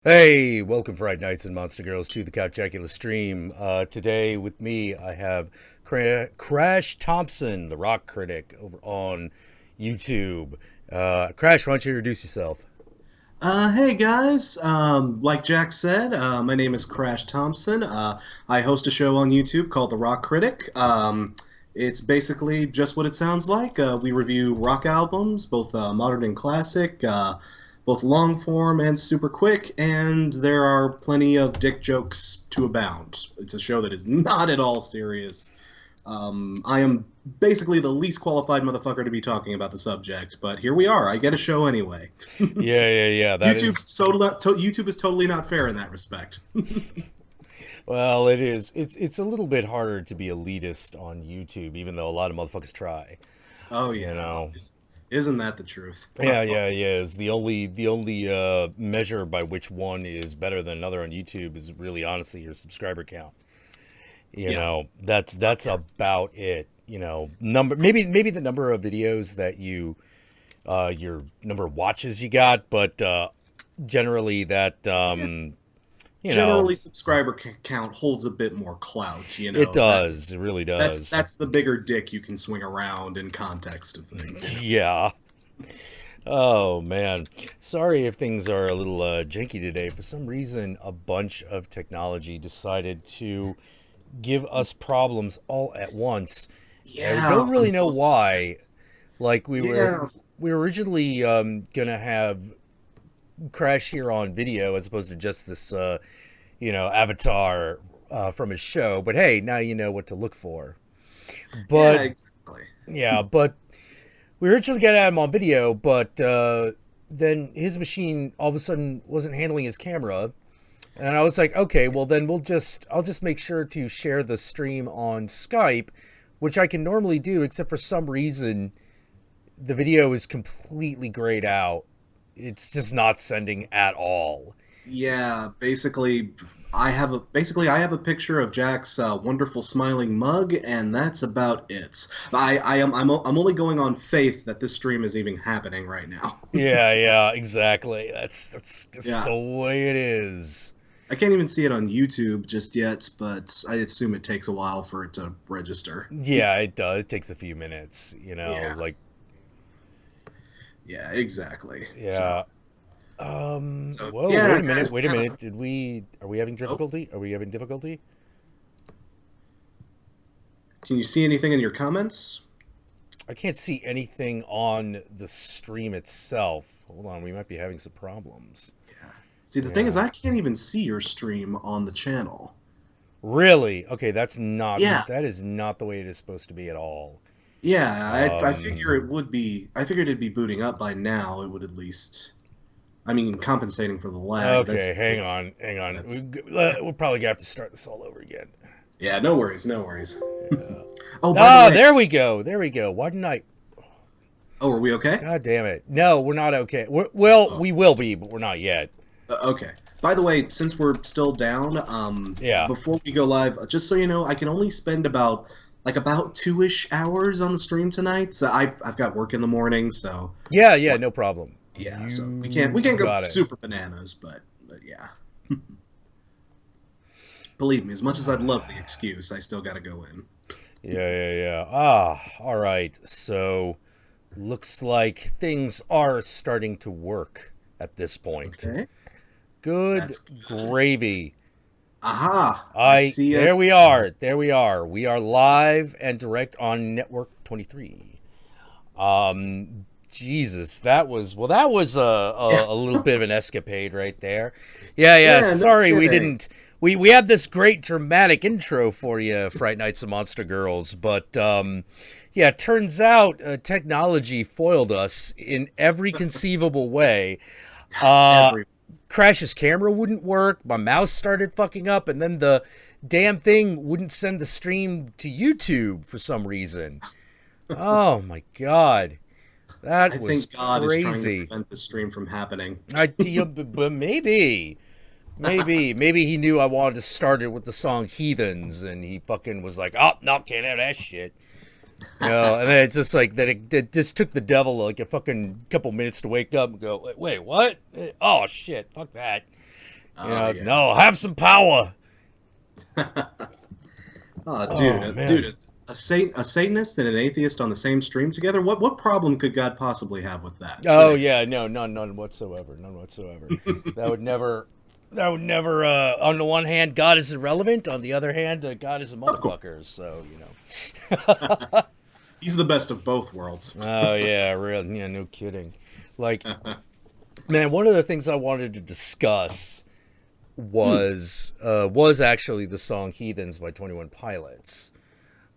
Hey, welcome Friday Nights and Monster Girls to the Couch Jackula stream. Today with me I have Crash Thompson, the rock critic, over on YouTube. Crash, why don't you introduce yourself? Hey guys, like Jack said, my name is Crash Thompson. I host a show on YouTube called The Rock Critic. It's basically just what it sounds like. We review rock albums, both modern and classic, both long form and super quick, and there are plenty of dick jokes to abound. It's a show that is not at all serious. I am basically the least qualified motherfucker to be talking about the subject, but here we are. I get a show anyway. Yeah. That is YouTube is totally not fair in that respect. well, it is. It's a little bit harder to be elitist on YouTube, even though a lot of motherfuckers try. Oh You yeah, know. isn't that the truth? Yeah. Is the only measure by which one is better than another on YouTube is really honestly your subscriber count. Yeah, That's about it. Maybe the number of videos that your number of watches you got, but generally that yeah. you know Generally, subscriber count holds a bit more clout. it That's does. It really that's does. that's the bigger dick you can swing around in context of things. Yeah. Oh man. Sorry if things are a little janky today. For some reason, a bunch of technology decided to give us problems all at once, and we Yeah, don't on really know both why. ends. Like Yeah, we were originally gonna have Crash here on video as opposed to just this avatar from his show. But hey, now you know what to look for. yeah, But exactly. yeah, but we originally got him on video, but then his machine all of a sudden wasn't handling his camera. And I was like, okay, well then I'll just make sure to share the stream on Skype, which I can normally do, except for some reason the video is completely grayed out. It's just not sending at all. Yeah, basically I have a picture of Jack's wonderful smiling mug, and that's about it. I'm only going on faith that this stream is even happening right now. Yeah, exactly. That's just Yeah, the way it is. I can't even see it on YouTube just yet, but I assume it takes a while for it to register. Yeah, it does. It takes a few minutes, Yeah, like yeah, exactly. So, yeah. so Whoa, yeah, wait a guys, minute, we wait a kind of. minute. Are we having Oh, difficulty? Are we having difficulty? can you see anything in your comments? I can't see anything on the stream itself. Hold on, we might be having some problems. Yeah. See, the thing is, Yeah. I can't even see your stream on the channel. Really? Okay, Yeah, that is not the way it is supposed to be at all. yeah. I figure Um, it would be. I figured it'd be booting up by now. It would at least. I mean, compensating for the lag. That's okay, usually hang on. that's. We'll probably have to start this all over again. Yeah, no worries, no worries. Yeah. Oh, by the Ah, way. there we go. Why didn't I? Oh, are we okay? God damn it! No, we're not okay. Well, Oh, we will be, but we're not yet. okay. By the way, since we're still down, Yeah. before we go live, just so you know, I can only spend about 2-ish hours on the stream tonight. So I've got work in the morning, so Yeah, like, no problem. yeah. So we You can't go got it. super bananas, but yeah. Believe me, as much as I'd love the excuse, I still got to go in. Yeah. Ah, all right. So, looks like things are starting to work at this point. Okay, Good that's good. gravy. Aha! I see There we us. are. There we are. We are live and direct on Network 23. Jesus, that was Yeah, a little bit of an escapade right there. Yeah. yeah. No Sorry, we kidding. didn't. We had this great dramatic intro for you, Fright Nights and Monster Girls, but yeah, it turns out technology foiled us in every conceivable way. Uh, Every. Crash's camera wouldn't work. My mouse started fucking up, and then the damn thing wouldn't send the stream to YouTube for some reason. Oh my god. That I was think God is trying to crazy. prevent this stream from happening. But maybe he knew I wanted to start it with the song "Heathens," and he fucking was like, "Oh no, can't have that shit." And then it's just like that. It just took the devil like a fucking couple minutes to wake up and go, "Wait, what? Oh shit, fuck that." Yeah. No, have some power. Oh, dude, man. dude, a Satanist and an atheist on the same stream together. What problem could God possibly have with that? Oh Seriously. yeah, no, none whatsoever, none whatsoever. That would never. On the one hand, God is irrelevant. On the other hand, God is a Of course. motherfucker. So He's the best of both worlds. Oh yeah, real. Yeah, no kidding. Like, man, one of the things I wanted to discuss was actually the song "Heathens" by 21 Pilots.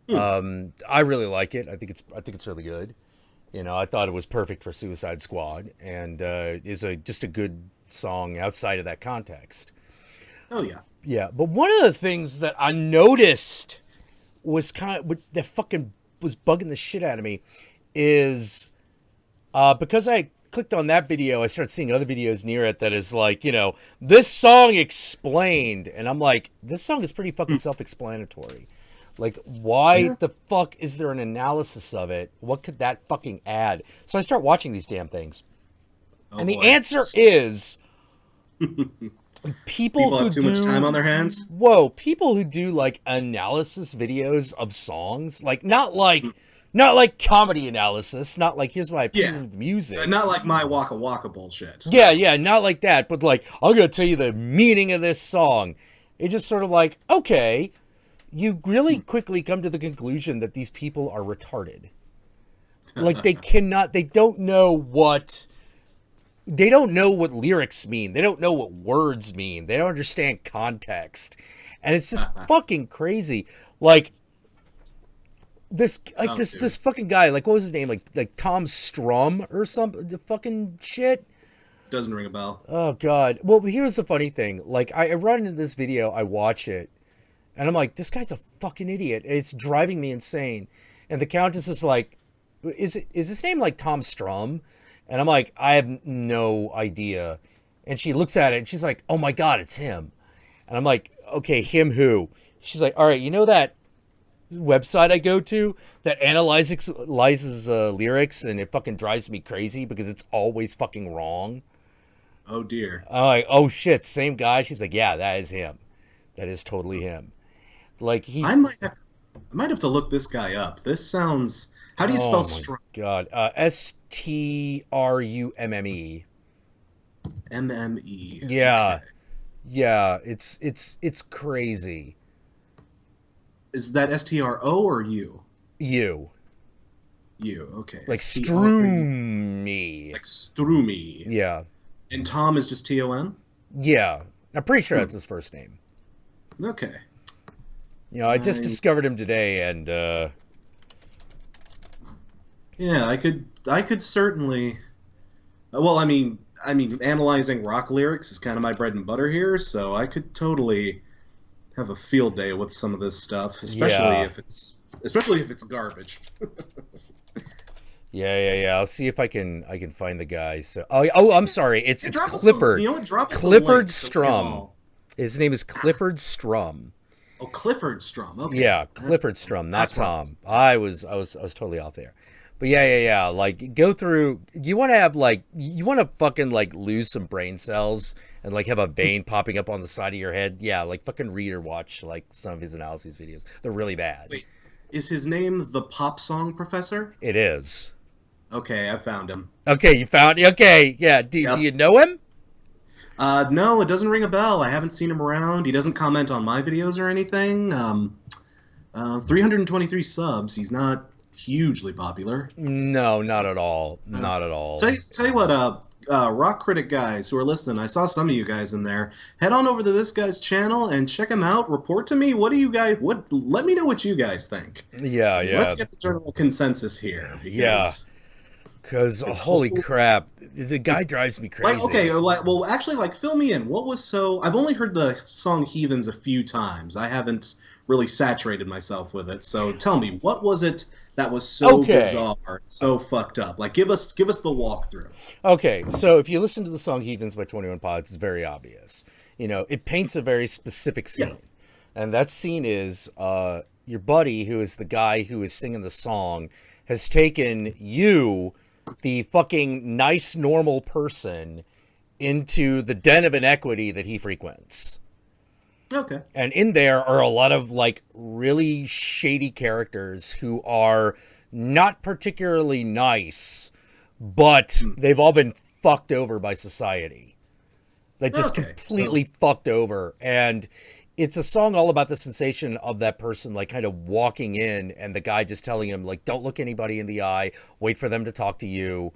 I really like it. I think it's really good. I thought it was perfect for Suicide Squad, and is just a good song outside of that context. Oh yeah. Yeah, but one of the things that I noticed was that fucking was bugging the shit out of me is because I clicked on that video, I started seeing other videos near it that is like, this song explained, and I'm like, this song is pretty fucking self-explanatory. Like, why the fuck is there an analysis of it? What could that fucking add? So I start watching these damn things. And the answer is people who have too much time on their hands. Whoa, people who do like analysis videos of songs, like not like comedy analysis, not like here's my opinion of the music. Not like my Waka Waka bullshit. Yeah, not like that, but like I'm gonna tell you the meaning of this song. It's just sort of like, okay, you really quickly come to the conclusion that these people are retarded. Like they don't know what lyrics mean. They don't know what words mean. They don't understand context. And it's just fucking crazy. Like this fucking guy, like what was his name? Like Tom Strum or something, the fucking shit. Doesn't ring a bell. Oh god. Well, here's the funny thing. Like I run into this video, I watch it, and I'm like, this guy's a fucking idiot. It's driving me insane. And the Countess is like, is his name like Tom Strum? And I'm like, I have no idea. And she looks at it and she's like, oh my God, it's him. And I'm like, okay, him who? She's like, all right, you know that website I go to that analyzes lyrics, and it fucking drives me crazy because it's always fucking wrong. Oh dear. I'm like, oh shit, same guy? She's like, yeah, that is him. That is totally him. Like I might have to look this guy up. This sounds. How do you spell Strum? God, Strumme. MME. Yeah, Okay. yeah. It's crazy. Is that STRO or U? You Okay. like STRO. Strumme. Like Strumme. Yeah, And Tom is just TOM? yeah. I'm pretty sure that's his first name. Okay. I just discovered him today, and yeah, I could certainly. Well, I mean, analyzing rock lyrics is kind of my bread and butter here, so I could totally have a field day with some of this stuff, especially if it's garbage. Yeah. I'll see if I can find the guy. So, I'm sorry. It's Clifford. Clifford Strum. His name is Clifford Strum. Oh, Clifford Strum. Okay. Yeah, Clifford Strum, not Tom. I was totally off there. But yeah. Like, go through. You want to fucking like lose some brain cells and like have a vein popping up on the side of your head. Yeah, like fucking read or watch like some of his analysis videos. They're really bad. Wait, is his name the Pop Song Professor? It is. Okay, I found him. Okay, you found. Okay, yeah. Do you know him? No, it doesn't ring a bell. I haven't seen him around. He doesn't comment on my videos or anything. 323 subs. He's not hugely popular. No, not at all. Not at all. Tell you what, Rock Critic guys who are listening, I saw some of you guys in there. Head on over to this guy's channel and check him out. Report to me. Let me know what you guys think. Yeah. Let's get the general consensus here. Because holy crap, the guy drives me crazy. Fill me in. What was I've only heard the song "Heathens" a few times. I haven't really saturated myself with it. So tell me, what was it that was so bizarre, so fucked up? Like, give us the walkthrough. Okay, so if you listen to the song "Heathens" by 21 Pilots, it's very obvious. It paints a very specific scene, and that scene is your buddy, who is the guy who is singing the song, has taken you, the fucking nice normal person, into the den of inequity that he frequents. Okay. And in there are a lot of like really shady characters who are not particularly nice, but they've all been fucked over by society. Like just completely fucked over. And it's a song all about the sensation of that person like kind of walking in and the guy just telling him like, don't look anybody in the eye, wait for them to talk to you.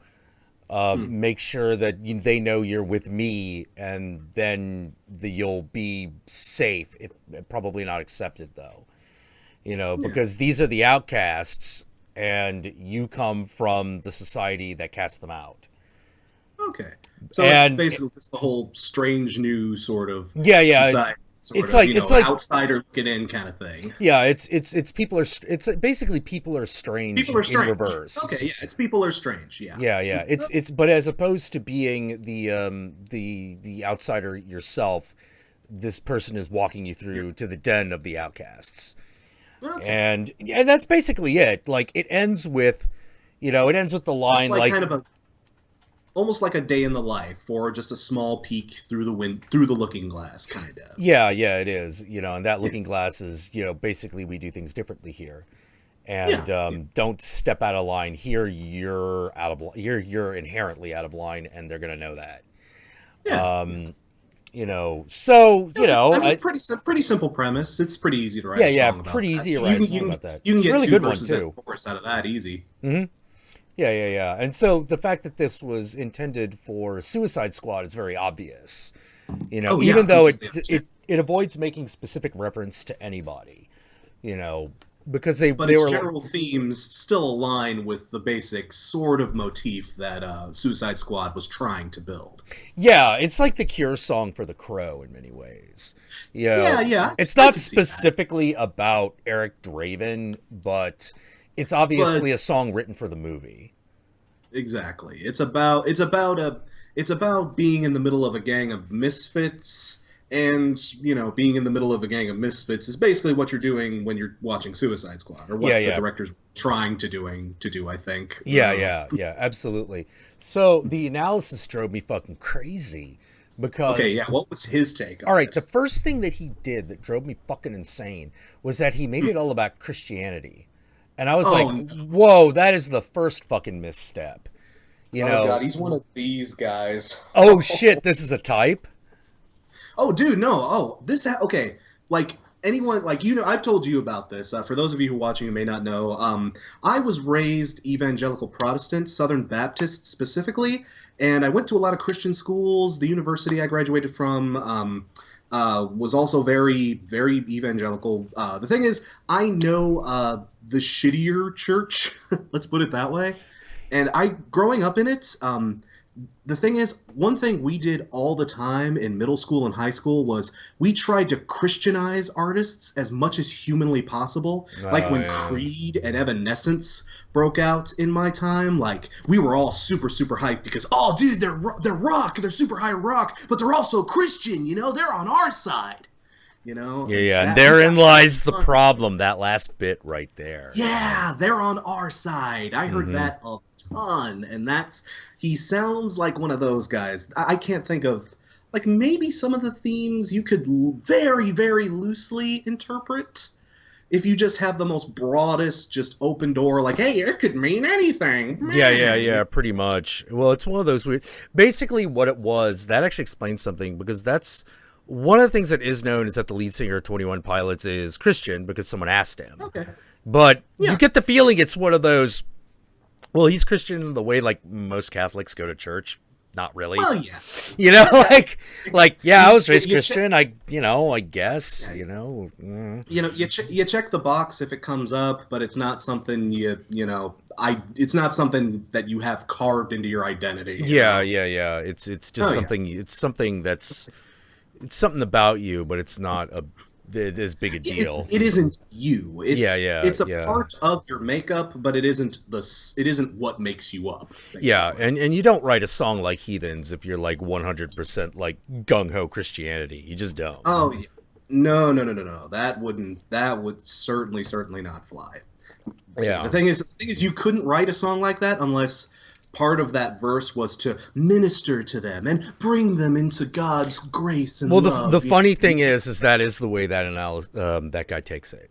Make sure that they know you're with me, and then you'll be safe. If probably not accepted though, because these are the outcasts, and you come from the society that casts them out. Okay, so it's basically just the whole strange new sort of society. It's like outsider looking in kind of thing. Yeah, it's basically people are strange. People are strange. In reverse. Okay, yeah, it's people are strange. Yeah. Yeah. It's but as opposed to being the outsider yourself, this person is walking you through to the den of the outcasts. Okay. And that's basically it. Like it ends with the line like kind of almost like a day in the life, or just a small peek through the looking glass, kind of. Yeah, it is. And that looking glass is, basically we do things differently here, and don't step out of line here. You're out of you're inherently out of line, and they're gonna know that. Yeah. Pretty simple premise. It's pretty easy to write. A song about pretty that. easy to write a song about that. You can get really two good one verses too. Out of that easy. Mm-hmm. Yeah. And so the fact that this was intended for Suicide Squad is very obvious. Even though it avoids making specific reference to anybody, because its general themes still align with the basic sort of motif that Suicide Squad was trying to build. Yeah, it's like the Cure song for The Crow in many ways. Yeah. It's not specifically about Eric Draven, but it's obviously a song written for the movie. Exactly. It's about being in the middle of a gang of misfits, and being in the middle of a gang of misfits is basically what you're doing when you're watching Suicide Squad, or what the director's trying to do, I think. Yeah, absolutely. So the analysis drove me fucking crazy because what was his take on all right, it? The first thing that he did that drove me fucking insane was that he made it all about Christianity. And I was whoa, that is the first fucking misstep. Oh god, he's one of these guys. Oh shit, this is a type? Oh dude, no. Oh, okay. Like anyone, I've told you about this. For those of you who are watching who may not know, I was raised evangelical Protestant, Southern Baptist specifically, and I went to a lot of Christian schools. The university I graduated from was also very, very evangelical. The thing is, I know the shittier church, let's put it that way. And growing up in it, the thing is, one thing we did all the time in middle school and high school was we tried to Christianize artists as much as humanly possible. When Creed and Evanescence broke out in my time, we were all super, super hyped because, oh, dude, they're rock, they're super high rock, but they're also Christian, they're on our side. And therein lies the problem, that last bit right there. Yeah, they're on our side. I heard that a ton, and he sounds like one of those guys. I can't think of, maybe some of the themes you could very, very loosely interpret if you just have the most broadest, just open door, hey, it could mean anything. Yeah, pretty much. Well, it's one of those weird. Basically, what it was, that actually explains something, because that's one of the things that is known is that the lead singer of 21 Pilots is Christian because someone asked him. Okay. But you get the feeling it's one of those, well, he's Christian in the way most Catholics go to church. Not really. Well, yeah. I was raised Christian. I guess, You check the box if it comes up, but it's not something it's not something that you have carved into your identity. Yeah. It's just something. Yeah. It's something that's. It's something about you, but it's not as big a deal. It isn't you. It's a part of your makeup, but it isn't what makes you up. Basically. Yeah, and you don't write a song like Heathens if you're 100% gung ho Christianity. You just don't. Oh yeah. No. That would certainly not fly. See, the thing is you couldn't write a song like that unless part of that verse was to minister to them and bring them into God's grace and Well, love. the funny thing is that is the way that that guy takes it.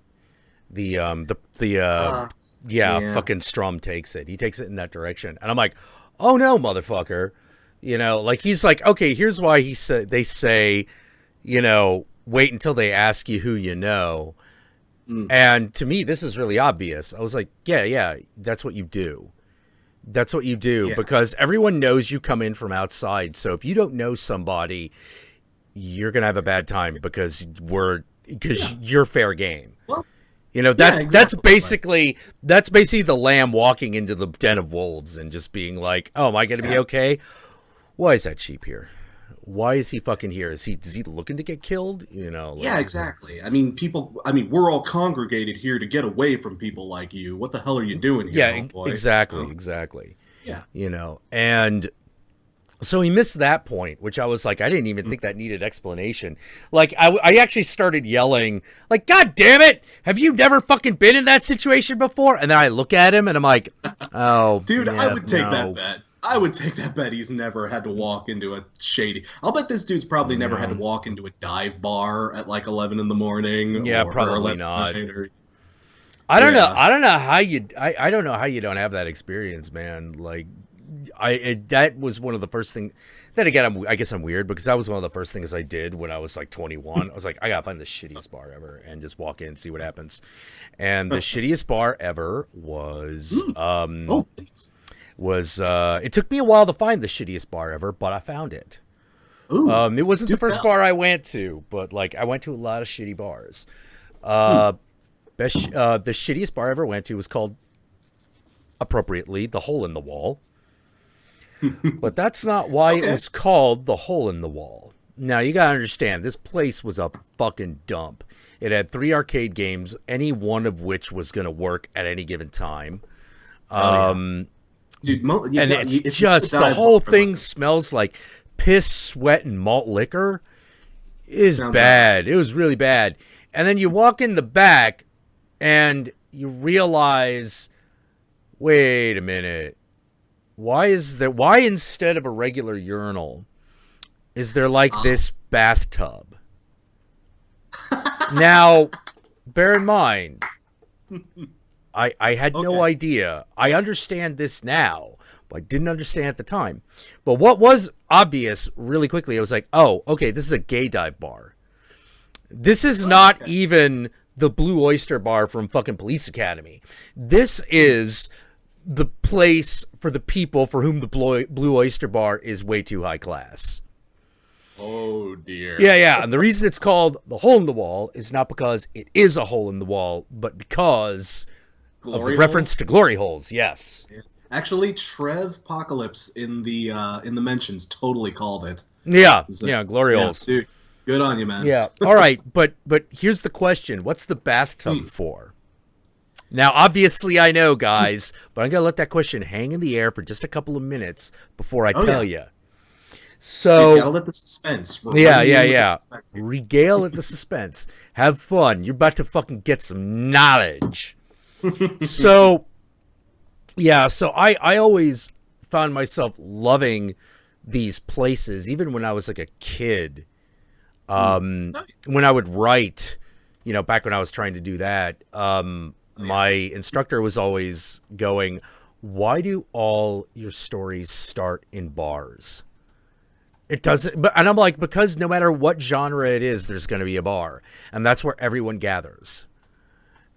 Fucking Strum takes it. He takes it in that direction, and I'm like, oh no, motherfucker. Like he's like, okay, here's why they say, wait until they ask you who you know. And to me, this is really obvious. I was like, yeah, that's what you do. That's what you do because everyone knows you come in from outside. So if you don't know somebody, you're going to have a bad time because you're fair game. Well, that's basically the lamb walking into the den of wolves and just being like, oh, am I going to be okay? Why is that sheep here? Why is he fucking here? Is he looking to get killed? Yeah, exactly. I mean, we're all congregated here to get away from people like you. What the hell are you doing here, homeboy? Exactly. Yeah. And so he missed that point, which I was like, I didn't even think that needed explanation. Like, I actually started yelling, like, God damn it! Have you never fucking been in that situation before? And then I look at him and I'm like, oh, dude, I would take that bet. I would take that bet he's never had to walk into a shady... I'll bet this dude's probably never had to walk into a dive bar at like 11 in the morning. Yeah, probably not. I don't know. I don't know how you don't have that experience, man. Like, that was one of the first things... Then again, I guess I'm weird because that was one of the first things I did when I was like 21. I was like, I gotta find the shittiest bar ever and just walk in and see what happens. And the shittiest bar ever was... it took me a while to find the shittiest bar ever, but I found it. Ooh, it wasn't the first bar I went to, but like I went to a lot of shitty bars. The shittiest bar I ever went to was called, appropriately, the Hole in the Wall. But that's not why it was called the Hole in the Wall. Now you gotta understand, this place was a fucking dump. It had 3 arcade games, any one of which was gonna work at any given time. Dude, it's just the whole thing smells like piss, sweat, and malt liquor. It is bad. It was really bad. And then you walk in the back and you realize, wait a minute. Why instead of a regular urinal, is there like this bathtub? Now, bear in mind, I had no idea. I understand this now, but I didn't understand at the time. But what was obvious really quickly, I was like, oh, okay, this is a gay dive bar. This is not even the Blue Oyster Bar from fucking Police Academy. This is the place for the people for whom the Blue Oyster Bar is way too high class. Oh, dear. Yeah. And the reason it's called the Hole in the Wall is not because it is a hole in the wall, but because... of the reference to glory holes, yes. Yeah. Actually, Trev Apocalypse in the mentions totally called it. Yeah, glory holes. Dude, good on you, man. Yeah. All right, but here's the question: what's the bathtub for? Now, obviously, I know, guys, but I'm gonna let that question hang in the air for just a couple of minutes before I tell you. So you gotta let the suspense. Regale at the suspense. Have fun. You're about to fucking get some knowledge. So I always found myself loving these places, even when I was like a kid. When I would write, back when I was trying to do that, my instructor was always going, why do all your stories start in bars? It doesn't, and I'm like, because no matter what genre it is, there's going to be a bar, and that's where everyone gathers.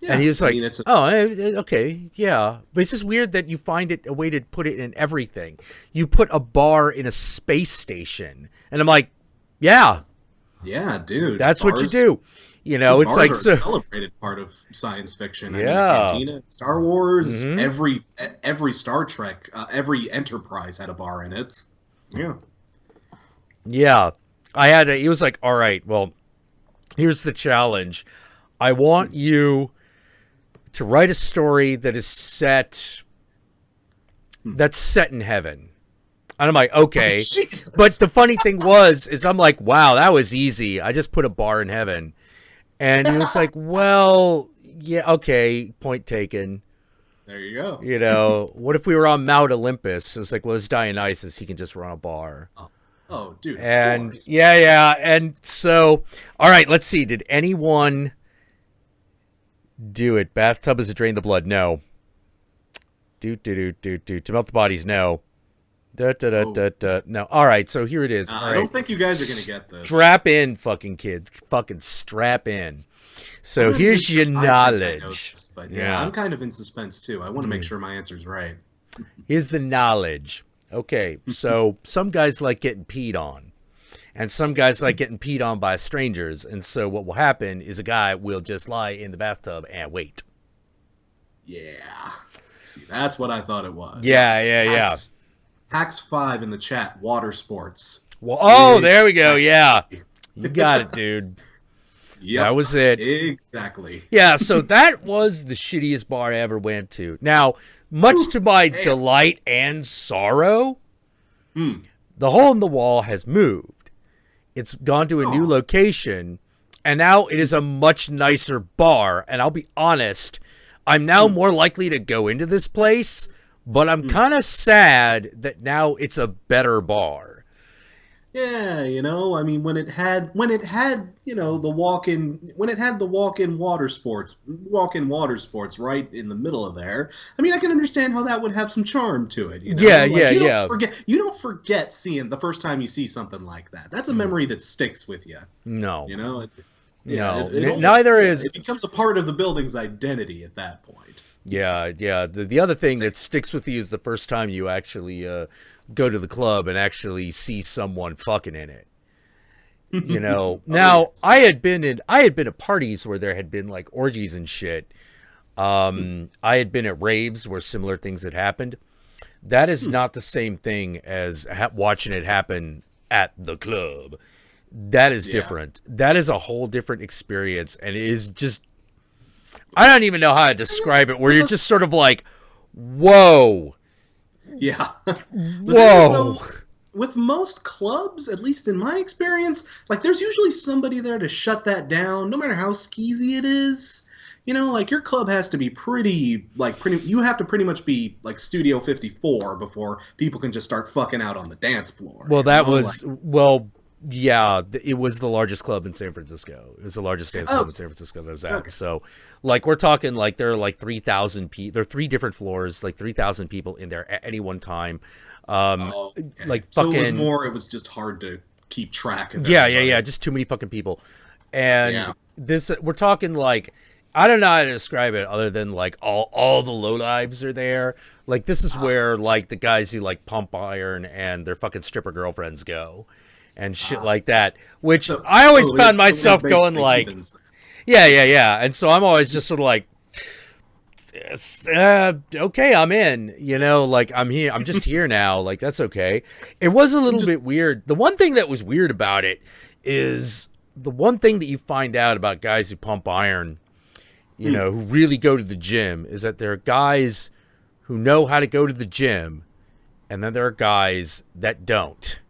Yeah, and he's like, okay, yeah. But it's just weird that you find it a way to put it in everything. You put a bar in a space station. And I'm like, yeah. Yeah, dude. That's what you do. It's like... Bars are a celebrated part of science fiction. I mean, Cantina, Star Wars, every Star Trek, every Enterprise had a bar in it. Yeah. Yeah. He was like, all right, well, here's the challenge. I want you to write a story that is set in heaven. And I'm like, okay. But the funny thing is I'm like, wow, that was easy. I just put a bar in heaven. And he was like, well, yeah, okay, point taken. There you go. You know, what if we were on Mount Olympus? It's like, well, it's Dionysus. He can just run a bar. Oh, dude. And of course. yeah. And so, all right, let's see. Did anyone do it? Bathtub is to drain the blood? No. To melt the bodies? No. No. All right, so here it is. I don't think you guys are going to get this. Strap in, fucking kids. Fucking strap in. So here's your knowledge. This, but yeah, I'm kind of in suspense too. I want to make sure my answer's right. Here's the knowledge. Okay, so some guys like getting peed on, and some guys like getting peed on by strangers. And so what will happen is a guy will just lie in the bathtub and wait. Yeah. See, that's what I thought it was. Yeah. Hacks 5 in the chat. Water sports. Well, there we go. Yeah, you got it, dude. Yep, that was it. Exactly. Yeah, so that was the shittiest bar I ever went to. Now, much to my delight and sorrow, the hole in the wall has moved. It's gone to a new location, and now it is a much nicer bar. And I'll be honest, I'm now more likely to go into this place, but I'm kind of sad that now it's a better bar. Yeah, you know, I mean, when it had, you know, the walk-in water sports right in the middle of there. I mean, I can understand how that would have some charm to it. You know? Yeah. You don't forget seeing the first time you see something like that. That's a memory that sticks with you. No. You know? It becomes a part of the building's identity at that point. Yeah. The other thing that sticks with you is the first time you actually go to the club and actually see someone fucking in it. You know. Now, yes. I had been at parties where there had been like orgies and shit. I had been at raves where similar things had happened. That is not the same thing as watching it happen at the club. That is different. That is a whole different experience, and it is just, I don't even know how to describe it, where you're just sort of like, whoa. Yeah. Whoa. With most clubs, at least in my experience, like there's usually somebody there to shut that down, no matter how skeezy it is. You know, like your club has to be you have to pretty much be like Studio 54 before people can just start fucking out on the dance floor. Well, yeah, it was the largest club in San Francisco. It was the largest dance club in San Francisco that I was at. Okay. So, like, we're talking like there are like 3,000 people. There are 3 different floors, like 3,000 people in there at any one time. Like fucking. So it was just hard to keep track of. Yeah. Just too many fucking people, and we're talking like, I don't know how to describe it other than like all the lowlives are there. Like this is where like the guys who like pump iron and their fucking stripper girlfriends go. And shit like that, which I always found myself going like, yeah. And so I'm always just sort of like, okay, I'm in, you know, like I'm here. I'm just here now. Like, that's okay. It was a little bit weird. The one thing that was weird about it is the one thing that you find out about guys who pump iron, you know, who really go to the gym, is that there are guys who know how to go to the gym, and then there are guys that don't.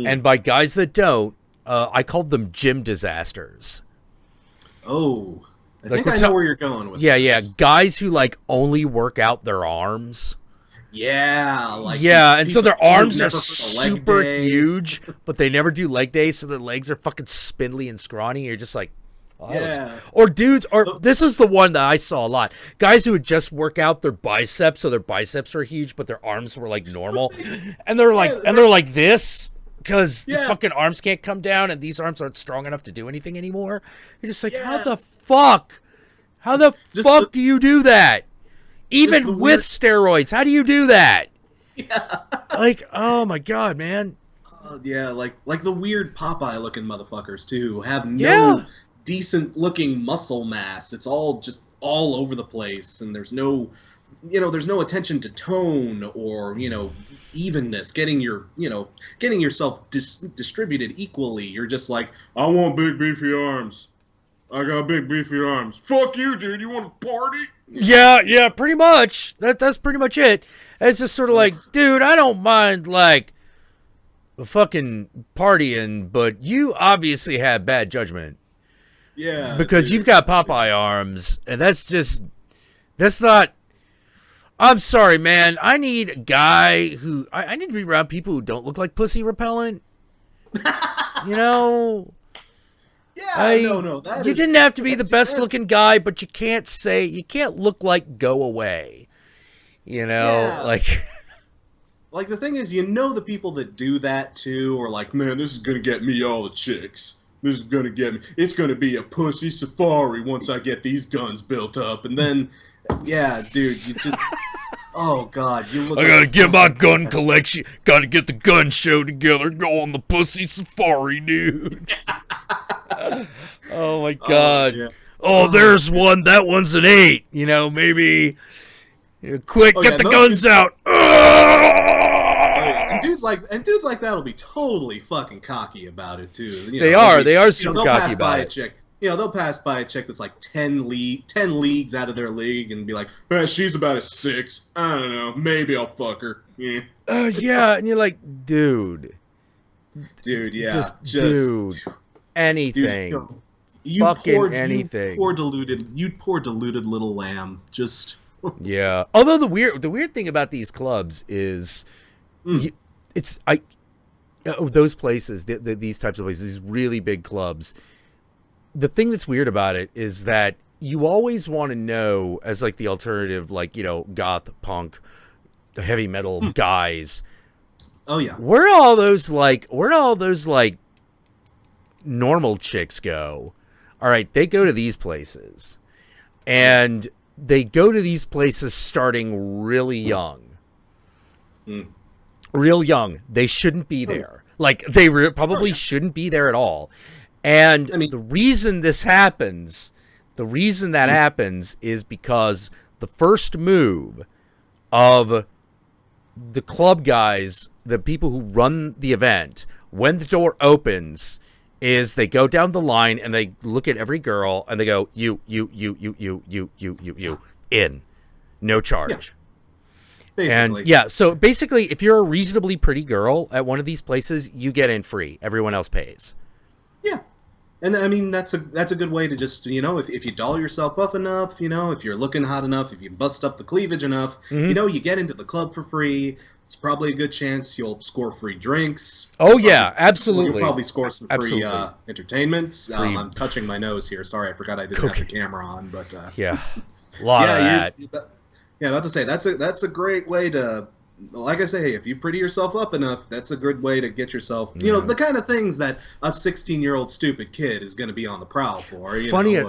And by guys that don't, I called them gym disasters. Oh, I think I know where you're going with this. Yeah. Guys who like only work out their arms. Yeah, and so their arms are super huge, but they never do leg day, so their legs are fucking spindly and scrawny. You're just like, or dudes, or this is the one that I saw a lot. Guys who would just work out their biceps, so their biceps are huge, but their arms were like normal, and they're like this. Because the fucking arms can't come down, and these arms aren't strong enough to do anything anymore. You're just like, how the fuck do you do that? Even with steroids, how do you do that? Yeah. Like, oh my god, man. Like the weird Popeye-looking motherfuckers too, who have no decent-looking muscle mass. It's all just all over the place, and there's no attention to tone or evenness, getting yourself distributed equally. You're just like, I want big beefy arms. I got big beefy arms. Fuck you, dude. You want to party? Yeah, pretty much. That's pretty much it. It's just sort of like, dude, I don't mind like fucking partying, but you obviously have bad judgment. Yeah. Because you've got Popeye arms, and that's not. I'm sorry, man. I need a guy who I need to be around people who don't look like pussy repellent. You know, Yeah, no, you didn't have to be the best looking guy, but you can't look like go away. You know, Yeah. like Like, the thing is, you know, the people that do that too are like, man, this is gonna get me all the chicks. This is gonna get me. It's gonna be a pussy safari once I get these guns built up. And then, yeah, dude, you just, oh god, you look. I gotta get my gun collection. Gotta get the gun show together. Go on the pussy safari, dude. Oh my god. Yeah. Oh, there's one. That one's an 8. You know, maybe. Quick, get the guns out. And dudes like that will be totally fucking cocky about it too. They are super cocky about it. They'll pass by a chick that's like 10 leagues out of their league and be like, she's about a 6. I don't know. Maybe I'll fuck her. Yeah. Yeah, and you're like, dude. Dude, yeah. Just dude. Anything. Dude, anything. You poor deluded little lamb. Just. Yeah. Although the weird thing about these clubs is, those places, these types of places, these really big clubs. The thing that's weird about it is that you always want to know, as like the alternative, like, you know, goth, punk, heavy metal guys. Oh yeah. Where do all those normal chicks go? All right, they go to these places, and they go to these places starting really young. Real young. They shouldn't be there. Like, they probably shouldn't be there at all. And the reason this happens, is because the first move of the club guys, the people who run the event, when the door opens, is they go down the line and they look at every girl and they go, you, in. No charge. Basically. And so basically, if you're a reasonably pretty girl at one of these places, you get in free. Everyone else pays. Yeah. And I mean, that's a good way to just, you know, if you doll yourself up enough, you know, if you're looking hot enough, if you bust up the cleavage enough, you know, you get into the club for free. It's probably a good chance you'll score free drinks. Oh, yeah, absolutely. You'll probably score some free entertainment. I'm touching my nose here. Sorry, I forgot I didn't have the camera on. But yeah, a lot of that. Yeah, about to say, that's a great way to, like I say, if you pretty yourself up enough, that's a good way to get yourself, you know, the kind of things that a 16-year-old stupid kid is going to be on the prowl for.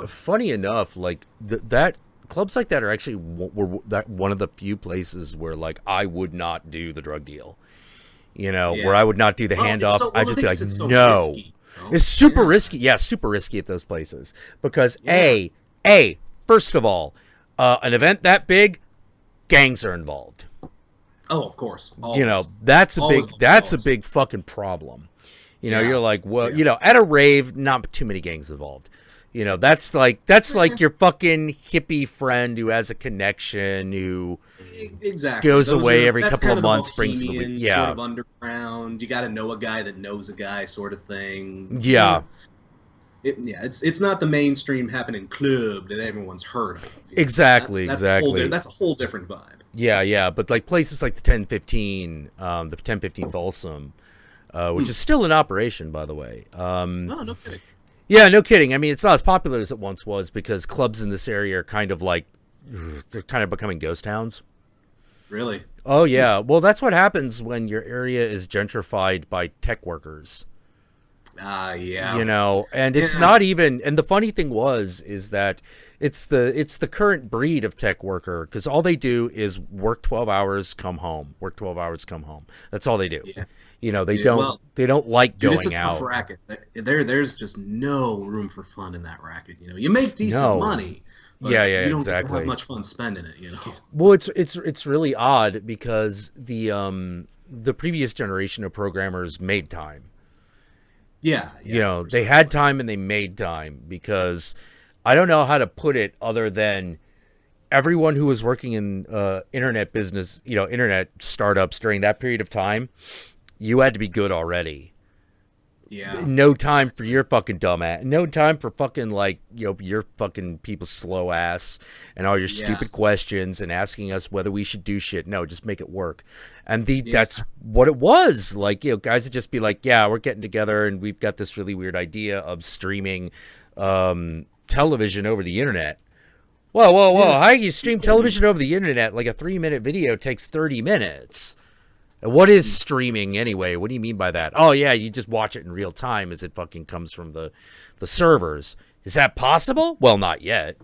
Funny enough, like that clubs like that are actually one of the few places where, like, I would not do the drug deal. You know, where I would not do the handoff. I'd just be like, no. Risky, it's super risky. Yeah, super risky at those places because first of all, an event that big, gangs are involved. Oh, of course. Always. You know, that's a big fucking problem. You know, you're like, well, you know, at a rave, not too many gangs involved. You know, that's like your fucking hippie friend who has a connection, who goes away every couple of months, brings the sort of underground. You got to know a guy that knows a guy, sort of thing. Yeah. It's not the mainstream happening club that everyone's heard of. Exactly. That's a whole different vibe. Yeah, but like places like the 1015 Folsom, which is still in operation, by the way. No kidding. Yeah, no kidding. I mean, it's not as popular as it once was because clubs in this area are kind of like, they're kind of becoming ghost towns. Really? Oh, yeah. Well, that's what happens when your area is gentrified by tech workers. Yeah. You know, and it's not even, and the funny thing is that it's the current breed of tech worker, because all they do is work 12 hours, come home. That's all they do. Yeah. You know, they don't like going out. It's a tough racket. There's just no room for fun in that racket. You know, you make decent money. But you don't get to have much fun spending it. You know. Well, it's really odd because the previous generation of programmers made time. Yeah. You know, they had time and they made time because I don't know how to put it other than everyone who was working in internet business, you know, internet startups during that period of time, you had to be good already. Yeah. No time for your fucking dumb ass. No time for fucking your fucking people's slow ass and all your Yeah. stupid questions and asking us whether we should do shit. No, just make it work. And Yeah. that's what it was. Guys would just be like, yeah, we're getting together and we've got this really weird idea of streaming television over the internet. Whoa. Yeah. How do you stream television over the internet? Like a 3-minute video takes 30 minutes. What is streaming anyway? What do you mean by that? Oh, yeah, you just watch it in real time as it fucking comes from the servers. Is that possible? Well, not yet.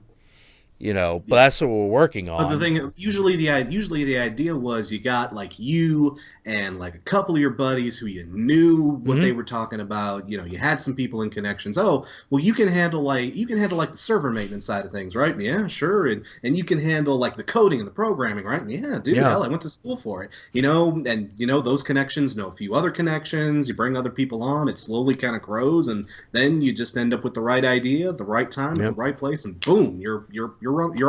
But that's what we're working on. But the thing, usually the idea was you got like you and like a couple of your buddies who you knew what they were talking about. You had some people in connections. Oh, well, you can handle like the server maintenance side of things, right? Yeah, sure. And you can handle like the coding and the programming, right? Yeah, dude, hell, I went to school for it. And those connections know a few other connections. You bring other people on, it slowly kind of grows, and then you just end up with the right idea, the right time, at the right place, and boom, you're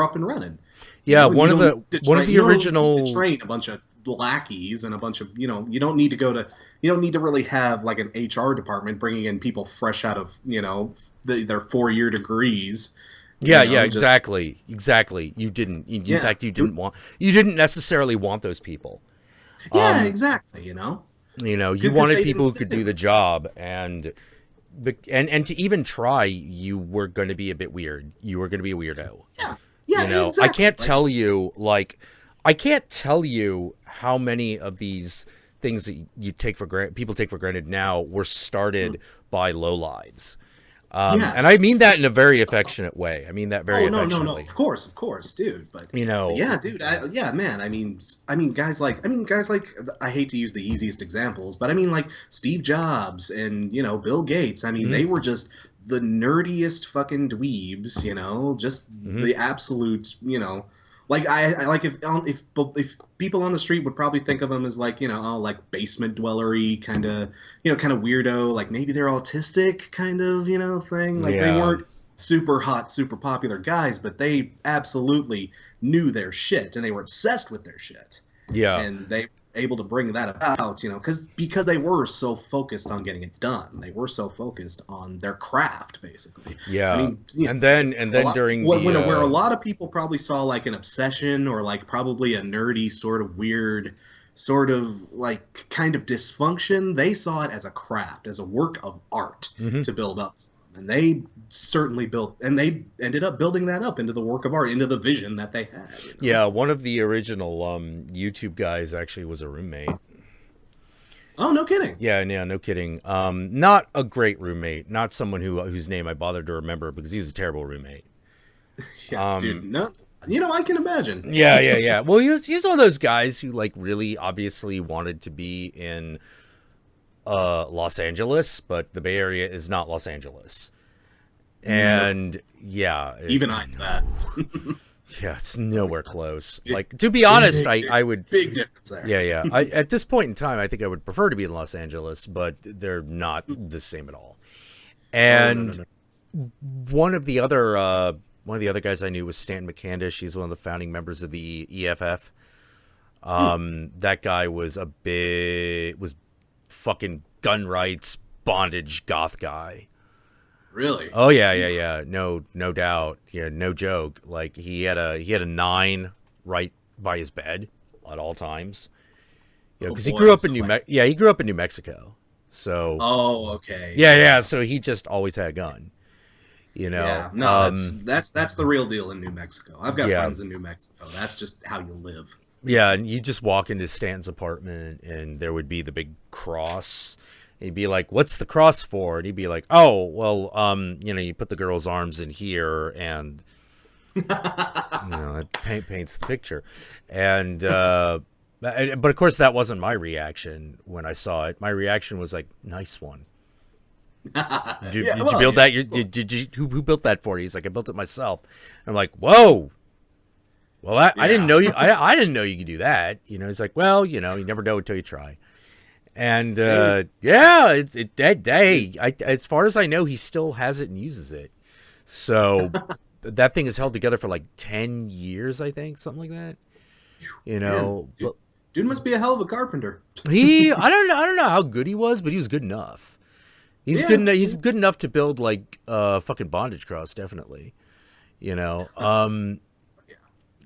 up and running. Yeah, one of the original, you don't need to train a bunch of lackeys and a bunch of you don't need to really have like an HR department bringing in people fresh out of their 4-year degrees. Exactly. You didn't. In fact, you didn't necessarily want those people. Yeah, exactly. You wanted people who could do the job, and to even try, you were going to be a bit weird. You were going to be a weirdo. Yeah, exactly. I can't tell you how many of these things that people take for granted now were started by lowlives. And I mean that in a very affectionate way. I mean that very affectionately. No. Of course, dude. But yeah, dude. Man. I mean, guys like I hate to use the easiest examples, but I mean like Steve Jobs and Bill Gates. I mean, they were just the nerdiest fucking dweebs. Just the absolute. Like I like if people on the street would probably think of them as like like basement dwellery kind of weirdo, like maybe they're autistic kind of thing, like they weren't super hot, super popular guys, but they absolutely knew their shit and they were obsessed with their shit. And they able to bring that about, because they were so focused on getting it done. They were so focused on their craft, basically. Yeah. I mean, and then during where a lot of people probably saw like an obsession or like probably a nerdy sort of weird sort of like kind of dysfunction, they saw it as a craft, as a work of art to build up. And they certainly they ended up building that up into the work of art, into the vision that they had. Yeah, one of the original YouTube guys actually was a roommate. Oh, no kidding. Yeah, no kidding. Not a great roommate, not someone whose name I bothered to remember because he was a terrible roommate. Yeah, dude, no, I can imagine. Yeah. Well, he was one of those guys who like really obviously wanted to be in Los Angeles, but the Bay Area is not Los Angeles. And even I know that. Yeah, it's nowhere close. Like, to be honest, I would big difference there. Yeah. At this point in time, I think I would prefer to be in Los Angeles, but they're not the same at all. And one of the other guys I knew was Stanton McCandish. He's one of the founding members of the EFF. That guy was fucking gun rights, bondage, goth guy. Really? Oh yeah. No doubt. Yeah, no joke. Like he had a 9 right by his bed at all times. Yeah, because he grew up in he grew up in New Mexico. So. Oh, okay. Yeah. So he just always had a gun. Yeah. No, that's the real deal in New Mexico. I've got friends in New Mexico. That's just how you live. Yeah, and you just walk into Stanton's apartment, and there would be the big cross. He'd be like, "What's the cross for?" And he'd be like, "Oh, well, you put the girl's arms in here, and it paints the picture." And but of course, that wasn't my reaction when I saw it. My reaction was like, "Nice one." Did you build that? Did you? Who built that for you? He's like, "I built it myself." And I'm like, "Whoa." Well, I didn't know you. I didn't know you could do that. He's like, well, you never know until you try. And as far as I know, he still has it and uses it. So that thing is held together for like 10 years, I think, something like that. Dude must be a hell of a carpenter. I don't know how good he was, but he was good enough. He's Yeah. good. He's good enough to build like fucking bondage cross, definitely. You know,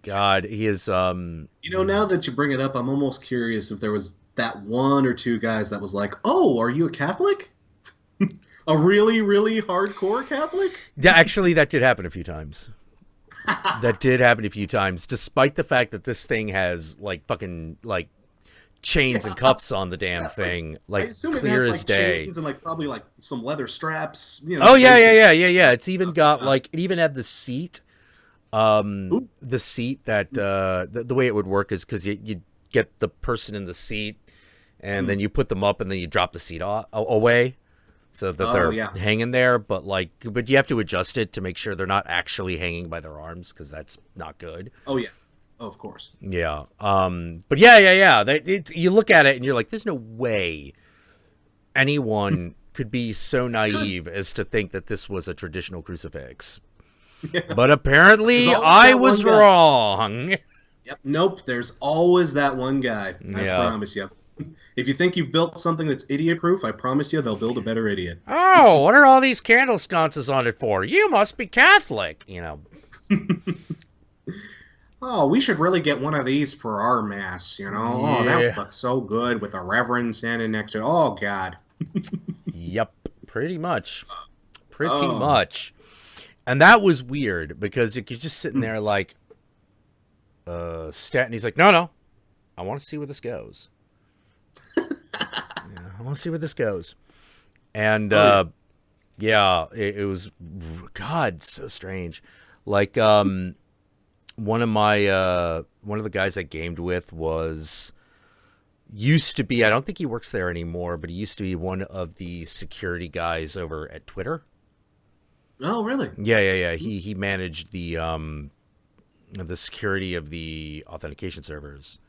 God, he is. Now that you bring it up, I'm almost curious if there was that one or two guys that was like, "Oh, are you a Catholic? A really, really hardcore Catholic?" Yeah, actually, that did happen a few times. That did happen a few times, despite the fact that this thing has like fucking like chains and cuffs on the damn thing, I like assume it clear has as like day. chains and like probably like some leather straps. Oh yeah, basic yeah. It's even stuff. got Yeah. like it even had the seat. Ooh. The seat that the way it would work is because you get the person in the seat, and then you put them up, and then you drop the seat away, so that they're Yeah. hanging there. But you have to adjust it to make sure they're not actually hanging by their arms, because that's not good. Oh yeah. Oh, of course. Yeah. But yeah. You look at it and you're like, there's no way anyone could be so naive as to think that this was a traditional crucifix. Yeah. But apparently There's always I that was one guy. wrong. Yep. Nope. There's always that one guy. I Yeah. promise you. If you think you've built something that's idiot-proof, I promise you they'll build a better idiot. Oh, what are all these candle sconces on it for? You must be Catholic, Oh, we should really get one of these for our mass, Oh, that Yeah. would look so good with a reverend standing next to it. Oh, God. Yep, pretty much. Pretty Oh. much. And that was weird because you're just sitting there like, Stat, and he's like, no, I want to see where this goes. I want to see where this goes. And, it was, God, so strange. Like, one of the guys I gamed with used to be, I don't think he works there anymore, but he used to be one of the security guys over at Twitter. Oh, really? Yeah. He managed the security of the authentication servers.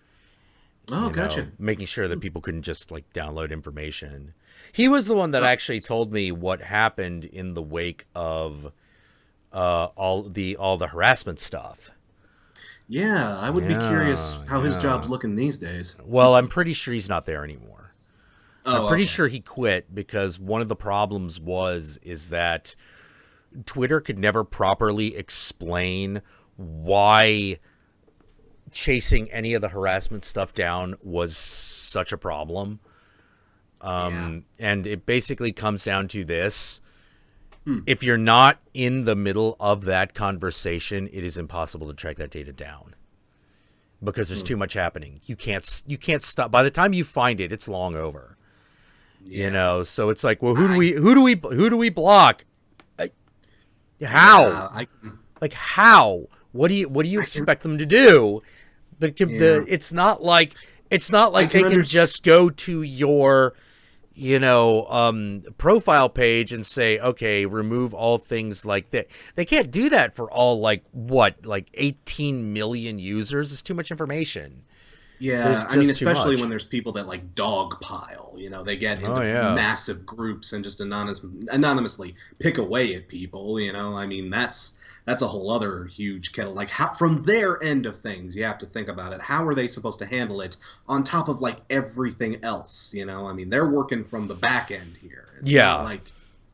Oh, gotcha. Making sure that people couldn't just like download information. He was the one that actually told me what happened in the wake of all the harassment stuff. Yeah, I would be curious how his Yeah. job's looking these days. Well, I'm pretty sure he's not there anymore. Oh, I'm pretty okay. sure he quit because one of the problems is that Twitter could never properly explain why chasing any of the harassment stuff down was such a problem. And it basically comes down to this. If you're not in the middle of that conversation, it is impossible to track that data down because there's too much happening. You can't stop. By the time you find it, it's long over. Yeah. So it's like, well, who do we block? How? How? What do you expect them to do? It's not like they can just go to your profile page and say, okay, remove all things like that. They can't do that for all 18 million users. It's too much information. Yeah, I mean, especially when there's people that dogpile. They get into massive groups and just anonymously pick away at people. I mean, that's a whole other huge kettle. From their end of things, you have to think about it. How are they supposed to handle it on top of everything else? I mean, they're working from the back end here.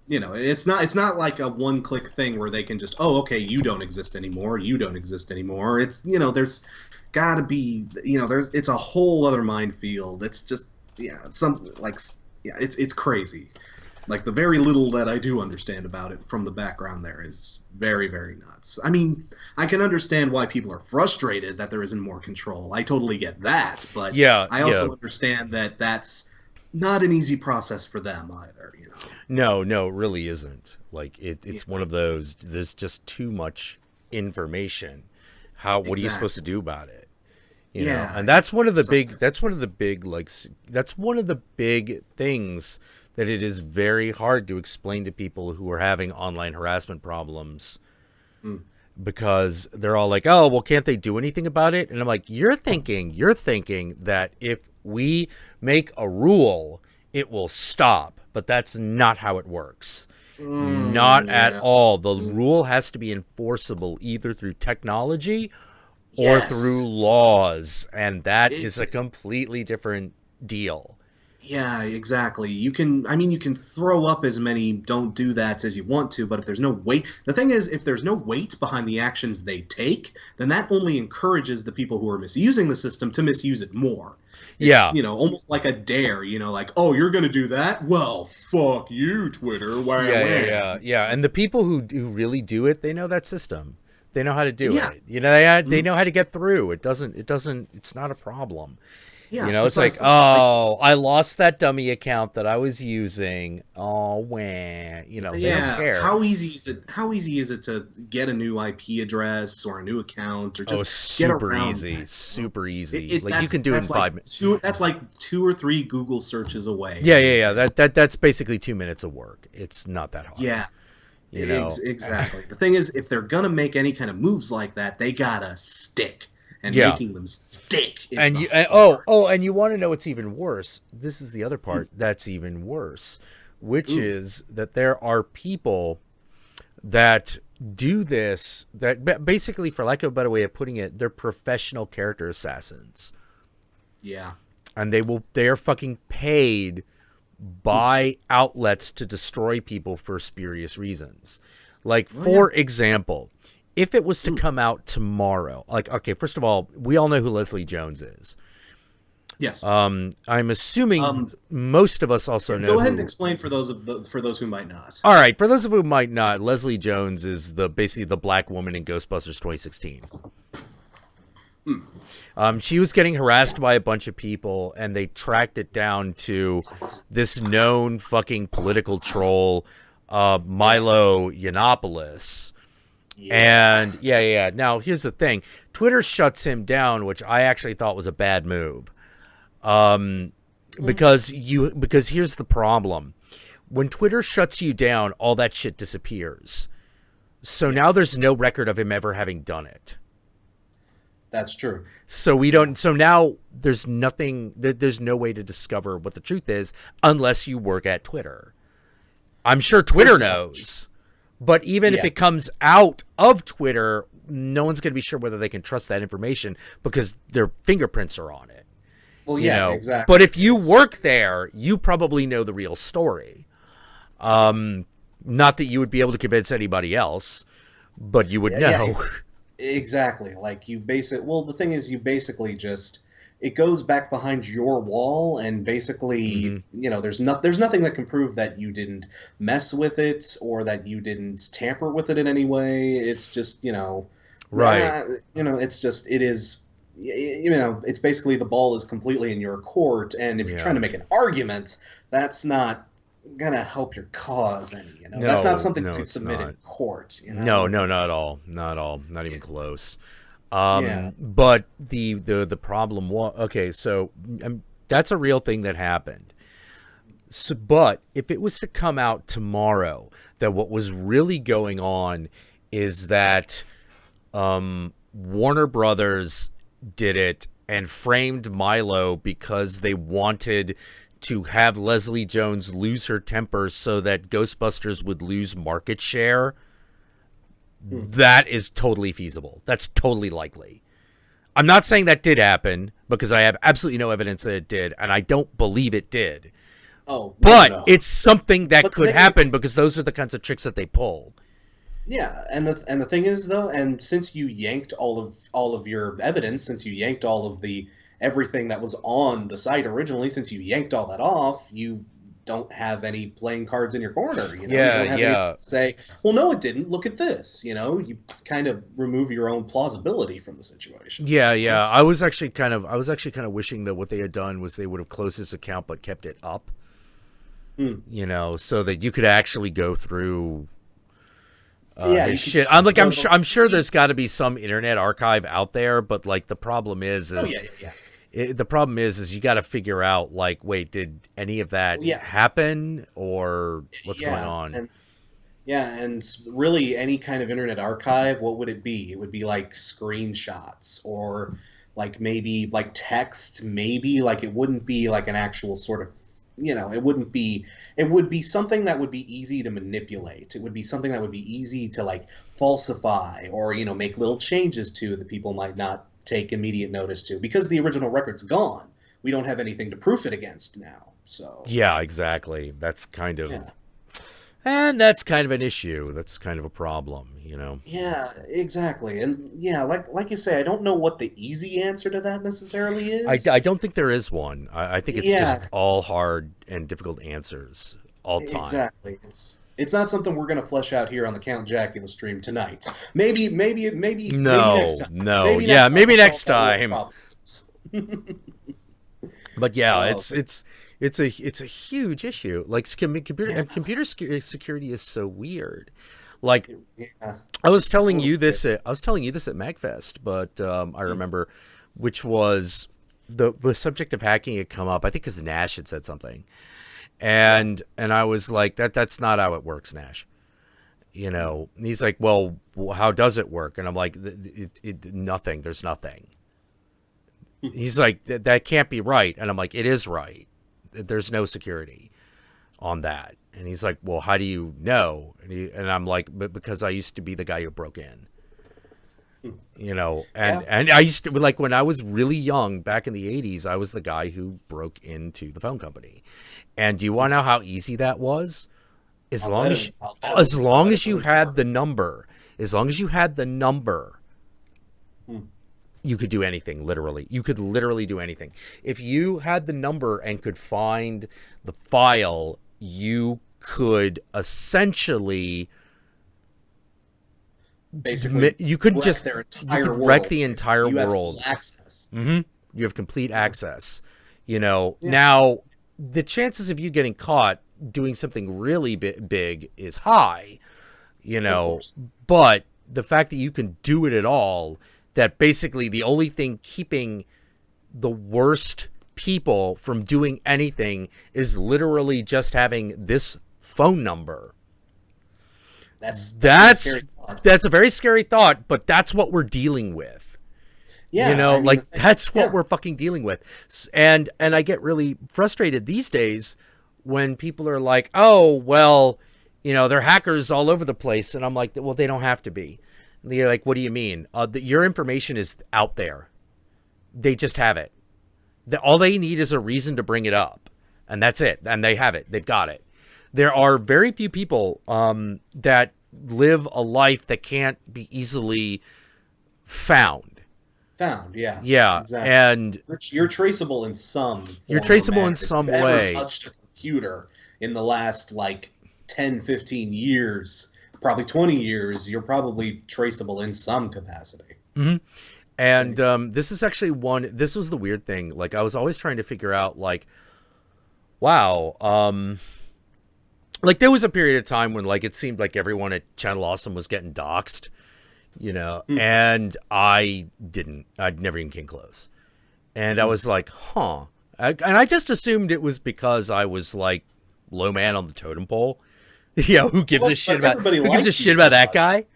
It's not it's not like a one-click thing where they can just, oh, okay, you don't exist anymore. It's there's got to be it's a whole other minefield. It's just it's crazy. The very little that I do understand about it from the background there is very, very nuts. I mean, I can understand why people are frustrated that there isn't more control. I totally get that, but I also understand that that's not an easy process for them either. No, it really isn't. It's one of those. There's just too much information. What are you supposed to do about it? And that's one of the big. That's one of the big things that it is very hard to explain to people who are having online harassment problems, because they're all like, "Oh, well, can't they do anything about it?" And I'm like, "You're thinking that if we make a rule, it will stop, but that's not how it works." Not at all. The rule has to be enforceable either through technology or through laws, and that is a completely different deal. Yeah, exactly. You can throw up as many don't do that's as you want to, but if there's no weight, the thing is, if there's no weight behind the actions they take, then that only encourages the people who are misusing the system to misuse it more. It's, Yeah. almost like a dare, like, oh, you're going to do that? Well, fuck you, Twitter. Wah, wah. Yeah. And the people who really do it, they know that system. They know how to do Yeah. it. They know how to get through. It's not a problem. Yeah, It's like, precisely. Like, oh, I lost that dummy account that I was using. Oh, wah. They don't yeah, care. how easy is it to get a new IP address or a new account or Oh, just get super around easy. that? Super easy. It, Like you can do it in that's 5 minutes. that's like 2 or 3 Google searches away. Yeah. That's basically 2 minutes of work. It's not that hard. Yeah, You know. exactly. The thing is, if they're gonna make any kind of moves like that, they gotta stick, and Yeah. making them stick is And the you hard. and you want to know what's even worse? This is the other part that's even worse, which is that there are people that do this that basically, for lack of a better way of putting it, they're professional character assassins, Yeah, and they are fucking paid by outlets to destroy people for spurious reasons. Like, for example, if it was to come out tomorrow, like, okay, first of all, we all know who Leslie Jones is. yes. I'm assuming most of us also know. Go ahead and explain for those who might not. All right, for those of you who might not, Leslie Jones is basically the black woman in Ghostbusters 2016. She was getting harassed by a bunch of people, and they tracked it down to this known fucking political troll, Milo Yiannopoulos. And yeah. Now, here's the thing. Twitter shuts him down, which I actually thought was a bad move. Because here's the problem. When Twitter shuts you down, all that shit disappears. So now there's no record of him ever having done it. That's true. So we don't. So now there's nothing. There's no way to discover what the truth is unless you work at Twitter. I'm sure Twitter knows, but even if it comes out of Twitter, no one's going to be sure whether they can trust that information because their fingerprints are on it. Well, yeah, exactly. But if you work there, you probably know the real story. Not that you would be able to convince anybody else, but you would know. Yeah, exactly. Like the thing is, you basically just, it goes back behind your wall, and basically, there's nothing that can prove that you didn't mess with it or that you didn't tamper with it in any way. It's just, right. It's just, it is, it's basically the ball is completely in your court, and if you're trying to make an argument, that's not gonna help your cause any. That's not something you could submit in court. No, not at all. Not at all. Not even close. But the problem was, okay, so that's a real thing that happened. So, but if it was to come out tomorrow that what was really going on is that Warner Brothers did it and framed Milo because they wanted to have Leslie Jones lose her temper so that Ghostbusters would lose market share, that is totally feasible. That's totally likely. I'm not saying that did happen because I have absolutely no evidence that it did, and I don't believe it did. Oh, but no. it's something that could happen because those are the kinds of tricks that they pull. Yeah, and the thing is though, and since you yanked all of your evidence, since you yanked all of everything that was on the site originally, since you yanked all that off, you don't have any playing cards in your corner. You don't have anything to say, well, no, it didn't. Look at this. You kind of remove your own plausibility from the situation. Yeah. I was actually kind of wishing that what they had done was they would have closed his account but kept it up. So that you could actually go through his shit. I'm sure there's got to be some internet archive out there, but like the problem is the problem is you got to figure out, like, wait, did any of that happen or what's going on? And really any kind of internet archive, what would it be? It would be like screenshots or like maybe like text, maybe like it wouldn't be like an actual sort of, it would be something that would be easy to manipulate. It would be something that would be easy to like falsify or, make little changes to that people might not take immediate notice to because the original record's gone. we don't have anything to proof it against now. So Yeah, exactly. That's kind of, yeah. and that's kind of an issue. That's kind of a problem, you know. Yeah, exactly. And yeah, like you say, I don't know what the easy answer to that necessarily I is. don't think there is one. I think it's Yeah, just all hard and difficult answers all time. exactly. It's not something we're going to flesh out here on the Count Jackula stream tonight. Maybe next No, time. no, Maybe next yeah, time maybe we'll next solve that real time. problem. But yeah, Oh, it's a huge issue. Like yeah, security is so weird. Like yeah, I was it telling totally you this is. I was telling you this at MagFest, but I remember which was the subject of hacking had come up. I think because Nash had said something, Yeah, and I was like, that's not how it works, Nash. You know, and he's like, well, how does it work? And I'm like, nothing. There's nothing. He's like, that can't be right. And I'm like, it is right. There's no security on that. And he's like, well, how do you know? And I'm like, but because I used to be the guy who broke in, you know, yeah. and I used to, like, when I was really young back in the 80s, I was the guy who broke into the phone company. And do you want to know how easy that was? As long as, I'll bet it you wasn't had fun. the number, as long as you had the number, Hmm. you could do anything, literally. You could literally do anything. If you had the number and could find the file, you could essentially, Basically, you couldn't wreck just, their you entire could wreck world. the Basically, entire you have world. full access. You have complete access. You know, Yeah, now the chances of you getting caught doing something really big is high, you of know, course. but the fact that you can do it at all, that basically the only thing keeping the worst people from doing anything is literally just having this phone number. That's a That's scary thought. that's a very scary thought, but that's what we're dealing with. You Yeah, know, I mean, like that's what yeah, we're fucking dealing with. And I get really frustrated these days when people are like, "Oh, well, you know, they're hackers all over the place." And I'm like, "Well, they don't have to be." And they're like, "What do you mean? Your information is out there. They just have it. All they need is a reason to bring it up, and that's it. And they have it. They've got it." There are very few people that live a life that can't be easily found. found. Yeah, Yeah, exactly. and You're traceable in some you're form or traceable in manner. If some you've ever way. touched a computer in the last like 10, 15 years, probably 20 years, you're probably traceable in some capacity. And this is actually this was the weird thing. Like, I was always trying to figure out, like, wow, like, there was a period of time when, like, it seemed like everyone at Channel Awesome was getting doxxed, you know, Hmm, and I didn't. I'd never even came close. And I hmm. was like, huh. And I just assumed it was because I was, like, low man on the totem pole. You know, Well, but everybody who gives a liked you shit so about that much. guy?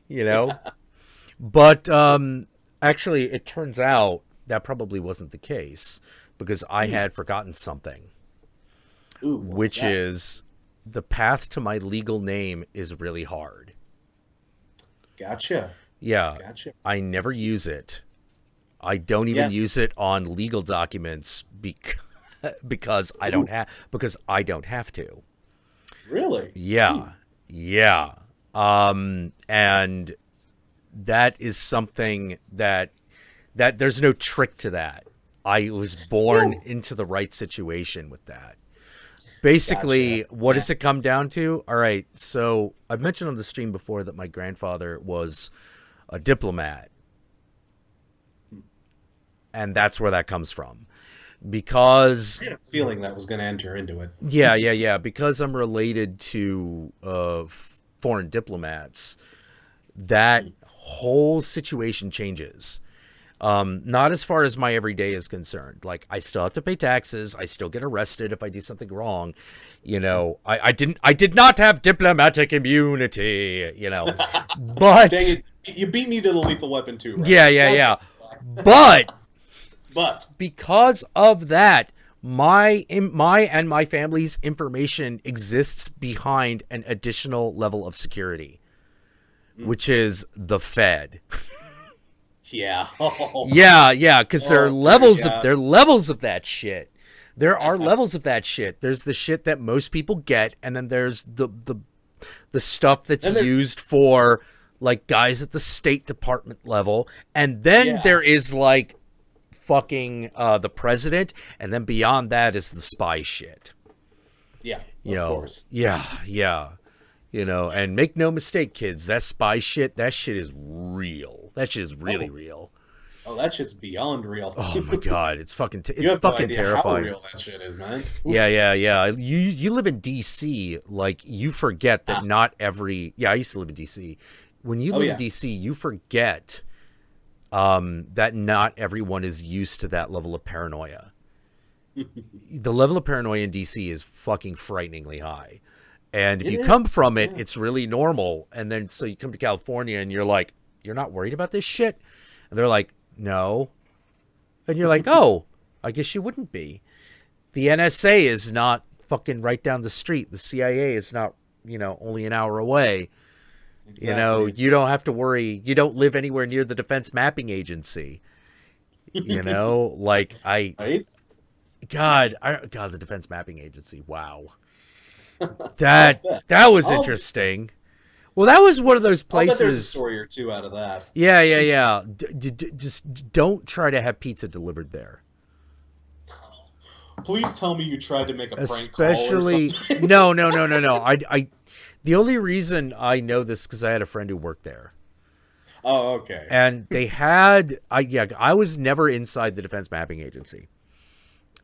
You know? But actually, it turns out that probably wasn't the case, because I Hmm. had forgotten something, Ooh, what was which that? is the path to my legal name is really hard. Gotcha. Yeah, Gotcha. I never use it. I don't even Yeah. use it on legal documents because Ooh, I don't have to. really? Hmm. Yeah. Yeah. And that is something that there's no trick to that. I was Yeah. born into the right situation with that. Gotcha. Basically, what Yeah. does it come down to? All right, so I've mentioned on the stream before that my grandfather was a diplomat, and that's where that comes from. I Because had a feeling that was going to enter into it. yeah, because I'm related to foreign diplomats, that whole situation changes. Not as far as my everyday is concerned. Like, I still have to pay taxes. I still get arrested if I do something wrong. You know, I did not have diplomatic immunity, you know, Dang but it. You beat me to the lethal weapon too, right? yeah, It's yeah, not yeah. back. But But because of that, my family's information exists behind an additional level of security, mm, which is the Fed. Yeah. Oh, Yeah, because there are levels yeah. of that shit. There are levels of that shit. There's the shit that most people get, and then there's the stuff that's Then there's used for like guys at the State Department level, and then there is like fucking the president, and then beyond that is the spy shit. Yeah, You of know, course. yeah. You know, and make no mistake, kids, that spy shit, that shit is real. That shit is really real. Oh, that shit's beyond real. Oh my god, it's fucking You have fucking no idea terrifying. how real that shit is, man. Yeah. You live in DC, like you forget that not every I used to live in DC. When you live in DC, you forget that not everyone is used to that level of paranoia. The level of paranoia in DC is fucking frighteningly high. And if you come from it, it's really normal. And then so you come to California and you're like, you're not worried about this shit? And they're like, no. And you're like, oh, I guess you wouldn't be. The NSA is not fucking right down the street. The CIA is not, only an hour away. Exactly. You don't have to worry. You don't live anywhere near the Defense Mapping Agency. Like Right? God, the Defense Mapping Agency. Wow. That was interesting. Well, that was one of those places. I'll bet there's a story or two out of that. Yeah. Just don't try to have pizza delivered there. Please tell me you tried to make a prank Especially, call or something. No. I the only reason I know this because I had a friend who worked there. Oh, okay. And they had, I was never inside the Defense Mapping Agency.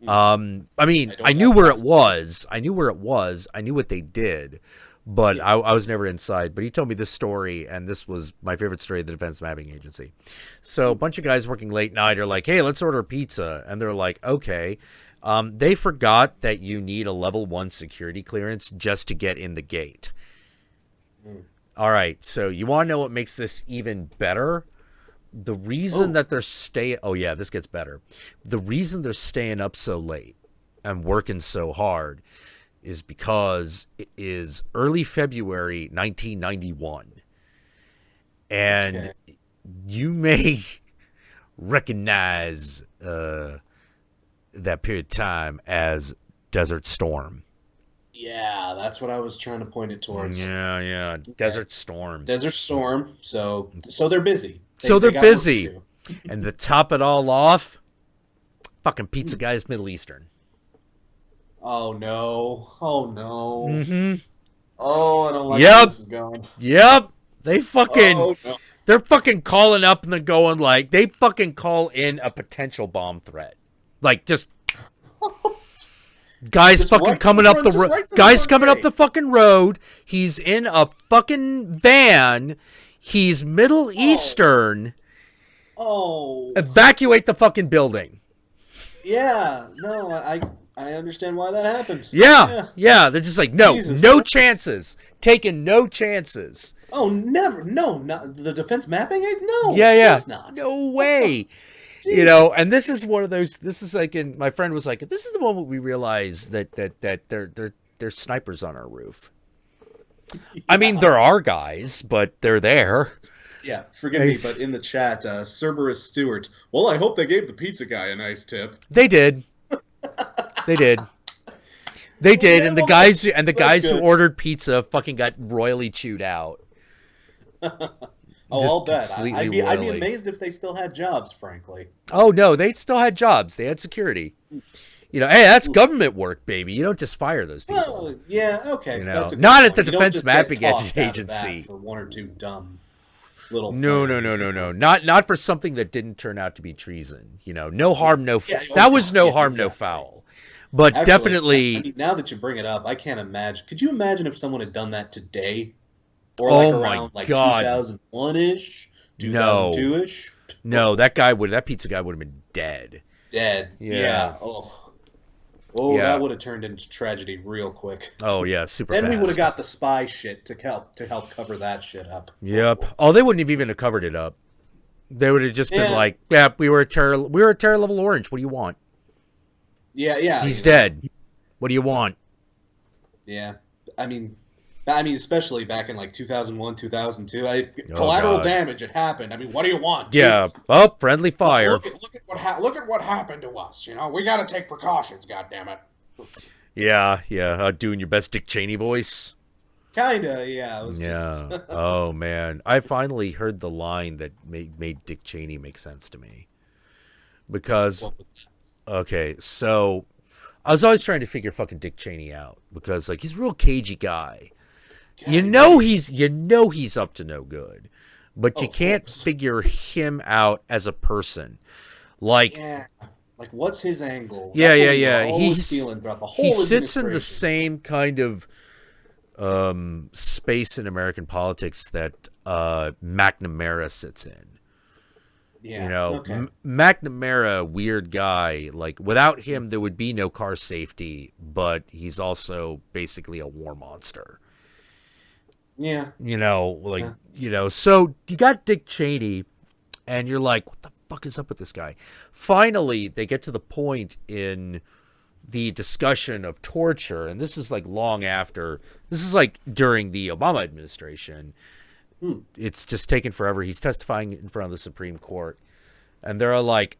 I mean, I knew where it was. I knew what they did, but I was never inside. But he told me this story, and this was my favorite story of the Defense Mapping Agency. So a bunch of guys working late night are like, hey, let's order pizza. And they're like, okay. They forgot that you need a level 1 security clearance just to get in the gate. All right. So you want to know what makes this even better? The reason that they're this gets better. The reason they're staying up so late and working so hard is because it is early February 1991. And you may recognize that period of time as Desert Storm. Yeah, that's what I was trying to point it towards. Yeah. Desert Storm. Desert Storm. So they're busy. They're busy. And to top it all off, fucking pizza guy's Middle Eastern. Oh no. Mm-hmm. Oh, I don't like where this is going. Yep. They fucking no. they're fucking calling up and they're going like they fucking call in a potential bomb threat. Like just guys Just fucking right- coming up the just road. right to the Guys front coming up gate. the fucking road. He's in a fucking van. He's Middle Eastern. Oh. Evacuate the fucking building. Yeah. No, I understand why that happened. Yeah. They're just like, no, Jesus no Christ. chances. Taking no chances. Oh, never. No, not the defense mapping aid? No. Yeah. Of course not. No way. Jesus. And this is one of those. This is like, my friend was like, this is the moment we realize that they're snipers on our roof. I mean, there are guys, but they're there. Yeah, forgive me, but in the chat, Cerberus Stewart. Well, I hope they gave the pizza guy a nice tip. They did. They did. Yeah, And the guys who ordered pizza fucking got royally chewed out. Oh, I'll bet. completely I'd be royally. amazed if they still had jobs, frankly. Oh no, they still had jobs. They had security. Hey, that's government work, baby. You don't just fire those people. Well, yeah, okay. That's a good Not at point. the You don't Defense just get Mapping tossed out of that Agency. for one or two dumb little No. Not for something that didn't turn out to be treason. No harm, no foul. That was no harm, no foul. But Actually, definitely. I mean, now that you bring it up, I can't imagine. Could you imagine if someone had done that today? Or Oh around my God. 2001-ish? No. 2002-ish? No, that pizza guy would have been dead. Dead. Yeah. Oh, Yeah. that would have turned into tragedy real quick. Oh yeah, super Then fast. we would have got the spy shit to help cover that shit up. Yep. Oh, they wouldn't have even covered it up. They would have just been Yeah. like, "Yeah, we were a terror level orange. What do you want? Yeah. He's dead. What do you want?" Yeah. I mean, I mean, especially back in like 2001, 2002. Oh, Collateral God. damage. It happened. I mean, what do you want? Yeah. Jesus. Oh, friendly fire. Look at what happened to us. You know, we got to take precautions. God damn it. Yeah. Doing your best Dick Cheney voice. Kinda, yeah. It was Yeah. just. Oh, man. I finally heard the line that made Dick Cheney make sense to me. Because, What was okay, so I was always trying to figure fucking Dick Cheney out. Because, like, he's a real cagey guy. that? You know he's up to no good. But you Of can't course. figure him out as a person. Like, Yeah. Like, what's his angle? Yeah, That's yeah, what we were yeah. always feeling throughout the whole he sits in the administration. same kind of space in American politics that McNamara sits in. Yeah. You know, Okay. McNamara, weird guy. Like, without him, there would be no car safety, but he's also basically a war monster. Yeah. You know, like, Yeah. so you got Dick Cheney, and you're like, what the fuck is up with this guy? Finally, they get to the point in the discussion of torture, and this is like long after, this is like during the Obama administration. It's just taken forever. He's testifying in front of the Supreme Court, and they're like,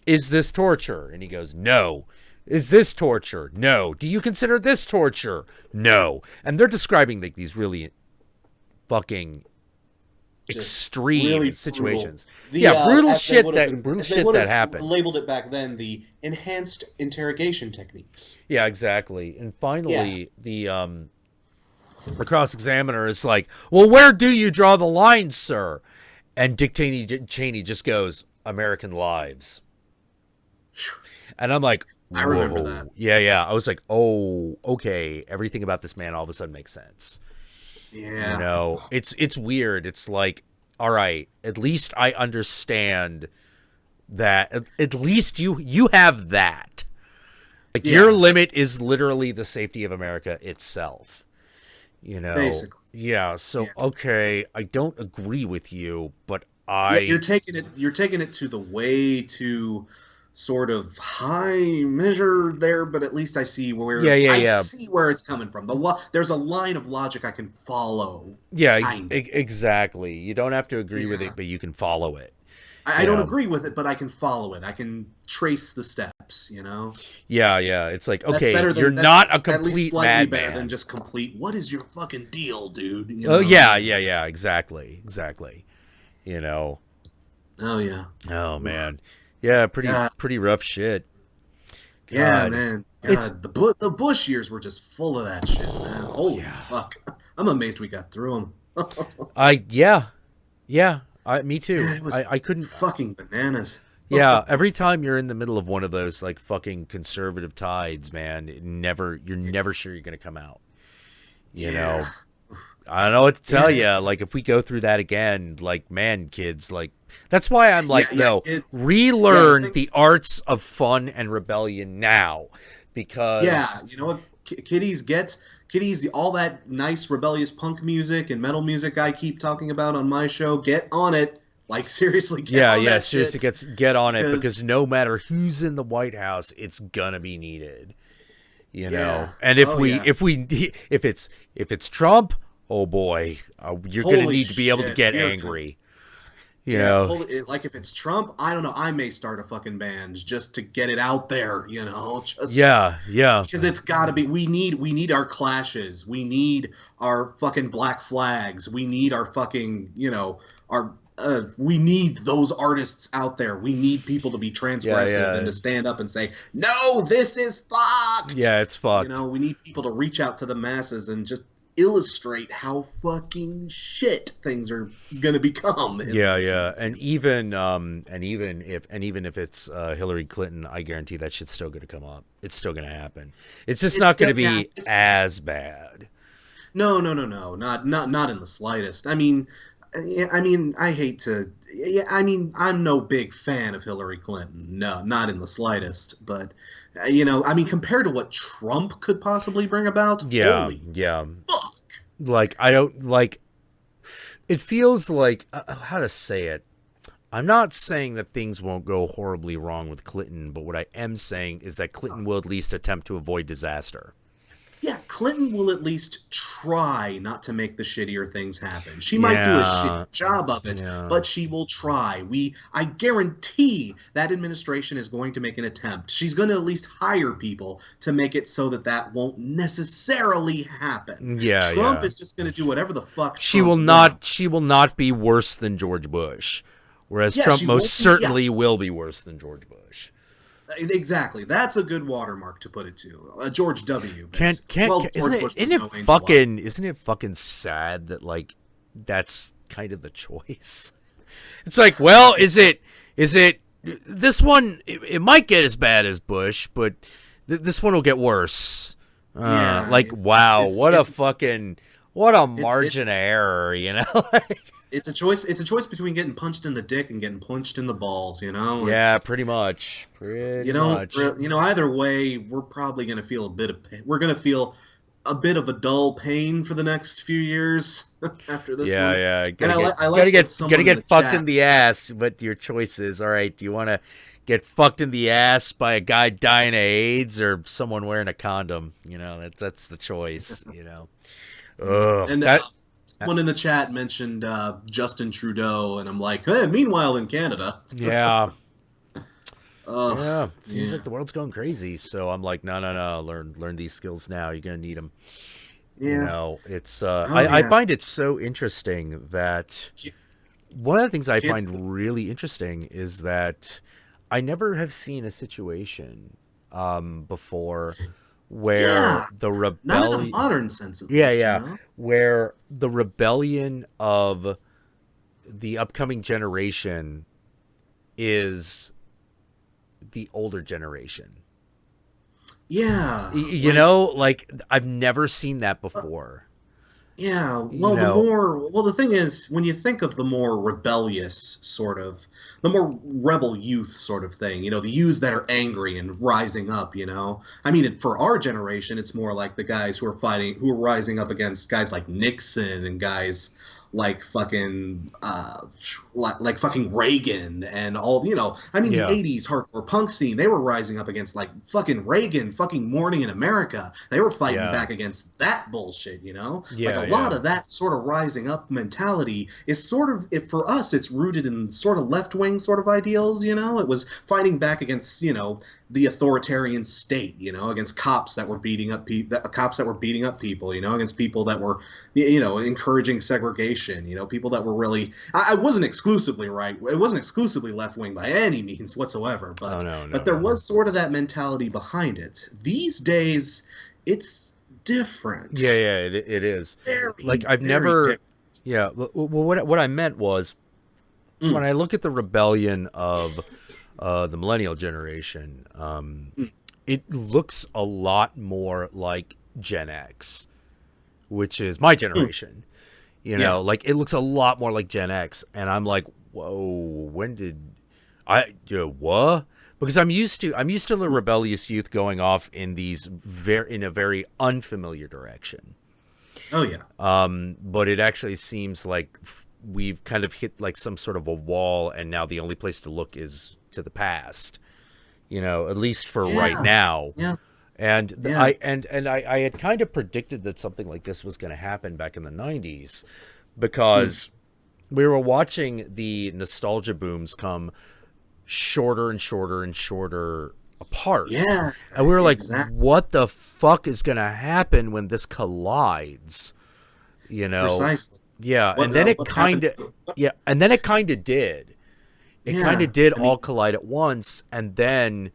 is this torture? And he goes, no. Is this torture? No. Do you consider this torture? No. And they're describing like these really fucking extreme really situations. brutal. Brutal as they shit would've that been- brutal as they shit would've that happened. Labeled it back then the enhanced interrogation techniques. Yeah, exactly. And finally, the cross-examiner is like, well, where do you draw the line, sir? And Dick Cheney just goes, American lives. And I'm like, I remember whoa. that. Yeah. I was like, oh, okay. Everything about this man all of a sudden makes sense. Yeah. You know, it's weird. It's like, all right, at least I understand that. At least you have that. Like, your limit is literally the safety of America itself. You know, Basically. Yeah. So okay, I don't agree with you, but You're taking it to the way too sort of high measure there, but at least I see where I see where it's coming from. There's a line of logic I can follow. Yeah, exactly. You don't have to agree with it, but you can follow it. I don't agree with it, but I can follow it. I can trace the steps, you know? Yeah. It's like, okay, That's you're not a at least complete slightly better madman. than just complete, what is your fucking deal, dude? You Oh, know? yeah, exactly. You know. Oh, yeah. Oh, man. Yeah, pretty rough shit. God. Yeah, man. God, the Bush years were just full of that shit, man. Holy fuck. I'm amazed we got through them. Me too. It was I couldn't fucking bananas. Yeah, every time you're in the middle of one of those like fucking conservative tides, man, you're never sure you're gonna come out. You know, I don't know what to tell you. Like, if we go through that again, like, man, kids, like, that's why I'm like, relearn the arts of fun and rebellion now, because you know what, kiddies, all that nice rebellious punk music and metal music I keep talking about on my show. Get on it. Like, seriously, seriously, get on it, because no matter who's in the White House, it's gonna be needed. You know, and if it's Trump, oh boy, you're gonna need to be able to get angry. You know, like, if it's Trump, I don't know. I may start a fucking band just to get it out there. You know, because it's got to be. We need our clashes. We need our fucking black flags. We need our fucking, we need those artists out there. We need people to be transgressive and to stand up and say, no, this is fucked. Yeah, it's fucked. You know, we need people to reach out to the masses and just illustrate how fucking shit things are gonna become. And even if it's Hillary Clinton, I guarantee that shit's still gonna come up. It's still gonna happen. It's just not gonna be as bad. No, not in the slightest. I mean, I hate to. I'm no big fan of Hillary Clinton. No, not in the slightest. But compared to what Trump could possibly bring about, holy fuck. Like, I don't like. It feels like how to say it. I'm not saying that things won't go horribly wrong with Clinton, but what I am saying is that Clinton will at least attempt to avoid disaster. Yeah, Clinton will at least try not to make the shittier things happen. She might do a shitty job of it, Yeah. but she will try. I guarantee that administration is going to make an attempt. She's going to at least hire people to make it so that that won't necessarily happen. Yeah, Trump yeah. is just going to do whatever the fuck She Trump will not. wants. She will not be worse than George Bush, whereas Yeah, Trump she most won't be- certainly will be worse than George Bush. Exactly. That's a good watermark to put it to. George W. Can't Well, isn't George it, Bush was isn't no it angel fucking isn't it fucking sad that like that's kind of the choice? It's like, well, is it this one? It might get as bad as Bush, but this one will get worse. Yeah, like wow, it's- what a it's- fucking what a margin of error, you know? It's a choice. It's a choice between getting punched in the dick and getting punched in the balls. You know. Yeah, It's- pretty much. Pretty You know. much. Either way, we're probably going to feel a bit of pain. We're going to feel a bit of a dull pain for the next few years after this Yeah, one. yeah. I Gotta like get what someone gotta in get the fucked chat in the ass with your choices. All right, do you want to get fucked in the ass by a guy dying of AIDS or someone wearing a condom? You know, that's the choice. You know. Ugh, And that, someone in the chat mentioned Justin Trudeau, and I'm like, hey, meanwhile in Canada. yeah, Ugh, yeah. Seems yeah. like the world's going crazy. So I'm like, no. Learn these skills now. You're gonna need them. You Yeah. know, it's yeah. I find it so interesting that one of the things I Kids- find really interesting is that I never have seen a situation before where Yeah. the Not in a rebellion modern sense, at yeah, least, yeah. You know? Where the rebellion of the upcoming generation is the older generation. Yeah. You know, like I've never seen that before. Yeah, well, the thing is, when you think of the more rebellious sort of, the more rebel youth sort of thing, the youths that are angry and rising up, I mean, for our generation, it's more like the guys who are rising up against guys like Nixon and guys like fucking like fucking Reagan and all, I mean, Yeah. the 80s hardcore punk scene, they were rising up against like fucking Reagan, fucking Morning in America. They were fighting Yeah. back against that bullshit, Yeah, like a lot of that sort of rising up mentality is sort of, for us, it's rooted in sort of left-wing sort of ideals, it was fighting back against, the authoritarian state, against cops that were beating up people, against people that were, encouraging segregation, people that were really, I wasn't exclusively right. It wasn't exclusively left-wing by any means whatsoever, but, but there was sort of that mentality behind it. These days, it's different. Yeah, it is. Very, Like I've very never, different. yeah. Well, what I meant was when I look at the rebellion of the millennial generation, it looks a lot more like Gen X, which is my generation. You know, Yeah. like it looks a lot more like Gen X, and I'm like, whoa, when did what? Because I'm used to the rebellious youth going off in these in a very unfamiliar direction. Oh yeah. But it actually seems like we've kind of hit like some sort of a wall, and now the only place to look is to the past. At least for right now. Yeah. And Yeah. I had kind of predicted that something like this was going to happen back in the 90s because we were watching the nostalgia booms come shorter and shorter and shorter apart. Yeah. And we were like, exactly. what the fuck is going to happen when this collides? Precisely. Yeah, What- and then it what kind of happens- and then it kind of did. It Yeah, kind of did I mean- all collide at once, and then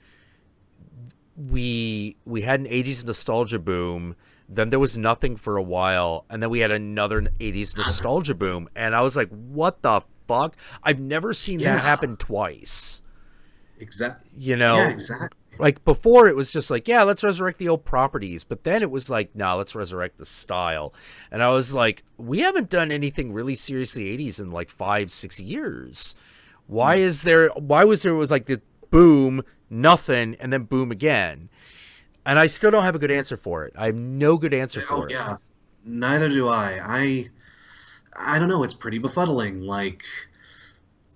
we had an 80s nostalgia boom. Then there was nothing for a while, and then we had another 80s nostalgia boom, and I was like, "What the fuck? I've never seen Yeah. that happen twice." Exactly. Yeah, exactly. like before it was just like, yeah, let's resurrect the old properties, but then it was like, no, let's resurrect the style. And I was like, we haven't done anything really seriously 80s in like 5-6 years. Why was there like the boom, nothing, and then boom again? And I still don't have a good answer for it. I have no good answer for it. Yeah, neither do I. I don't know. It's pretty befuddling. Like,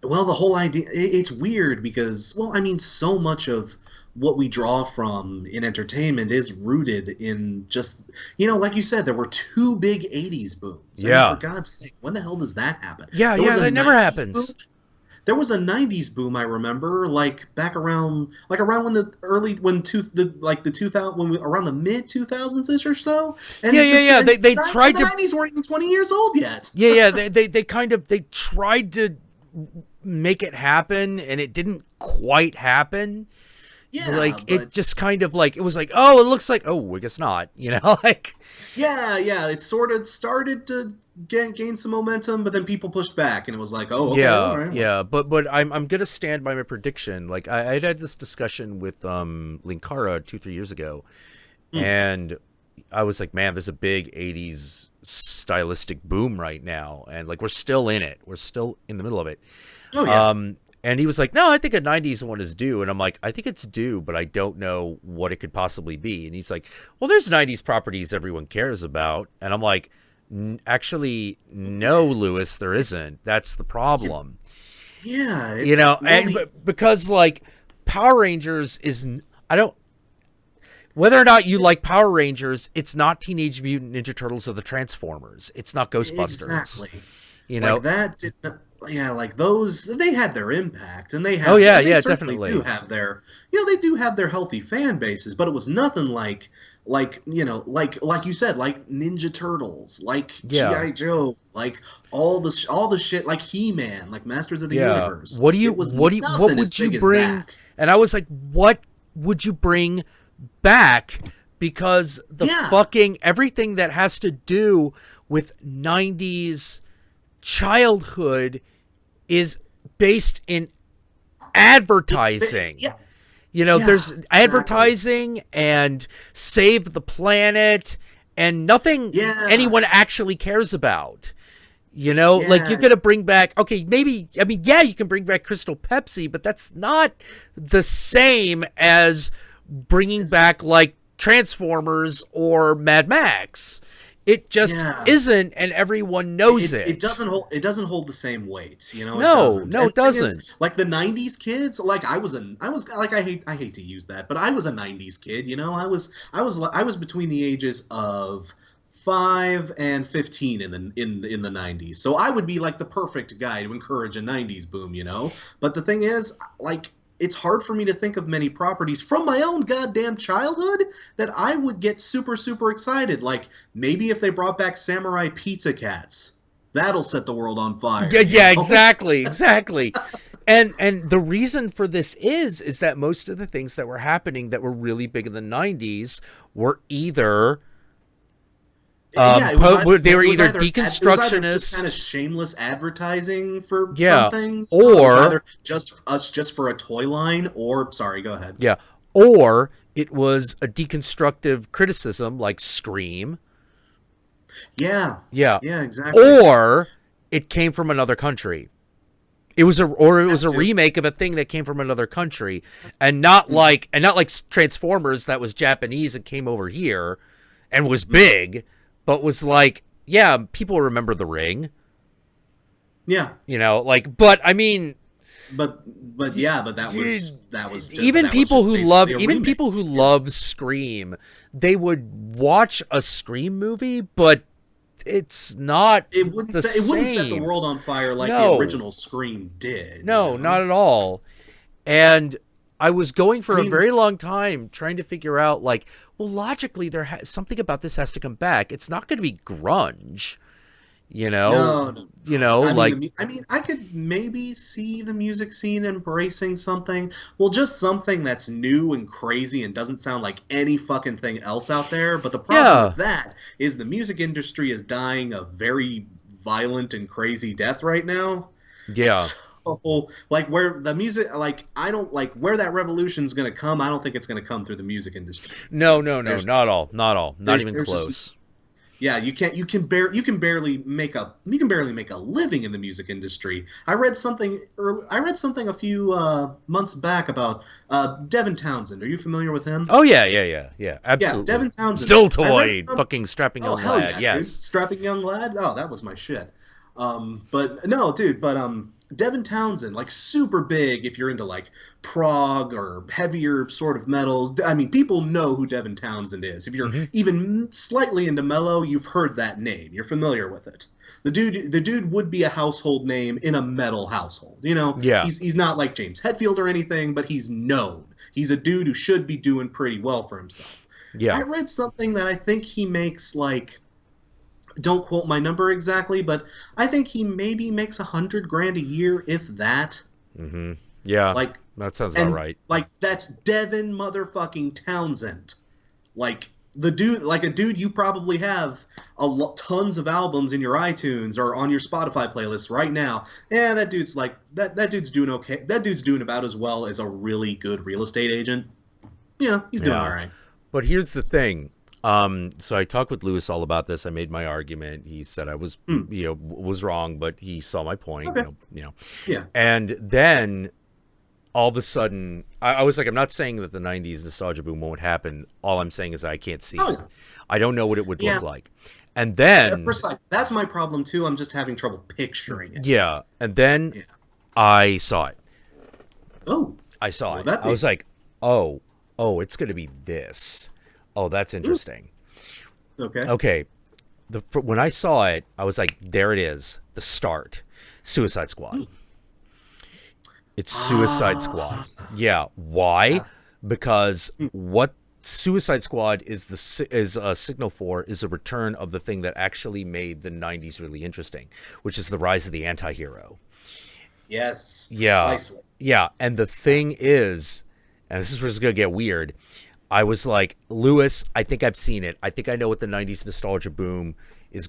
well, the whole idea. It's weird because, well, I mean, so much of what we draw from in entertainment is rooted in just, like you said, there were two big 80s booms. Yeah. I mean, for God's sake, when the hell does that happen? Yeah, that never happens. Boom. There was a '90s boom, I remember, like back around when the mid 2000s ish or so. And yeah. They tried to. The '90s weren't even 20 years old yet. Yeah. They tried to make it happen, and it didn't quite happen. Yeah, like it just kind of like it was like, oh, it looks like, oh, I guess not, like. Yeah, it sort of started to gain some momentum, but then people pushed back, and it was like, oh, okay, all right. Yeah, but I'm gonna stand by my prediction. Like I had this discussion with Linkara 2-3 years ago, and I was like, man, there's a big '80s stylistic boom right now, and like we're still in it. We're still in the middle of it. Oh yeah. And he was like, no, I think a '90s one is due. And I'm like, I think it's due, but I don't know what it could possibly be. And he's like, well, there's '90s properties everyone cares about. And I'm like, actually, no, Lewis, there isn't. That's the problem. Yeah. Because like Power Rangers is, whether or not you like Power Rangers, it's not Teenage Mutant Ninja Turtles or the Transformers. It's not Ghostbusters. Exactly. Like that did not. Yeah, like those, they had their impact, and they have. Oh yeah, they definitely do have their, they do have their healthy fan bases, but it was nothing like you said, like Ninja Turtles, like G.I. Joe, like all the shit, like He-Man, like Masters of the Universe. What would you bring? And I was like, what would you bring back? Because the fucking everything that has to do with '90s childhood is based in advertising. There's advertising and Save the Planet and nothing anyone actually cares about. Like you're going to bring back, okay, maybe, you can bring back Crystal Pepsi, but that's not the same as bringing back like Transformers or Mad Max. It just isn't, and everyone knows it. It doesn't hold the same weight, No, it doesn't. Like the '90s kids, like I hate to use that, but I was a '90s kid. I was between the ages of 5 and 15 in the '90s, so I would be like the perfect guy to encourage a '90s boom. But the thing is, like, it's hard for me to think of many properties from my own goddamn childhood that I would get super, super excited. Like, maybe if they brought back Samurai Pizza Cats, that'll set the world on fire. Yeah, exactly. And the reason for this is that most of the things that were happening that were really big in the '90s were either... they were either deconstructionists, kind of shameless advertising for yeah, something, or either just for a toy line, or sorry, go ahead. Yeah, or it was a deconstructive criticism like Scream. Yeah, exactly. Or it came from another country. It was a remake of a thing that came from another country, and not like Transformers that was Japanese and came over here and was big. But was like, people remember The Ring. Yeah. But I mean, but that was just, even people who love Scream, they would watch a Scream movie, but it's not. It wouldn't set the world on fire like the original Scream did. No, not at all. And I was going for a very long time trying to figure out, like, well, logically, something about this has to come back. It's not going to be grunge, No. I could maybe see the music scene embracing something. Well, just something that's new and crazy and doesn't sound like any fucking thing else out there. But the problem with that is the music industry is dying a very violent and crazy death right now. Yeah. Like where the music, like I don't like where that revolution's going to come. I don't think it's going to come through the music industry. No, not at all, not even close. You can barely make a living in the music industry. I read something a few months back about Devin Townsend. Are you familiar with him? Oh yeah, absolutely. Yeah, Devin Townsend. Ziltoid, fucking strapping young lad. Yeah, yes, dude. Strapping young lad. Oh, that was my shit. But no, dude. But Devin Townsend, like super big if you're into like prog or heavier sort of metal. I mean, people know who Devin Townsend is. If you're Mm-hmm. even slightly into mellow, you've heard that name. You're familiar with it. The dude would be a household name in a metal household. You know, Yeah. he's not like James Hetfield or anything, but he's known. He's a dude who should be doing pretty well for himself. Yeah. I read something that I think he makes like, don't quote my number exactly, but I think he maybe makes $100,000 a year, if that. Mm-hmm. Yeah. Like, That sounds about and right. like that's Devin motherfucking Townsend. Like the dude, like a dude you probably have tons of albums in your iTunes or on your Spotify playlist right now. Yeah, that dude's like that dude's doing okay. That dude's doing about as well as a really good real estate agent. Yeah, he's doing all right. But here's the thing. So I talked with Lewis all about this. I made my argument. He said I was, was wrong, but he saw my point. Okay. Yeah. And then all of a sudden, I was like, I'm not saying that the '90s nostalgia boom won't happen. All I'm saying is I can't see it. Yeah. I don't know what it would look like. And then, precisely. That's my problem too. I'm just having trouble picturing it. Yeah. And then I saw it. Oh. I saw it. I was like, oh, it's going to be this. Oh, that's interesting. Okay. When I saw it, I was like, there it is. The start. Suicide Squad. It's Suicide Squad. Yeah. Why? Because what Suicide Squad is a signal for is a return of the thing that actually made the '90s really interesting, which is the rise of the anti-hero. Yes. Yeah. Precisely. Yeah. And the thing is, and this is where it's going to get weird, I was like, Lewis, I think I've seen it. I think I know what the '90s nostalgia boom is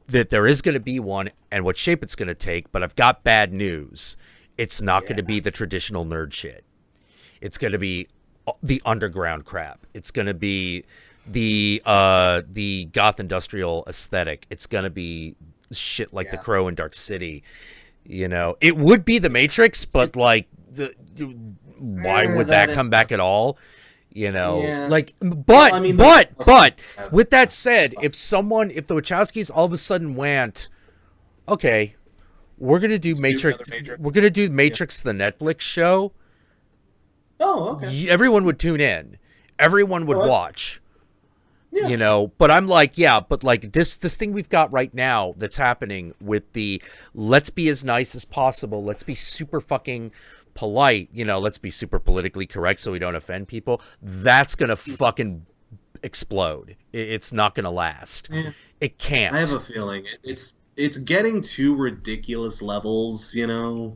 that there is going to be one and what shape it's going to take, but I've got bad news. It's not going to be the traditional nerd shit. It's going to be the underground crap. It's going to be the goth industrial aesthetic. It's going to be shit like The Crow and Dark City. You know, it would be The Matrix, but like, why would that come back at all? You know, like, but with that said, if the Wachowskis all of a sudden went, okay, we're gonna do Matrix. We're gonna do Matrix, the Netflix show. Oh, okay. Everyone would tune in. Everyone would watch. Yeah. You know, but I'm like, but like this thing we've got right now that's happening with the let's be as nice as possible. Let's be super fucking polite. You know, let's be super politically correct so we don't offend people. That's gonna fucking explode. It's not gonna last. Yeah. It can't. I have a feeling it's getting to ridiculous levels, you know,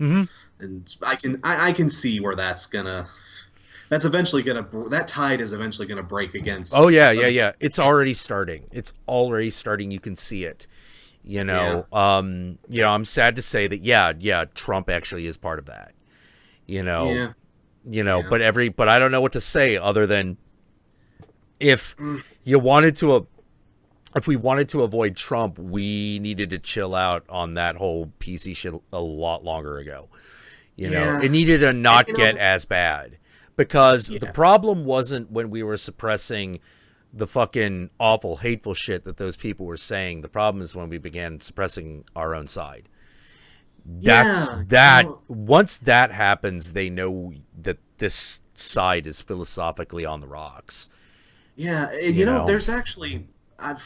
and I can see where that tide is eventually gonna break against. Oh yeah. It's already starting. You can see it. You know, I'm sad to say that Trump actually is part of that. You know, but I don't know what to say other than if we wanted to avoid Trump, we needed to chill out on that whole PC shit a lot longer ago. You know, it needed to not get as bad. Because the problem wasn't when we were suppressing the fucking awful, hateful shit that those people were saying. The problem is when we began suppressing our own side. Once that happens, they know that this side is philosophically on the rocks. Yeah, you know, there's actually,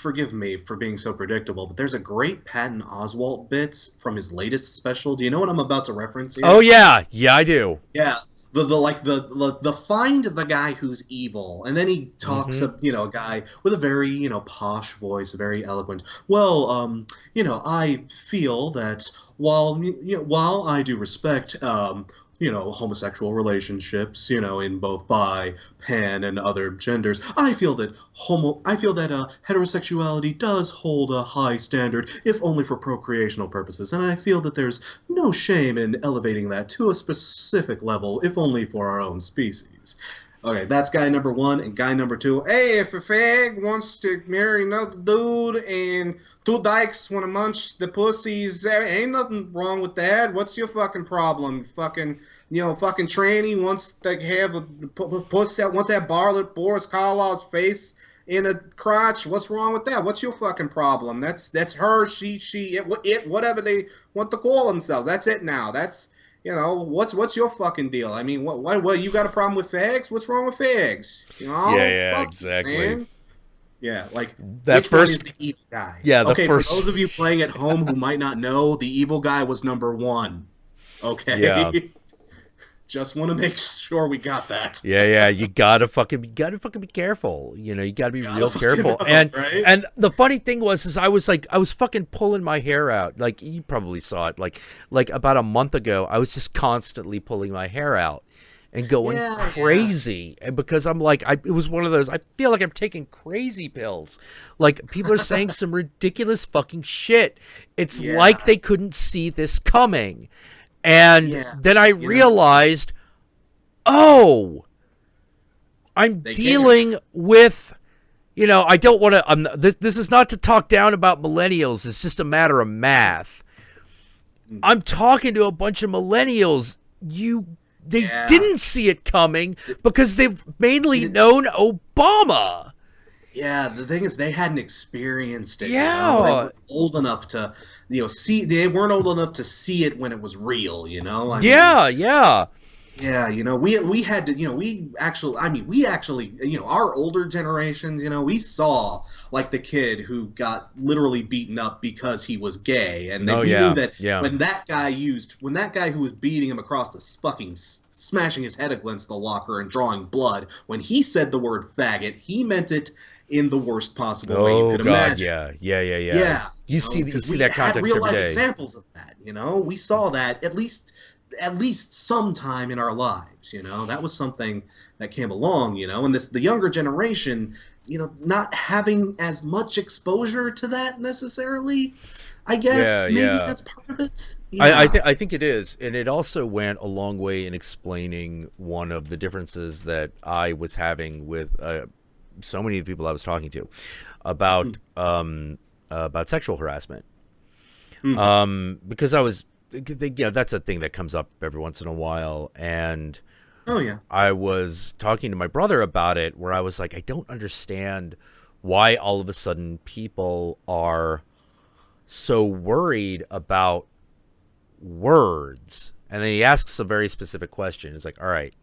forgive me for being so predictable, but there's a great Patton Oswalt bit from his latest special. Do you know what I'm about to reference here? Oh, yeah, I do. Yeah. The find the guy who's evil, and then he talks a guy with a very posh voice, very eloquent. Well, I feel that while I do respect homosexual relationships, in both bi, pan, and other genders, I feel that heterosexuality does hold a high standard, if only for procreational purposes, and I feel that there's no shame in elevating that to a specific level, if only for our own species. Okay, that's guy number one, and guy number two. Hey, if a fag wants to marry another dude and two dykes want to munch the pussies, ain't nothing wrong with that. What's your fucking problem? Fucking tranny wants to have a pussy that wants that Boris Karloff's face in a crotch. What's wrong with that? What's your fucking problem? That's her, she, it, whatever they want to call themselves. That's it now. That's, what's your fucking deal? I mean, what you got a problem with fags? What's wrong with fags? Yeah, Fuck, exactly. man. Yeah, like That which first, one is the evil guy? yeah, the okay, first, for those of you playing at home who might not know, the evil guy was number 1. Okay. yeah. Just want to make sure we got that. Yeah, you gotta fucking be careful. You gotta be real careful. Know, and right? and the funny thing is I was fucking pulling my hair out. Like, you probably saw it. Like about a month ago, I was just constantly pulling my hair out and going crazy. And because I'm like, it was one of those, I feel like I'm taking crazy pills. Like, people are saying some ridiculous fucking shit. It's like they couldn't see this coming. And then I realized, I'm dealing with, I don't want to, this is not to talk down about millennials. It's just a matter of math. I'm talking to a bunch of millennials. They didn't see it coming because they've mainly known Obama. Yeah, the thing is, they hadn't experienced it. Yeah. They weren't old enough to, see. They weren't old enough to see it when it was real. Yeah. Yeah, we had to, we actually, our older generations, we saw, like, the kid who got literally beaten up because he was gay, and we knew that when that guy who was beating him across the fucking, smashing his head against the locker and drawing blood, when he said the word faggot, he meant it in the worst possible way you could imagine. Yeah. You see that context real life every day. Examples of that, we saw that at least sometime in our lives, that was something that came along, and the younger generation, not having as much exposure to that necessarily, I guess maybe that's part of it. I think it is, and it also went a long way in explaining one of the differences that I was having with so many of the people I was talking to about sexual harassment, because I was. That's a thing that comes up every once in a while, and I was talking to my brother about it, where I was like, I don't understand why all of a sudden people are so worried about words. And then he asks a very specific question. It's like, all right,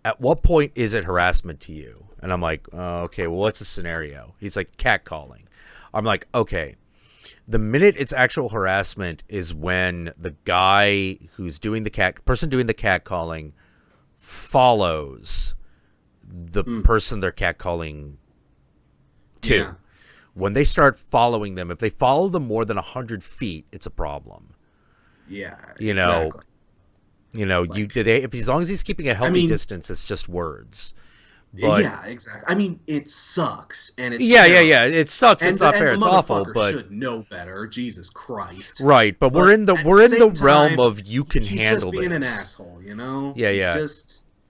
at what point is it harassment to you? And I'm like, okay, well, what's the scenario? He's like, catcalling. I'm like, okay. The minute it's actual harassment is when the guy who's doing person doing the catcalling follows the person they're catcalling to. Yeah. When they start following them, if they follow them more than 100 feet, it's a problem. Yeah, exactly. As long as he's keeping a healthy distance, it's just words. But, yeah, exactly. I mean, it sucks, and it's yeah. It sucks. It's not fair. It's awful. But should know better. Jesus Christ. Right, but we're in the realm of you can handle this. He's just being an asshole, Yeah.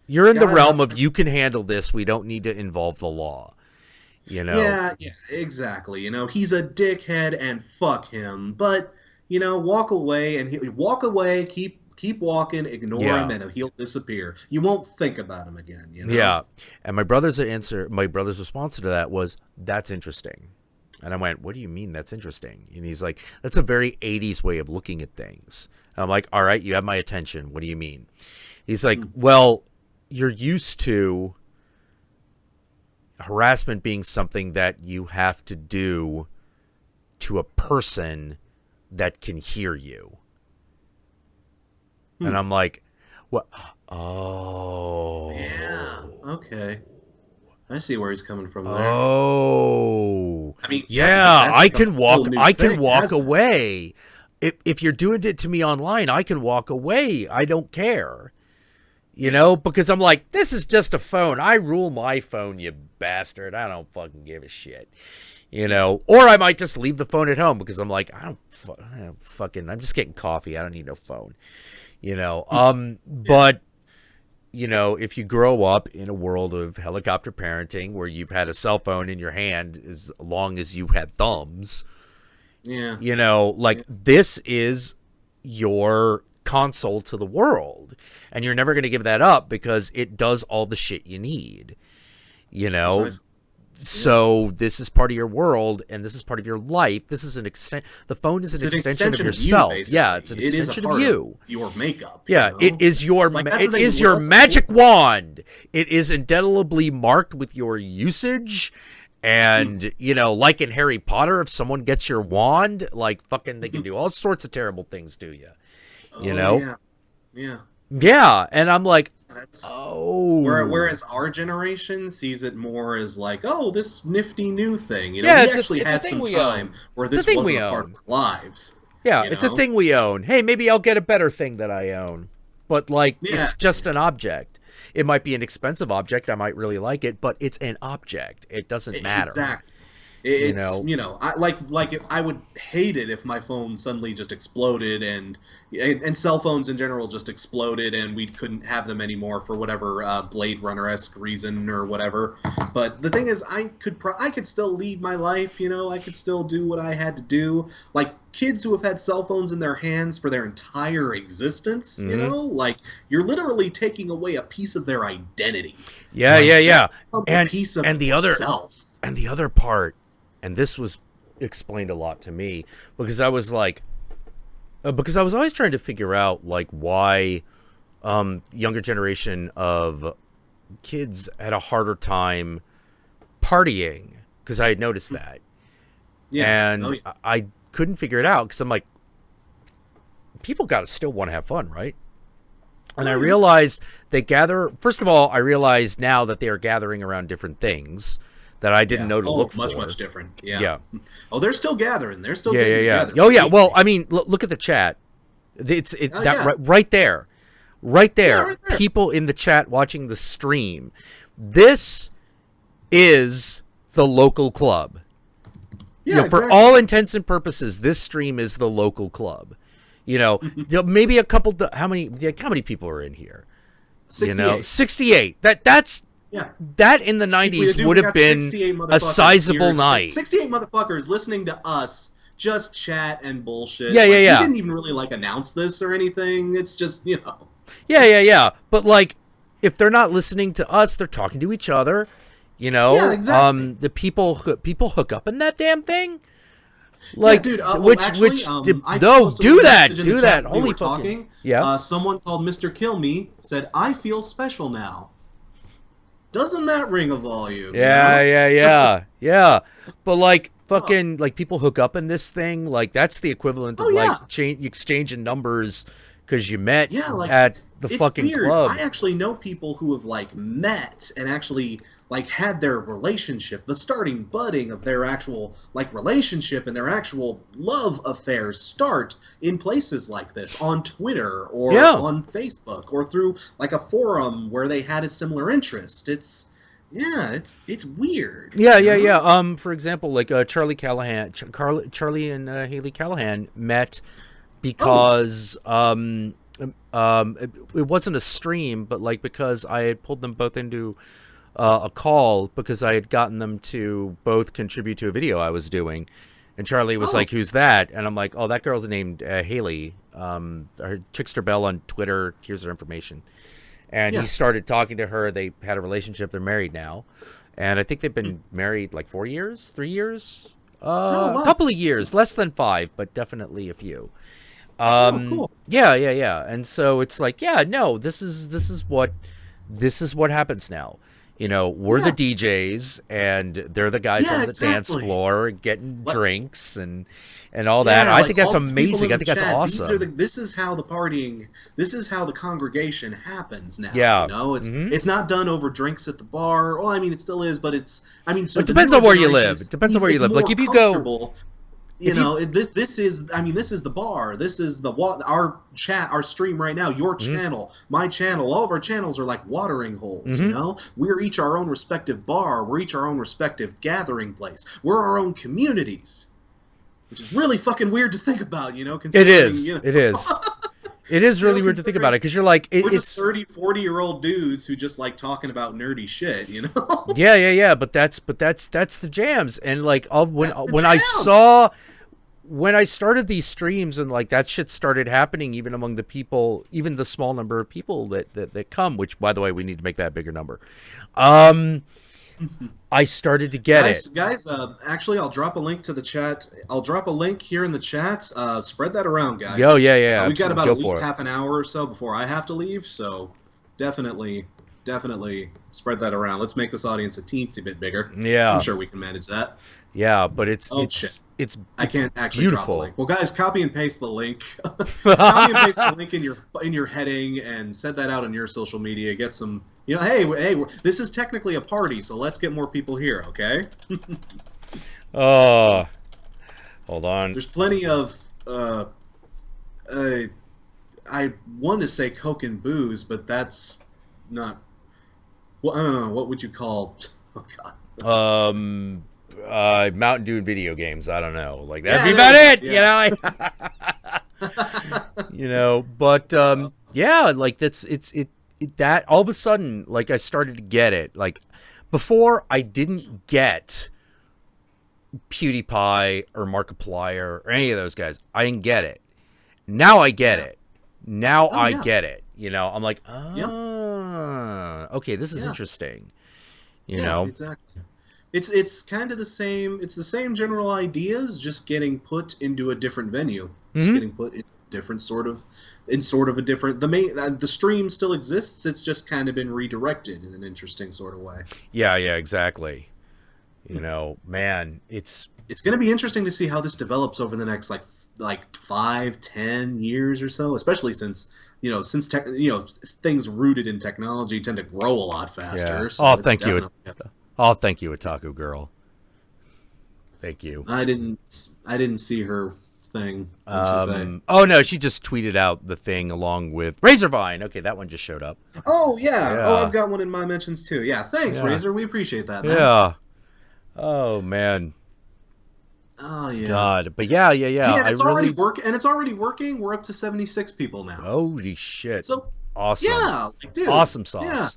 You're in the realm of you can handle this. We don't need to involve the law. Yeah, exactly. He's a dickhead, and fuck him. But walk away, and walk away. Keep walking, ignore him, and he'll disappear. You won't think about him again. Yeah. And my brother's response to that was, "That's interesting." And I went, "What do you mean that's interesting?" And he's like, "That's a very 80s way of looking at things." And I'm like, "All right, you have my attention. What do you mean?" He's like, "Well, you're used to harassment being something that you have to do to a person that can hear you." And I'm like, what? Oh. Yeah. Okay. I see where he's coming from there. Oh. I mean, I can walk away. If you're doing it to me online, I can walk away. I don't care. Because I'm like, this is just a phone. I rule my phone, you bastard. I don't fucking give a shit. Or I might just leave the phone at home because I'm like, I'm just getting coffee. I don't need no phone. But if you grow up in a world of helicopter parenting where you've had a cell phone in your hand as long as you had thumbs, this is your console to the world, and you're never going to give that up because it does all the shit you need, So this is part of your world, and this is part of your life. This is the phone is an extension of yourself. Yeah, it's an extension of you. Your makeup. Yeah, you know? it is your magic wand. It is indelibly marked with your usage. And, like in Harry Potter, if someone gets your wand, like fucking they can do all sorts of terrible things to you. Yeah, and I'm like, Whereas our generation sees it more as like, oh, this nifty new thing. We actually had some time where this wasn't a part of our lives. Yeah, it's a thing we own. Hey, maybe I'll get a better thing that I own. But, it's just an object. It might be an expensive object. I might really like it, but it's an object. It doesn't matter. Exactly. I would hate it if my phone suddenly just exploded and cell phones in general just exploded and we couldn't have them anymore for whatever Blade Runner-esque reason or whatever. But the thing is, I could still lead my life. I could still do what I had to do. Like kids who have had cell phones in their hands for their entire existence. You're literally taking away a piece of their identity. Yeah. And piece of yourself. And the other part. And this was explained a lot to me because I was always trying to figure out why younger generation of kids had a harder time partying because I had noticed that. Yeah. And I couldn't figure it out because I'm like, people got to still want to have fun, right? And I realized first of all, I realized now that they are gathering around different things that I didn't know to look for. Much different. Yeah. Oh, they're still gathering. They're still gathering. Oh, yeah. Well, I mean, look at the chat. Right there. Right there. People in the chat watching the stream. This is the local club. Yeah, for all intents and purposes, this stream is the local club. Maybe a couple. How many people are in here? 68. 68. That's. Yeah. That in the 90s would have been a sizable night. 68 motherfuckers listening to us just chat and bullshit. Yeah. We didn't even really announce this or anything. It's just, Yeah. But if they're not listening to us, they're talking to each other. Yeah, exactly. The people hook up in that damn thing. Dude, I do that. Holy fucking. Yeah. Someone called Mr. Kill Me said, "I feel special now." Doesn't that ring a volume? Yeah. But fucking people hook up in this thing. That's the equivalent of exchanging numbers because you met at the fucking weird. club. I actually know people who have met and actually had their relationship, the starting budding of their actual relationship and their actual love affairs start in places like this, on Twitter or on Facebook or through a forum where they had a similar interest. It's weird. Yeah. For example, Charlie Callahan, Charlie and Haley Callahan met because it wasn't a stream, but because I had pulled them both into a call because I had gotten them to both contribute to a video I was doing, and Charlie was like, "Who's that?" And I'm like, "Oh, that girl's named Haley. Her Trickster Bell on Twitter. Here's her information." And he started talking to her. They had a relationship. They're married now, and I think they've been married 4 years, 3 years, a couple of years, less than 5, but definitely a few. Cool. Yeah. And so it's this is what happens now. We're the DJs, and they're the guys on the dance floor getting drinks and all that. I think that's amazing. I think that's awesome. This is how the partying, this is how the congregation happens now. Yeah. It's not done over drinks at the bar. Well, I mean, it still is, but so it depends on where you live. It depends on where you live. If you go... this is the bar. This is our chat, our stream right now. Your channel, my channel, all of our channels are like watering holes. We're each our own respective bar. We're each our own respective gathering place. We're our own communities, which is really fucking weird to think about. It is. It is. It is really weird to think about it because you're we're just 30, 40-year-old dudes who just like talking about nerdy shit, Yeah. But that's the jams, and when I started these streams and that shit started happening even among the people, even the small number of people that come, which by the way we need to make that a bigger number. I started to get it. Guys, actually, I'll drop a link to the chat. I'll drop a link here in the chat. Spread that around, guys. Yo, yeah. We've got about Go at least for it. half an hour or so before I have to leave, so definitely spread that around. Let's make this audience a teensy bit bigger. Yeah. I'm sure we can manage that. Yeah, but it's I can't actually beautiful. drop the link. Well, guys, copy and paste the link. Copy and paste the link in your heading and send that out on your social media. Get some, hey, this is technically a party, so let's get more people here, okay? Hold on. There's plenty of I want to say Coke and booze, but that's not. Well, I don't know. What would you call? Oh God. Mountain Dew and video games. I don't know. Like that'd be about it. Yeah. But yeah, like that all of a sudden, like I started to get it. Like before, I didn't get PewDiePie or Markiplier or any of those guys. I didn't get it. Now I get it. Now I get it. I'm like, okay, this is interesting. You know, exactly. It's kind of the same. It's the same general ideas, just getting put into a different venue. Just getting put in different sort of a different. The stream still exists. It's just kind of been redirected in an interesting sort of way. Yeah, exactly. Man, it's going to be interesting to see how this develops over the next like 5-10 years or so, especially since things rooted in technology tend to grow a lot faster. Yeah. So thank you, Otaku Girl. Thank you. I didn't see her thing. Oh no, she just tweeted out the thing along with Razorvine. Okay, that one just showed up. Oh yeah. Oh, I've got one in my mentions too. Yeah, thanks, Razor. We appreciate that, man. Yeah. Oh man. Oh yeah. God, but yeah. See, and it's already working. We're up to 76 people now. Holy shit! So awesome. Yeah, dude. Awesome sauce. Yeah.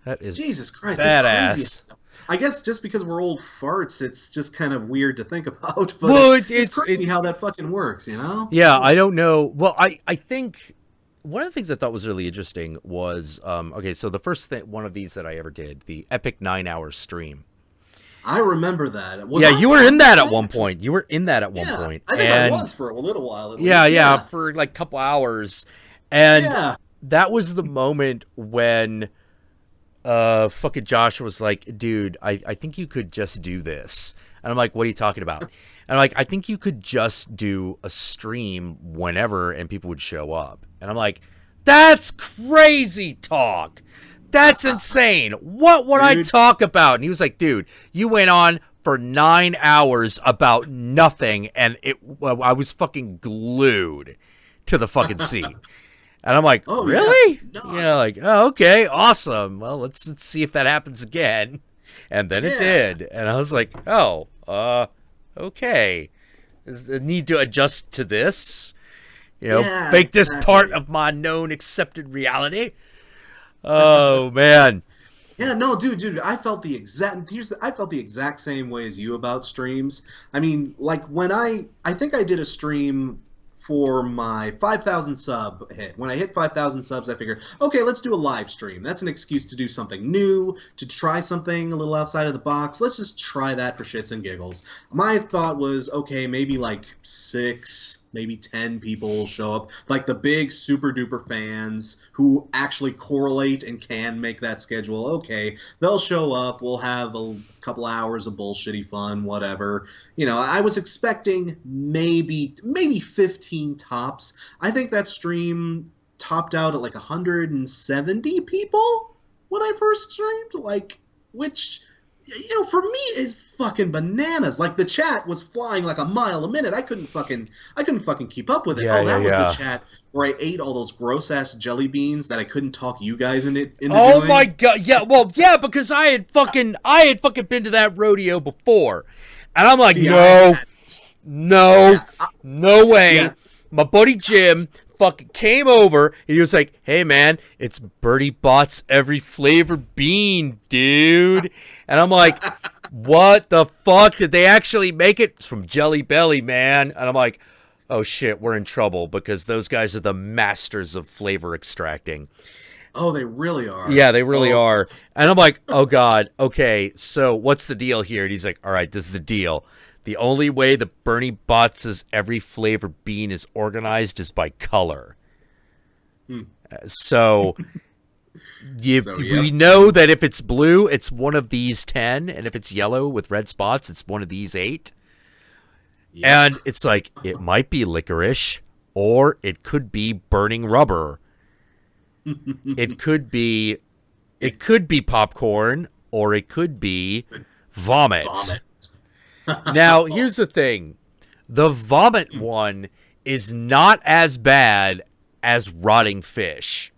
That is Jesus Christ, badass. That's crazy. I guess just because we're old farts, it's just kind of weird to think about. But it's crazy how that fucking works, Yeah, I don't know. Well, I think one of the things I thought was really interesting was okay. So the first one of these that I ever did, the epic 9-hour stream. I remember that. You were in that at one point. You were in that at one point. I think I was for a little while. At least. Yeah, for like a couple hours, and that was the moment when fucking Josh was like, "Dude, I think you could just do this," and I'm like, "What are you talking about?" And I'm like, "I think you could just do a stream whenever, and people would show up," and I'm like, "That's crazy talk." That's insane. What would I talk about? And he was like, dude, you went on for 9 hours about nothing, and I was fucking glued to the fucking seat. And I'm like, oh, really? Yeah. No. Like, oh, okay, awesome. Well, let's see if that happens again. And then it did. And I was like, oh, okay. Is the need to adjust to this? Make this part of my known accepted reality? Oh man. Yeah, no, dude, I felt the exact same way as you about streams. I mean, like when I think I did a stream for my 5,000 sub hit. When I hit 5,000 subs, I figured, okay, let's do a live stream. That's an excuse to do something new, to try something a little outside of the box. Let's just try that for shits and giggles. My thought was, okay, maybe like 6, maybe 10 people will show up, like the big super duper fans who actually correlate and can make that schedule. Okay, they'll show up, we'll have a couple hours of bullshitty fun, whatever. I was expecting maybe 15 tops. I think that stream topped out at like 170 people when I first streamed, which for me is fucking bananas. Like the chat was flying like a mile a minute. I couldn't fucking keep up with it. That was the chat where I ate all those gross ass jelly beans that I couldn't talk you guys into doing. My god. Yeah, well, yeah, because I had fucking been to that rodeo before. And I'm like, no way. Yeah. My buddy Jim fucking came over and he was like, hey man, it's Bertie Bott's every flavor bean, dude. And I'm like, what the fuck? Did they actually make it? It's from Jelly Belly, man. And I'm like, oh shit, we're in trouble because those guys are the masters of flavor extracting. Oh, they really are. Yeah, they really Oh, are. And I'm like, oh God, okay, so what's the deal here? And he's like, all right, this is the deal. The only way the Bernie Bott's every flavor bean is organized is by color. So we know that if it's blue, it's one of these 10, and if it's yellow with red spots, it's one of these 8. Yep. And it's like, it might be licorice, or it could be burning rubber. It could be popcorn, or it could be vomit. Now, here's the thing. The vomit one is not as bad as rotting fish.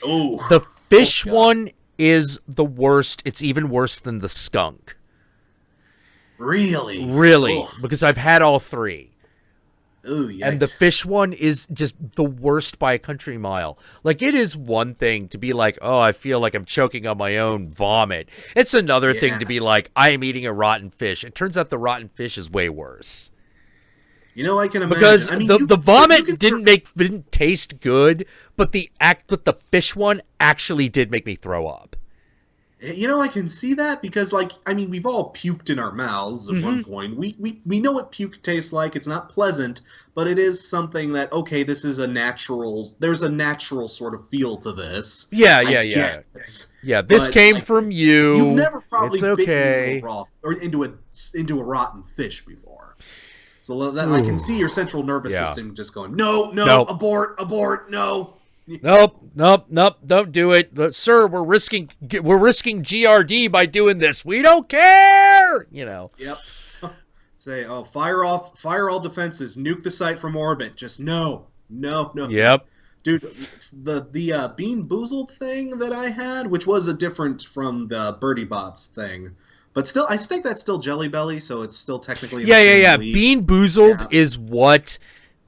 Oh, the fish one is the worst. It's even worse than the skunk. Really? Really, because I've had all 3. Ooh, yikes. And the fish one is just the worst by a country mile. Like, it is one thing to be like, oh, I feel like I'm choking on my own vomit. It's another thing to be like, I am eating a rotten fish. It turns out the rotten fish is way worse. You know, I can imagine. Because I mean, the vomit didn't taste good, but the fish one actually did make me throw up. You know, I can see that because, like, I mean, we've all puked in our mouths at one point. We know what puke tastes like. It's not pleasant, but it is something that, okay, this is there's a natural sort of feel to this. Yeah. Yeah, this came from you. You've never probably bitten into a rotten fish before. So that, I can see your central nervous system just going, no, abort, no. Nope, don't do it. Sir, we're risking GRD by doing this. We don't care, you know. Yep. Say, fire all defenses, nuke the site from orbit. Just no. Yep. Dude, the Bean Boozled thing that I had, which was a different from the Birdie Bots thing, but still, I think that's still Jelly Belly, so it's still technically yeah. Bean Boozled is what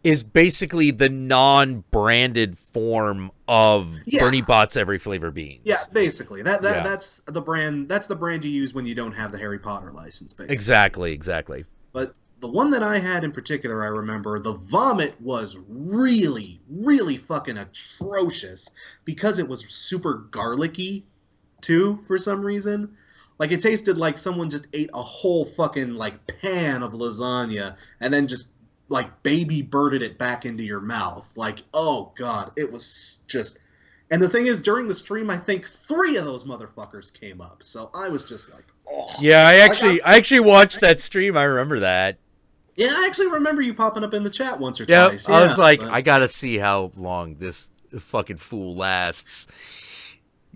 is basically the non-branded form of Bernie Bott's every flavor beans. Yeah, basically. That's the brand. That's the brand you use when you don't have the Harry Potter license. Basically. Exactly. But the one that I had in particular, I remember the vomit was really, really fucking atrocious because it was super garlicky, too, for some reason. Like, it tasted like someone just ate a whole fucking like pan of lasagna and then just like baby birded it back into your mouth. Like, oh God, it was just... And the thing is, during the stream, I think 3 of those motherfuckers came up. So I was just like, oh. Yeah, I actually watched that stream. I remember that. Yeah, I actually remember you popping up in the chat once or twice. Yeah, I was like, I gotta see how long this fucking fool lasts.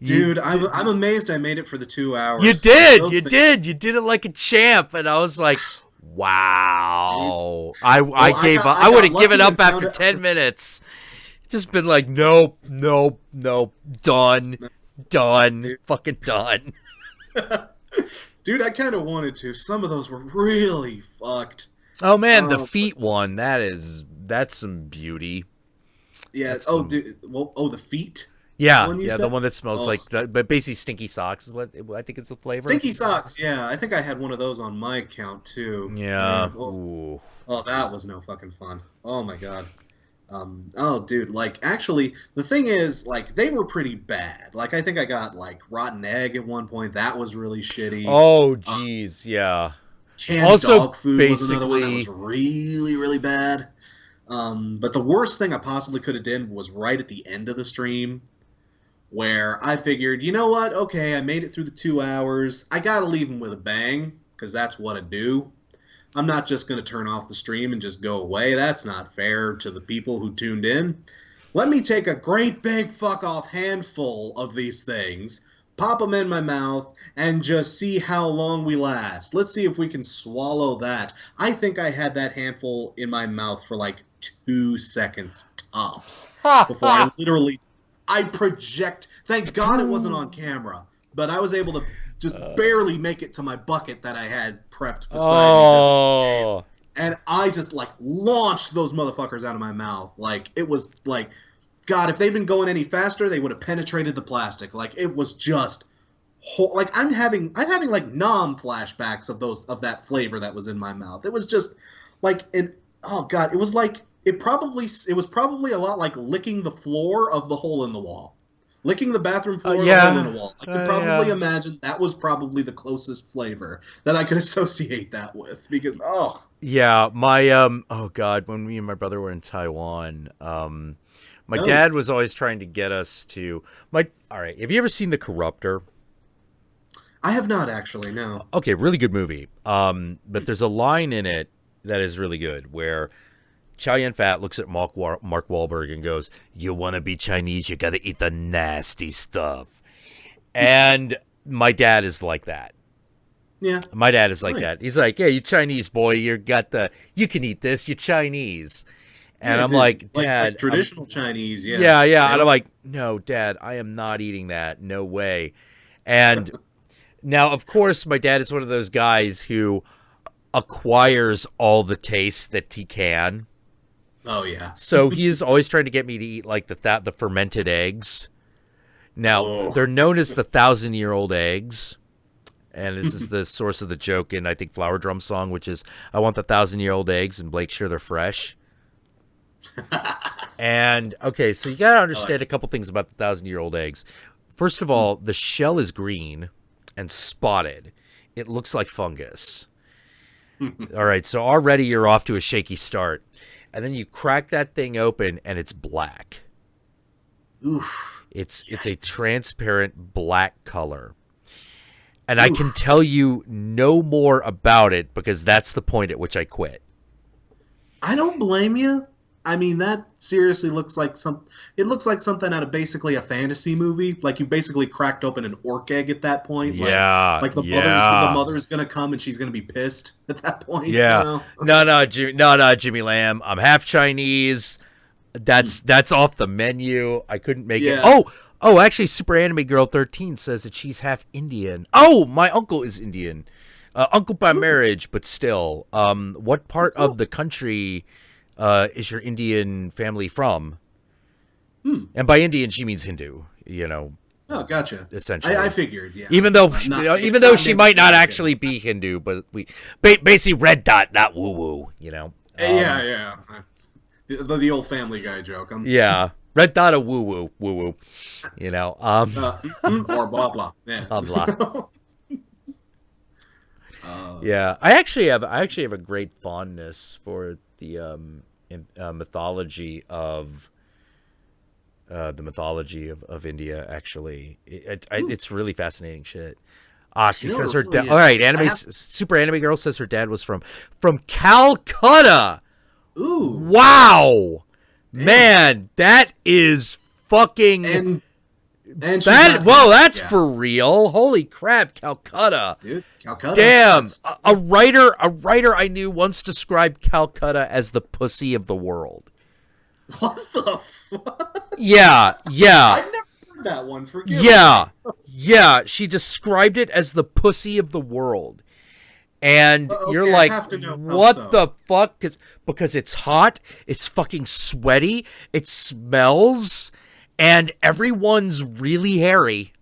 Dude, I'm amazed I made it for the 2 hours. You did it like a champ. And I was like... Wow. I gave up. I would have given up after 10 minutes. Just been like, nope, done, fucking done. Dude, I kind of wanted to. Some of those were really fucked. Oh man, the feet one, that's some beauty. Yeah. The feet. Yeah, the one that smells like, but basically stinky socks is what I think it's the flavor. Stinky socks, yeah. I think I had one of those on my account too. Yeah. Oh, that was no fucking fun. Oh my God. Dude, like, actually, the thing is, like, they were pretty bad. Like, I think I got, like, rotten egg at one point. That was really shitty. Oh, jeez, yeah. Canned dog food was another one that was really, really bad. But the worst thing I possibly could have done was right at the end of the stream, where I figured, you know what? Okay, I made it through the 2 hours. I gotta leave them with a bang, because that's what I do. I'm not just going to turn off the stream and just go away. That's not fair to the people who tuned in. Let me take a great big fuck-off handful of these things, pop them in my mouth, and just see how long we last. Let's see if we can swallow that. I think I had that handful in my mouth for like 2 seconds tops before I project. Thank God it wasn't on camera, but I was able to just barely make it to my bucket that I had prepped beside me just in case. And I just, like, launched those motherfuckers out of my mouth. Like, it was, like, God, if they'd been going any faster, they would have penetrated the plastic. Like, it was just, like, I'm having, like, Nom flashbacks of that flavor that was in my mouth. It was just, like, oh, God, it was like, it was probably a lot like licking the floor of the hole in the wall. Licking the bathroom floor or Yeah. hole in a wall. I could probably Yeah. imagine that was probably the closest flavor that I could associate that with. Because, oh, Yeah, my oh god, when me and my brother were in Taiwan, my oh, dad was always trying to get us to my all right, have you ever seen The Corruptor? I have not actually, no. Okay, really good movie. But there's a line in it that is really good where Chow Yun Fat looks at Mark Wahlberg and goes, "You want to be Chinese, you got to eat the nasty stuff." And my dad is like that. Yeah. My dad is like Right. that. He's like, "Yeah, you Chinese boy, you can eat this, you Chinese." And Yeah, I'm dude, like, like "Dad, traditional Chinese, yeah. yeah, yeah." They And I'm don't- like, "No, Dad, I am not eating that. No way." And now, of course, my dad is one of those guys who acquires all the taste that he can. Oh yeah. So he is always trying to get me to eat like the fermented eggs. Now, Oh. they're known as the 1,000-year-old eggs. And this is the source of the joke in, I think, Flower Drum Song, which is, I want the 1,000-year-old eggs and Blake sure they're fresh. And, okay, so you got to understand a couple things about the 1,000-year-old eggs. First of all, the shell is green and spotted. It looks like fungus. All right, so already you're off to a shaky start. And then you crack that thing open and it's black. Oof. It's a transparent black color. And I can tell you no more about it because that's the point at which I quit. I don't blame you. I mean, that seriously looks like it looks like something out of basically a fantasy movie. Like you basically cracked open an orc egg at that point. Yeah, Like the mother's gonna come and she's gonna be pissed at that point. Yeah. You know? No, Jimmy Lamb. I'm half Chinese. That's off the menu. I couldn't make it. Yeah. Oh, actually, Super Anime Girl 13 says that she's half Indian. Oh, my uncle is Indian. Uncle by marriage, but still. What part of the country is your Indian family from? And by Indian, she means Hindu, Oh, gotcha. essentially. I figured, yeah. Even though, even though she might not Mexican. actually be Hindu, but we basically red dot, not woo woo, Yeah. The old Family Guy joke. Yeah, red dot a woo woo, or blah blah. Yeah. blah blah. Yeah, I actually have a great fondness for the mythology of India. Actually, it's really fascinating shit. She says her dad. All right, Super Anime Girl says her dad was from Calcutta. Ooh. Wow, man, that is fucking. And she's That not- that's yeah. for real. Holy crap, Calcutta. Dude, Calcutta. Damn, That's- a writer I knew once described Calcutta as the pussy of the world. What the fuck? Yeah. I've never heard that one. Forgive me. Yeah. She described it as the pussy of the world. And Okay, you're I like, have to know how what so. the fuck? Because it's hot, it's fucking sweaty, it smells, and everyone's really hairy.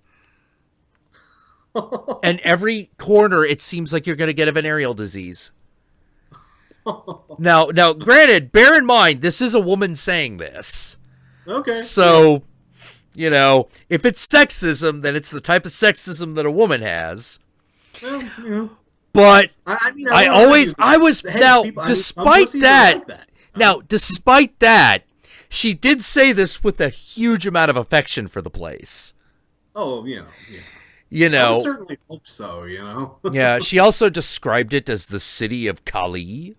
And every corner, it seems like you're going to get a venereal disease. Now, granted, bear in mind, this is a woman saying this. Okay. So, if it's sexism, then it's the type of sexism that a woman has. Well, you know. But I mean, I won't always, argue I was, this. Hey, now, people- I mean, some despite pussies are that, like that. now, despite that, she did say this with a huge amount of affection for the place. Oh, yeah. I would certainly hope so. Yeah, she also described it as the city of Kali,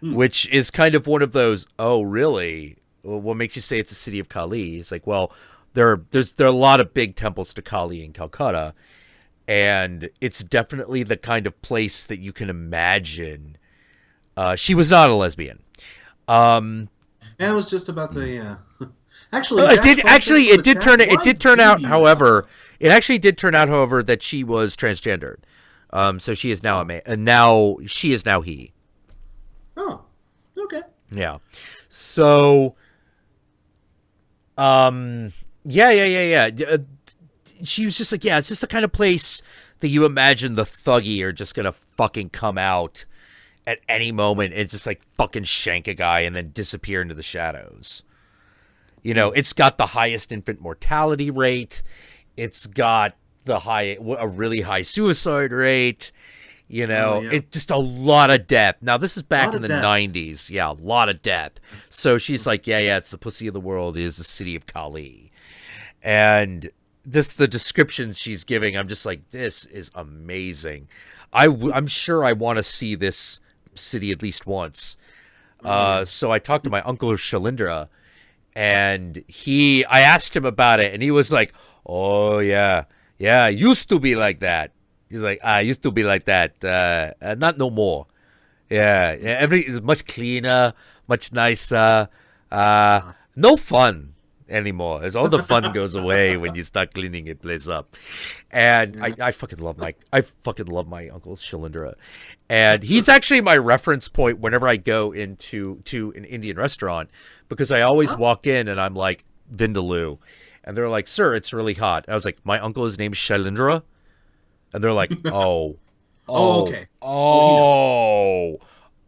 which is kind of one of those, oh, really? Well, what makes you say it's a city of Kali? It's like, well, there are a lot of big temples to Kali in Calcutta, and it's definitely the kind of place that you can imagine. She was not a lesbian. Yeah, I was just about to. Yeah. Actually, It did turn out, however, that she was transgendered. So she is now a man, and now she is now he. Oh, okay. Yeah. So, yeah. She was just like, yeah, it's just the kind of place that you imagine the thuggy are just gonna fucking come out at any moment and just like fucking shank a guy and then disappear into the shadows. You know, it's got the highest infant mortality rate. It's got a really high suicide rate. You know, it's just a lot of depth. Now, this is back in the 90s. Yeah, a lot of depth. So she's like, yeah, it's the pussy of the world is the city of Kali. And the descriptions she's giving, I'm just like, this is amazing. I'm sure I want to see this city at least once. So I talked to my uncle Shalindra, and I asked him about it, and he was like, oh, yeah, it used to be like that. He's like, it used to be like that. Not no more. Yeah, everything is much cleaner, much nicer. No fun anymore. As all the fun goes away when you start cleaning a place up. And I fucking love my uncle Shalindra. And he's actually my reference point whenever I go into an Indian restaurant, because I always walk in and I'm like, Vindaloo. And they're like, sir, it's really hot. And I was like, my uncle is named Shalindra. And they're like, okay.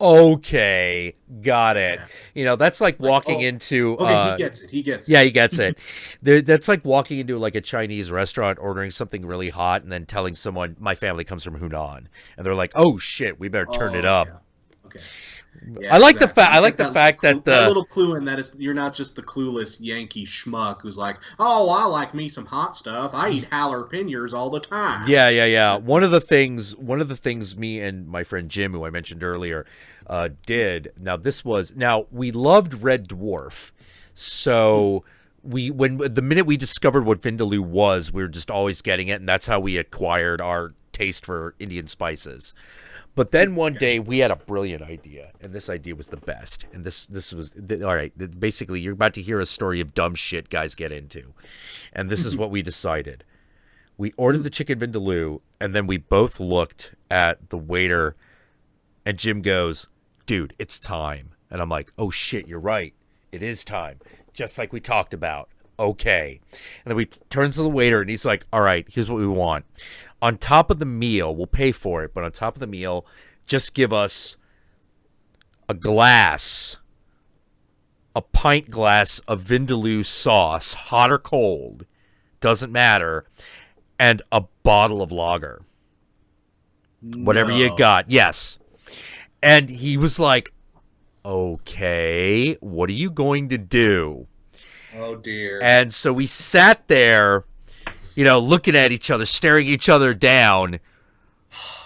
Okay, got it. Yeah. You know, that's like walking into... Okay, he gets it. Yeah, he gets it. That's like walking into like a Chinese restaurant, ordering something really hot, and then telling someone, my family comes from Hunan. And they're like, oh, shit, we better turn it up. Yeah. Okay. Yeah, I like the fact that that little clue in that you're not just the clueless Yankee schmuck who's like, oh, I like me some hot stuff. I eat jalapenos all the time. Yeah. One of the things me and my friend Jim, who I mentioned earlier, did. Now we loved Red Dwarf, so when the minute we discovered what Vindaloo was, we were just always getting it, and that's how we acquired our taste for Indian spices. But then one day we had a brilliant idea, and this idea was the best. And this was all right. Basically, you're about to hear a story of dumb shit guys get into, and this is what we decided. We ordered the chicken vindaloo, and then we both looked at the waiter, and Jim goes, "Dude, it's time." And I'm like, "Oh shit, you're right. It is time, just like we talked about." Okay. And then we turn to the waiter, and he's like, "All right, here's what we want. On top of the meal, we'll pay for it, but on top of the meal, just give us a pint glass of Vindaloo sauce, hot or cold, doesn't matter, and a bottle of lager. Whatever you got." Yes. And he was like, "Okay, what are you going to do?" Oh, dear. And so we sat there, you know, looking at each other, staring each other down.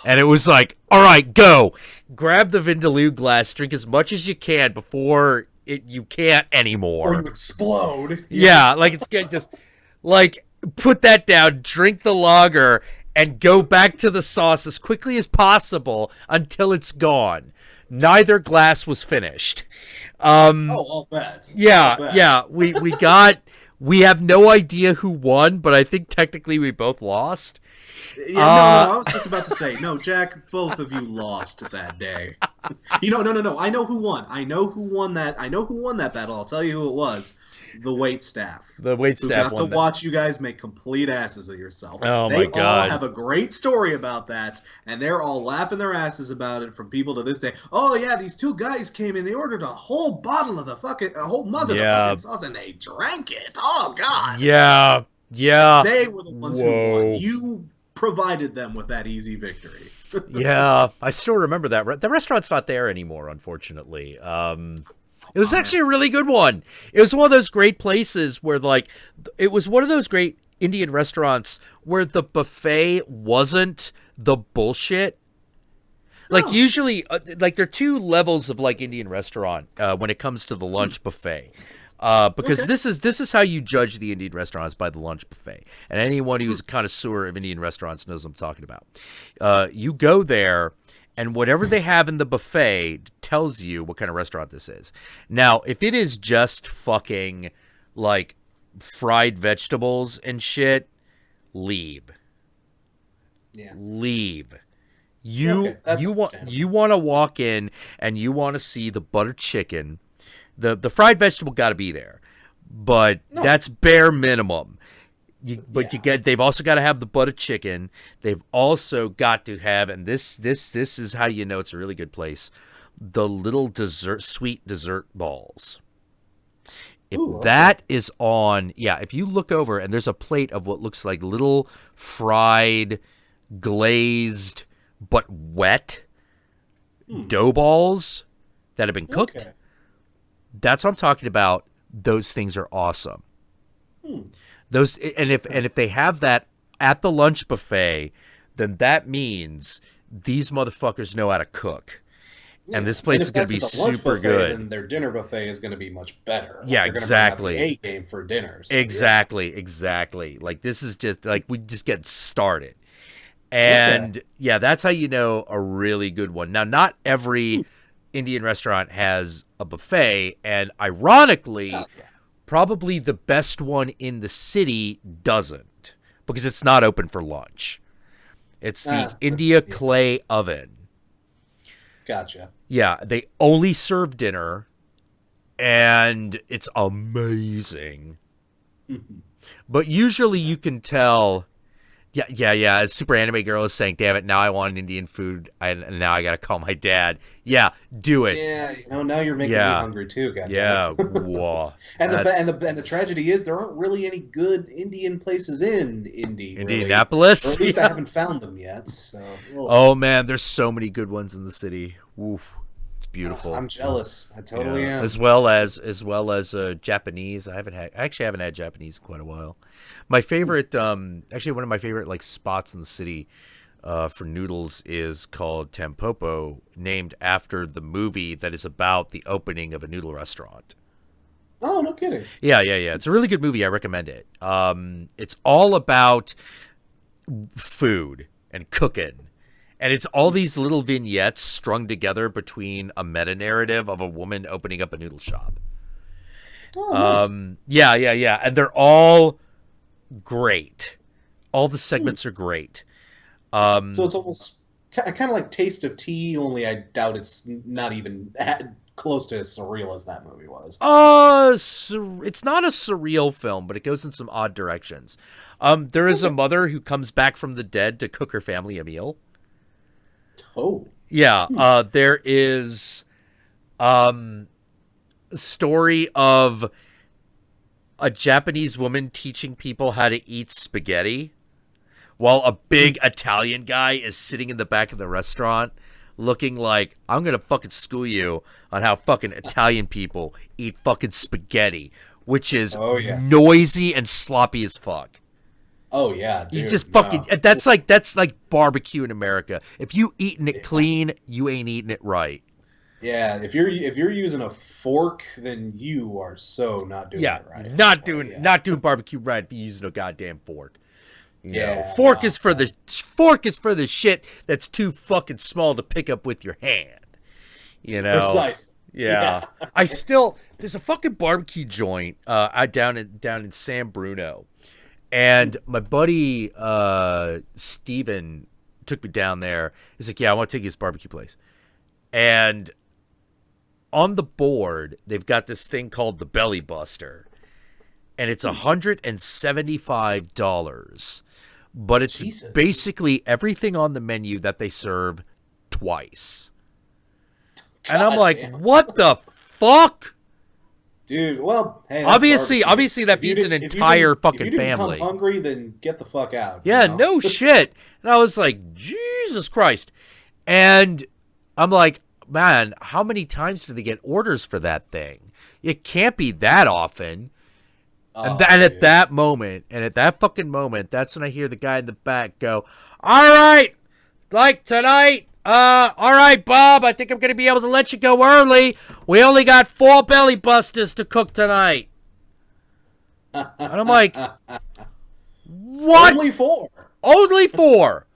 And it was like, all right, go. Grab the Vindaloo glass, drink as much as you can before you can't anymore. Or you explode. Yeah, like it's good. Just like put that down, drink the lager, and go back to the sauce as quickly as possible until it's gone. Neither glass was finished. I'll bet. Yeah. We have no idea who won, but I think technically we both lost. Yeah, no, I was just about to say, no, Jack, both of you lost that day. No. I know who won. I know who won that battle. I'll tell you who it was. The waitstaff. The waitstaff who got to watch you guys make complete asses of yourself. Oh, they my God. all have a great story about that, and they're all laughing their asses about it from people to this day. Oh, yeah, these two guys came in. They ordered a whole mug of the fucking sauce, and they drank it. Oh, God. Yeah. They were the ones who won. You provided them with that easy victory. Yeah, I still remember that. The restaurant's not there anymore, unfortunately. It was actually a really good one. It was one of those great places where, like, it was one of those great Indian restaurants where the buffet wasn't the bullshit. Like, usually, like, there are two levels of, like, Indian restaurant when it comes to the lunch buffet. Because this is how you judge the Indian restaurants, by the lunch buffet. And anyone who's a connoisseur of Indian restaurants knows what I'm talking about. You go there, and whatever they have in the buffet tells you what kind of restaurant this is. Now, if it is just fucking, like, fried vegetables and shit, leave. Yeah. Leave. You want to walk in and you want to see the buttered chicken. The fried vegetable got to be there, but that's bare minimum. They've also got to have the buttered chicken. They've also got to have, and this is how you know it's a really good place, the little sweet dessert balls. If Ooh, okay. that is on, yeah, if you look over and there's a plate of what looks like little fried, glazed, but wet dough balls that have been cooked, Okay. that's what I'm talking about. Those things are awesome. Those and if they have that at the lunch buffet, then that means these motherfuckers know how to cook. Yeah. And this place is going to be super good. Then their dinner buffet is going to be much better. Yeah, they're exactly. Going to bring out the A game for dinner. So, Exactly. Like this is just like we just get started. And yeah, that's how you know a really good one. Now, not every Indian restaurant has a buffet, and ironically, probably the best one in the city doesn't because it's not open for lunch. It's the India Clay Oven. Gotcha. Yeah, they only serve dinner, and it's amazing. But usually you can tell, yeah. A super anime girl is saying, "Damn it, now I want Indian food, and now I gotta call my dad." Yeah, do it. Yeah, now you're making me hungry too, guys. Yeah, whoa. And the tragedy is there aren't really any good Indian places in Indianapolis, really. Or at least I haven't found them yet. So. Oh man, there's so many good ones in the city. Oof. Beautiful. I'm jealous. I totally am. As well as Japanese. I actually haven't had Japanese in quite a while. My favorite, actually one of my favorite like spots in the city for noodles is called Tampopo, named after the movie that is about the opening of a noodle restaurant. Oh, no kidding. Yeah. It's a really good movie. I recommend it. It's all about food and cooking. And it's all these little vignettes strung together between a meta-narrative of a woman opening up a noodle shop. Oh, nice. Yeah. And they're all great. All the segments are great. So it's almost kind of like Taste of Tea, only I doubt it's not even close to as surreal as that movie was. It's not a surreal film, but it goes in some odd directions. There is a mother who comes back from the dead to cook her family a meal. Oh. Yeah, there is a story of a Japanese woman teaching people how to eat spaghetti while a big Italian guy is sitting in the back of the restaurant looking like, I'm going to fucking school you on how fucking Italian people eat fucking spaghetti, which is noisy and sloppy as fuck. Oh yeah, dude. You just fucking that's like barbecue in America. If you eating it clean, you ain't eating it right. Yeah, if you're using a fork, then you are so not doing it right. Not doing barbecue right if you're using a goddamn fork. You know, fork is for the shit that's too fucking small to pick up with your hand. You know, precisely. Yeah. There's a fucking barbecue joint down in San Bruno. And my buddy Steven took me down there. He's like, yeah, I want to take you to this barbecue place. And on the board, they've got this thing called the Belly Buster. And it's $175. But it's basically everything on the menu that they serve twice. And I'm like, what the fuck? Dude, well, hey, obviously that feeds an entire fucking family. If you didn't come hungry, then get the fuck out. Yeah, no shit. And I was like, Jesus Christ. And I'm like, man, how many times do they get orders for that thing? It can't be that often. And at that fucking moment, that's when I hear the guy in the back go, all right, like tonight, all right, Bob, I think I'm going to be able to let you go early. We only got 4 belly busters to cook tonight. And I'm like, what? Only 4? Only 4.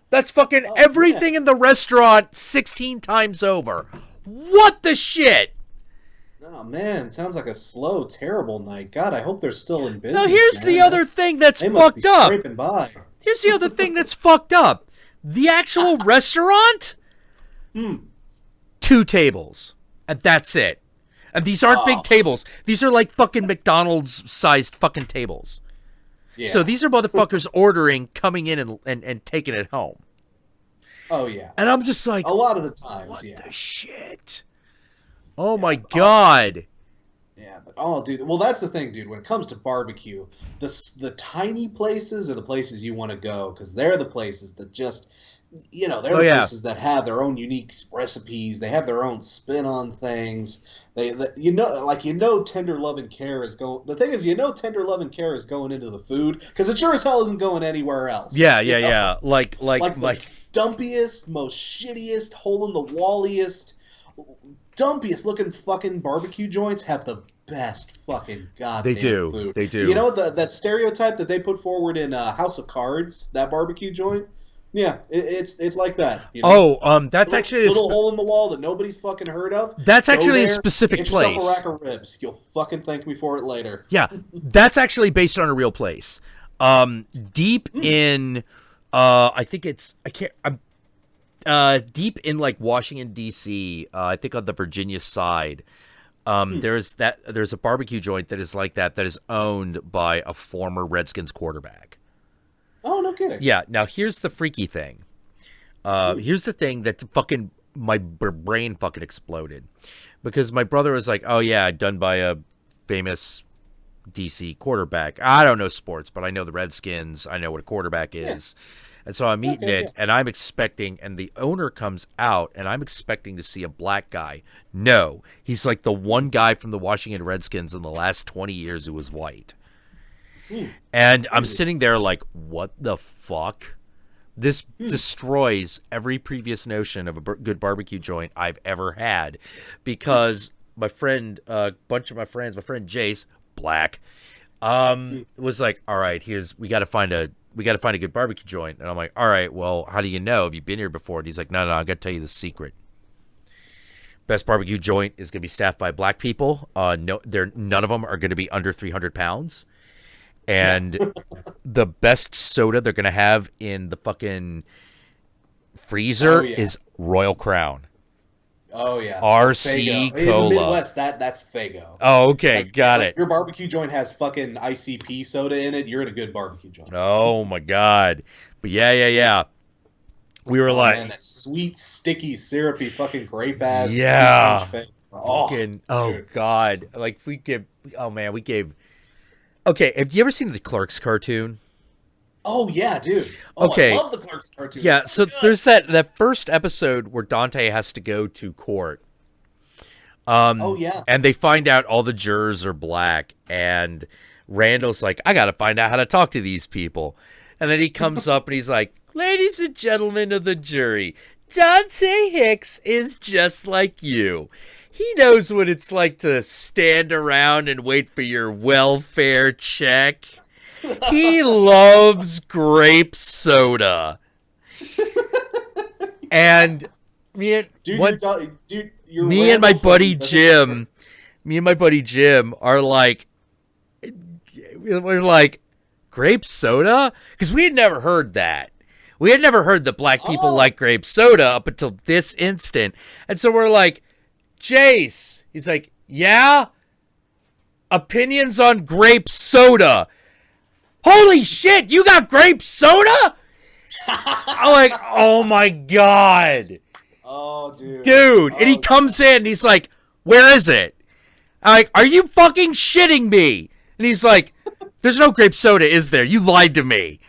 That's fucking everything in the restaurant 16 times over. What the shit? Oh, man, sounds like a slow, terrible night. God, I hope they're still in business. Now, here's the other thing that's fucked up. Scraping by. Here's the other thing that's fucked up. The actual restaurant, 2 tables, and that's it. And these aren't big tables. These are like fucking McDonald's-sized fucking tables. Yeah. So these are motherfuckers ordering, coming in and taking it home. Oh, yeah. And I'm just like, a lot of the times, what the shit? Oh, my God. Yeah, but oh, dude. Well, that's the thing, dude. When it comes to barbecue, the tiny places are the places you want to go because they're the places that just, they're Oh the yeah. places that have their own unique recipes. They have their own spin on things. Tender love and care is going. The thing is, tender love and care is going into the food because it sure as hell isn't going anywhere else. Yeah, yeah, yeah. Like the dumpiest, most shittiest, hole in the walliest, dumpiest looking fucking barbecue joints have the best fucking goddamn food. They do. You know that stereotype that they put forward in House of Cards, that barbecue joint? Yeah, it's like that. That's actually a little hole in the wall that nobody's fucking heard of. That's actually a specific get place. Yourself a rack of ribs. You'll fucking thank me for it later. Yeah, that's actually based on a real place. Deep in, I think it's deep in like Washington D.C. I think on the Virginia side. There's a barbecue joint that is like that is owned by a former Redskins quarterback. Oh, no kidding. Yeah. Now here's the freaky thing. Here's the thing that fucking my brain fucking exploded because my brother was like, "Oh yeah, done by a famous DC quarterback. I don't know sports, but I know the Redskins. I know what a quarterback is." Yeah. And so I'm eating it, and I'm expecting, and the owner comes out, and I'm expecting to see a black guy. No, he's like the one guy from the Washington Redskins in the last 20 years who was white. And I'm sitting there like, what the fuck? This destroys every previous notion of a good barbecue joint I've ever had, because my friend, a bunch of my friends, my friend Jace, black, was like, all right, we got to find a good barbecue joint. And I'm like, all right, well, how do you know? Have you been here before? And he's like, no, I got to tell you the secret. Best barbecue joint is going to be staffed by black people. None of them are going to be under 300 pounds. And the best soda they're going to have in the fucking freezer is Royal Crown. Oh, yeah. RC Fago. Cola. In the Midwest, that's Fago. Oh, okay. Got it. Your barbecue joint has fucking ICP soda in it. You're in a good barbecue joint. Oh, my God. But yeah. We were like... man, that sweet, sticky, syrupy fucking grape-ass. Yeah. Oh, God. Like, we gave... Okay, have you ever seen the Clerks cartoon? Oh, yeah, dude. Oh, okay. I love the Clerks cartoon. Yeah, so there's that first episode where Dante has to go to court. Yeah. And they find out all the jurors are black, and Randall's like, I got to find out how to talk to these people. And then he comes up and he's like, ladies and gentlemen of the jury, Dante Hicks is just like you. He knows what it's like to stand around and wait for your welfare check. He loves grape soda. And me and my buddy Jim are like, we're like, grape soda? Because we had never heard that. We had never heard that black people like grape soda up until this instant. And so we're like, Jace. He's like, yeah? Opinions on grape soda. Holy shit, you got grape soda? I'm like, oh my God. Oh, dude. Dude. And he comes in and he's like, where is it? I'm like, are you fucking shitting me? And he's like, there's no grape soda, is there? You lied to me.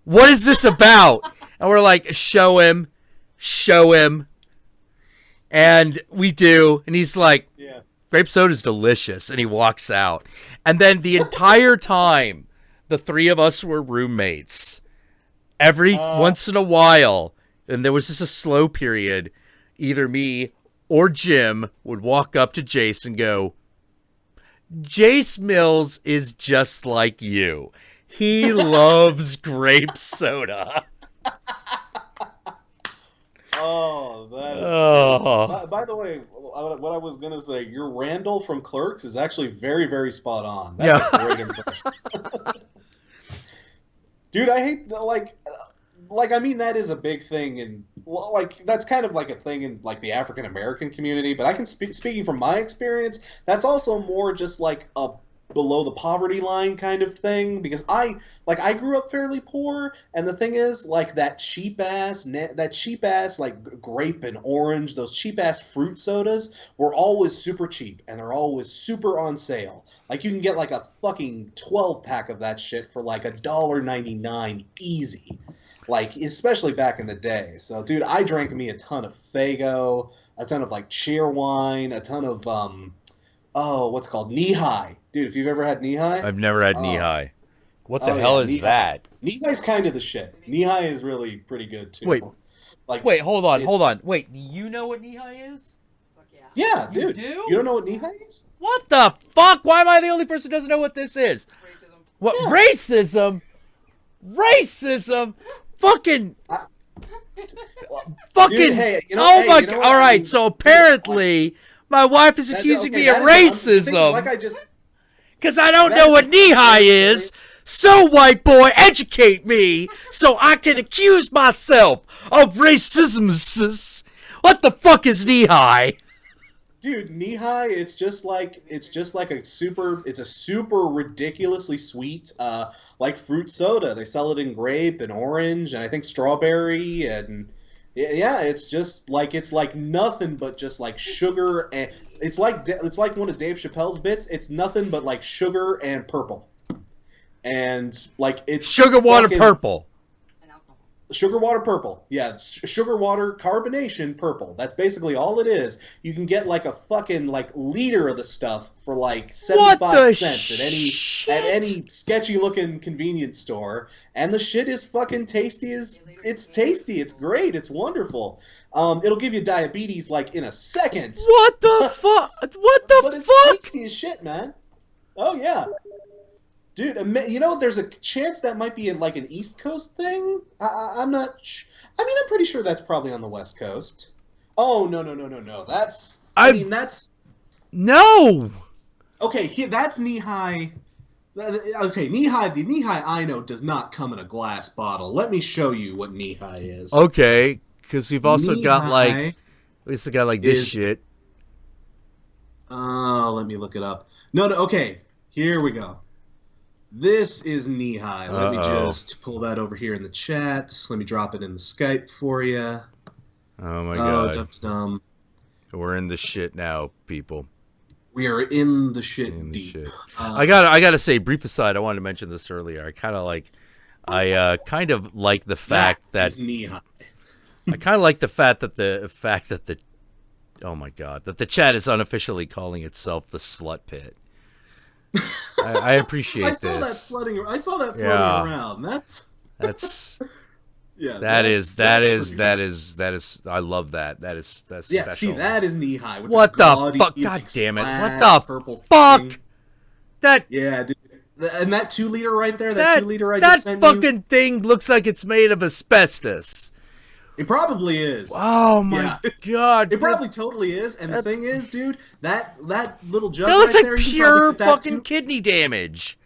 What is this about? And we're like, show him. And we do. And he's like, yeah. Grape soda's delicious. And he walks out. And then the entire time, the three of us were roommates. Every once in a while, and there was just a slow period, either me or Jim would walk up to Jace and go, Jace Mills is just like you. He loves grape soda. Oh, that is by the way, what I was going to say, your Randall from Clerks is actually very, very spot on. That's a great impression. Dude, I hate, I mean, that is a big thing, and, that's kind of like a thing in, the African-American community, but I can speaking from my experience, that's also more just, a below the poverty line kind of thing, because I grew up fairly poor, and the thing is, like, that cheap ass like grape and orange, those cheap ass fruit sodas were always super cheap, and they're always super on sale. Like, you can get like a fucking 12-pack of that shit for like $1.99 easy. Like, especially back in the day. So, dude, I drank me a ton of Faygo, a ton of like Cheerwine, a ton of what's it called, Knee High, dude. If you've ever had Knee High, I've never had Knee High. What the hell is that? Knee High's kind of the shit. Knee High is really pretty good too. Wait, hold on. Wait, do you know what Knee High is? Yeah, dude. Do? You don't know what Knee High is? What the fuck? Why am I the only person who doesn't know what this is? Racism. What? Yeah. Racism? Racism? Fucking. Fucking. Dude, hey, All right, so apparently my wife is accusing me of racism. Because I don't know what Knee High is. So, white boy, educate me so I can accuse myself of racism. What the fuck is Knee High? Dude, Knee High, it's just like a super ridiculously sweet like fruit soda. They sell it in grape and orange and I think strawberry, and yeah, it's like nothing but just like sugar, and it's like one of Dave Chappelle's bits. It's nothing but like sugar and purple. And like it's sugar water purple. Sugar water purple. Yeah, sugar water carbonation purple. That's basically all it is. You can get like a fucking like liter of the stuff for like 75 cents at any sketchy looking convenience store. And the shit is fucking tasty. It's tasty. It's great. It's wonderful. It'll give you diabetes like in a second. What the fuck? What the but fuck? It's tasty as shit, man. Oh yeah. Dude, you know, there's a chance that might be like an East Coast thing. I'm not. I mean, I'm pretty sure that's probably on the West Coast. Oh no. That's. That's. No. Okay, that's Knee High. Okay, Knee High. The Knee High I know does not come in a glass bottle. Let me show you what Knee High is. Okay, because we've also got Knee-High this shit. Let me look it up. No. Okay, here we go. This is Knee High. Let me just pull that over here in the chat. Let me drop it in the Skype for you. Oh my god. Dum-dum. We're in the shit now, people. We are in the shit deep. Shit. I gotta say, brief aside, I wanted to mention this earlier. I kind of like the fact that Knee High. I kind of like the fact that the oh my god, that the chat is unofficially calling itself the Slut Pit. I appreciate this. I saw that floating around. That's yeah. That is. I love that. That's yeah. special. See, that is Knee High. With What the fuck? God damn it! What the purple fuck? thing. That yeah, dude. And that 2 liter right there. that 2 liter I that just sent fucking thing looks like it's made of asbestos. It probably is. Oh my god! It probably totally is. And the thing is, dude, that little jug That looks right like there, pure fucking kidney damage.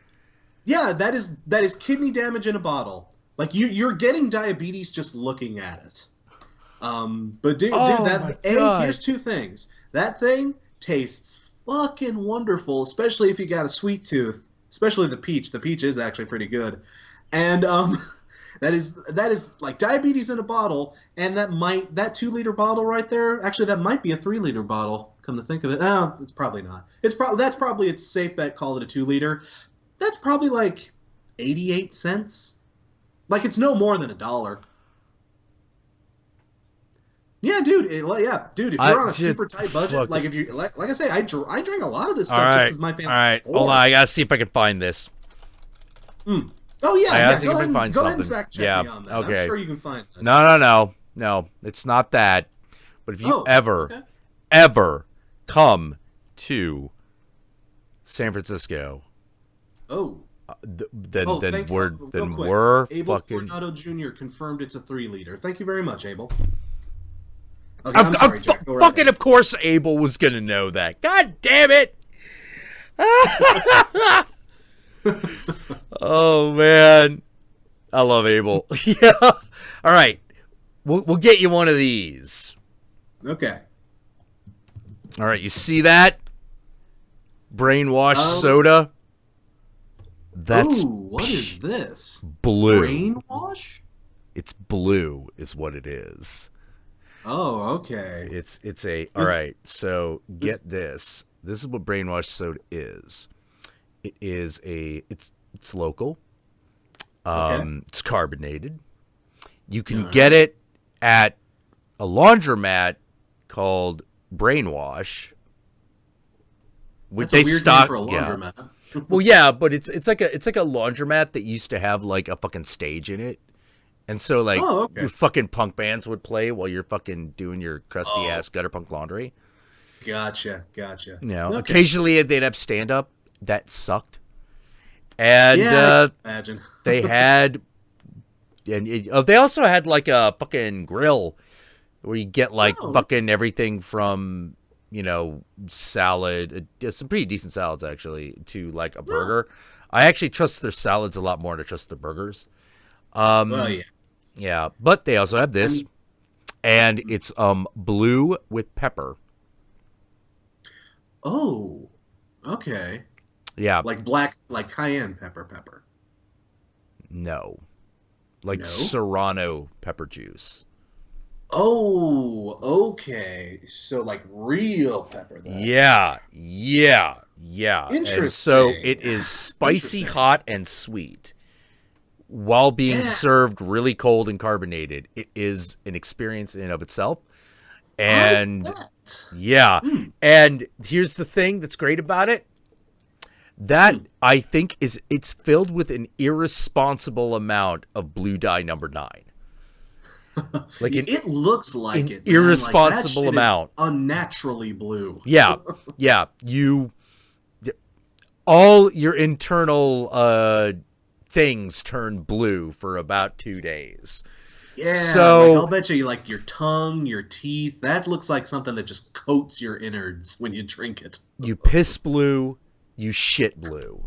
Yeah, that is kidney damage in a bottle. Like you're getting diabetes just looking at it. But dude, here's 2 things. That thing tastes fucking wonderful, especially if you got a sweet tooth. Especially the peach. The peach is actually pretty good. And that is like diabetes in a bottle, and that 2 liter bottle right there. Actually, that might be a 3 liter bottle. Come to think of it, no, it's probably not. That's probably a safe bet. Call it a 2 liter. That's probably like 88 cents. Like it's no more than $1. Yeah, dude. Dude. If you're on a super tight budget, like if you like I say, I drink a lot of this stuff just because my family. All right, hold on. I gotta see if I can find this. Oh yeah, go ahead and fact check me on that. Okay. I'm sure you can find this. No, it's not that. But if you ever come to San Francisco, then we're Abel fucking. Coronado Jr. confirmed it's a 3 liter. Thank you very much, Abel. Okay, I'm sorry, Jack. Go right fucking, ahead. of course, Abel was gonna know that. God damn it! Oh man, I love Abel. Yeah. All right, we'll get you one of these. Okay. All right, you see that? Brainwashed soda. That's what is this? blue. Brainwash? It's blue is what it is. Oh, okay. It's a all right. So get this. This is what brainwash soda is. It is it's local. It's carbonated. You can get it at a laundromat called Brainwash. That's a weird name for a laundromat. Yeah. Well, yeah, but it's like a laundromat that used to have like a fucking stage in it. And so like your fucking punk bands would play while you're fucking doing your crusty ass gutter punk laundry. Gotcha. You know, occasionally they'd have stand up that sucked. And imagine. they had they also had like a fucking grill where you get like fucking everything from, you know, salad, some pretty decent salads actually, to like a burger. I actually trust their salads a lot more than I trust the burgers. Yeah, but they also have this, and it's blue with pepper. Oh, okay. Yeah, like black, like cayenne pepper. No, like Serrano pepper juice. Oh, okay. So like real pepper then. Yeah. Interesting. And so it is spicy, hot, and sweet, while being served really cold and carbonated. It is an experience in and of itself. And and here's the thing that's great about it. That I think it's filled with an irresponsible amount of blue dye number 9. Like it looks like an irresponsible like amount, unnaturally blue. Yeah. All your internal things turn blue for about 2 days. Yeah, so like, I'll bet you like your tongue, your teeth. That looks like something that just coats your innards when you drink it. You piss blue, you shit blue.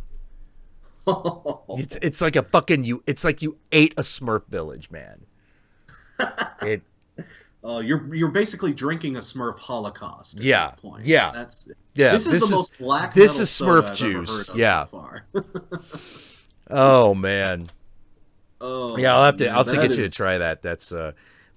It's like a fucking it's like you ate a Smurf village, man. You're basically drinking a Smurf Holocaust. At that point. This is the most black. This is Smurf Smurf juice. So far. Oh man. Oh yeah, I'll have to get you to try that. That's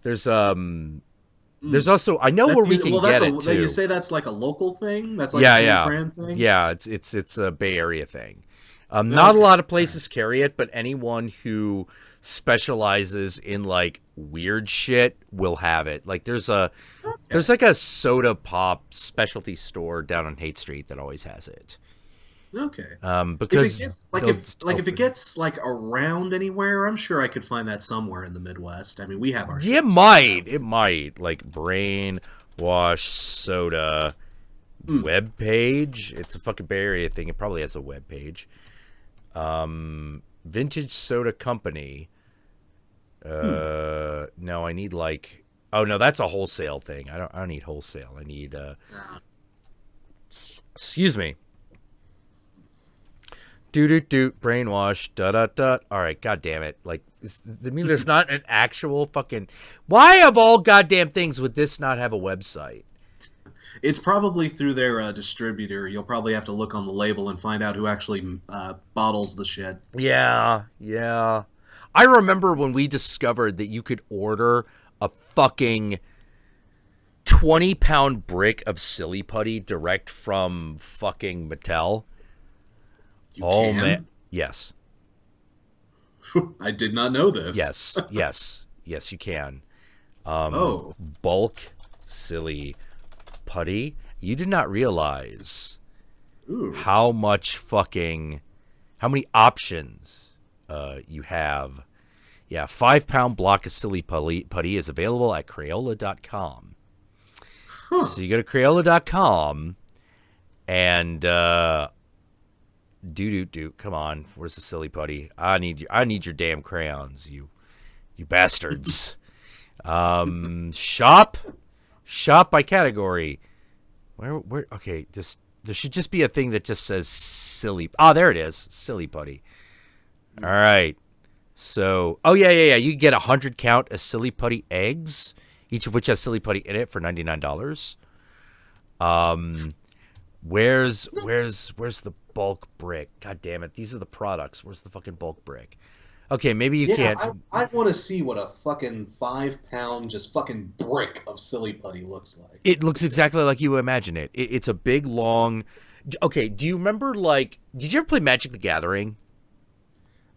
there's also I know where we can get it too. You say that's like a local thing? That's like a San Fran thing? Yeah, it's a Bay Area thing. Not a lot of places carry it, but anyone who specializes in like weird shit will have it. Like there's like a soda pop specialty store down on Haight Street that always has it. Okay. Because if it gets like around anywhere, I'm sure I could find that somewhere in the Midwest. I mean, we have our. It might like Brainwash Soda web page. It's a fucking Bay Area thing. It probably has a web page. Vintage Soda Company. No, I need like. Oh no, that's a wholesale thing. I don't need wholesale. I need. Excuse me. Brainwash, All right, god damn it. Like, I mean, there's not an actual fucking. Why of all goddamn things would this not have a website? It's probably through their distributor. You'll probably have to look on the label and find out who actually bottles the shit. Yeah. I remember when we discovered that you could order a fucking 20-pound brick of silly putty direct from fucking Mattel. Man, yes. I did not know this. Yes, you can. Bulk silly putty. You did not realize how many options you have. Yeah, 5-pound block of silly putty is available at Crayola.com. So you go to Crayola.com and come on, where's the silly putty? I need your damn crayons, you bastards. Shop by category. Where okay, there should just be a thing that just says silly. There it is, silly putty. All right. So, you can get 100 count of silly putty eggs, each of which has silly putty in it for $99. Where's the bulk brick. God damn it. These are the products. Where's the fucking bulk brick? Okay, maybe you can't. I want to see what a fucking 5-pound just fucking brick of silly putty looks like. It looks exactly like you imagine it. It's a big, long... Okay, do you remember, like... Did you ever play Magic the Gathering?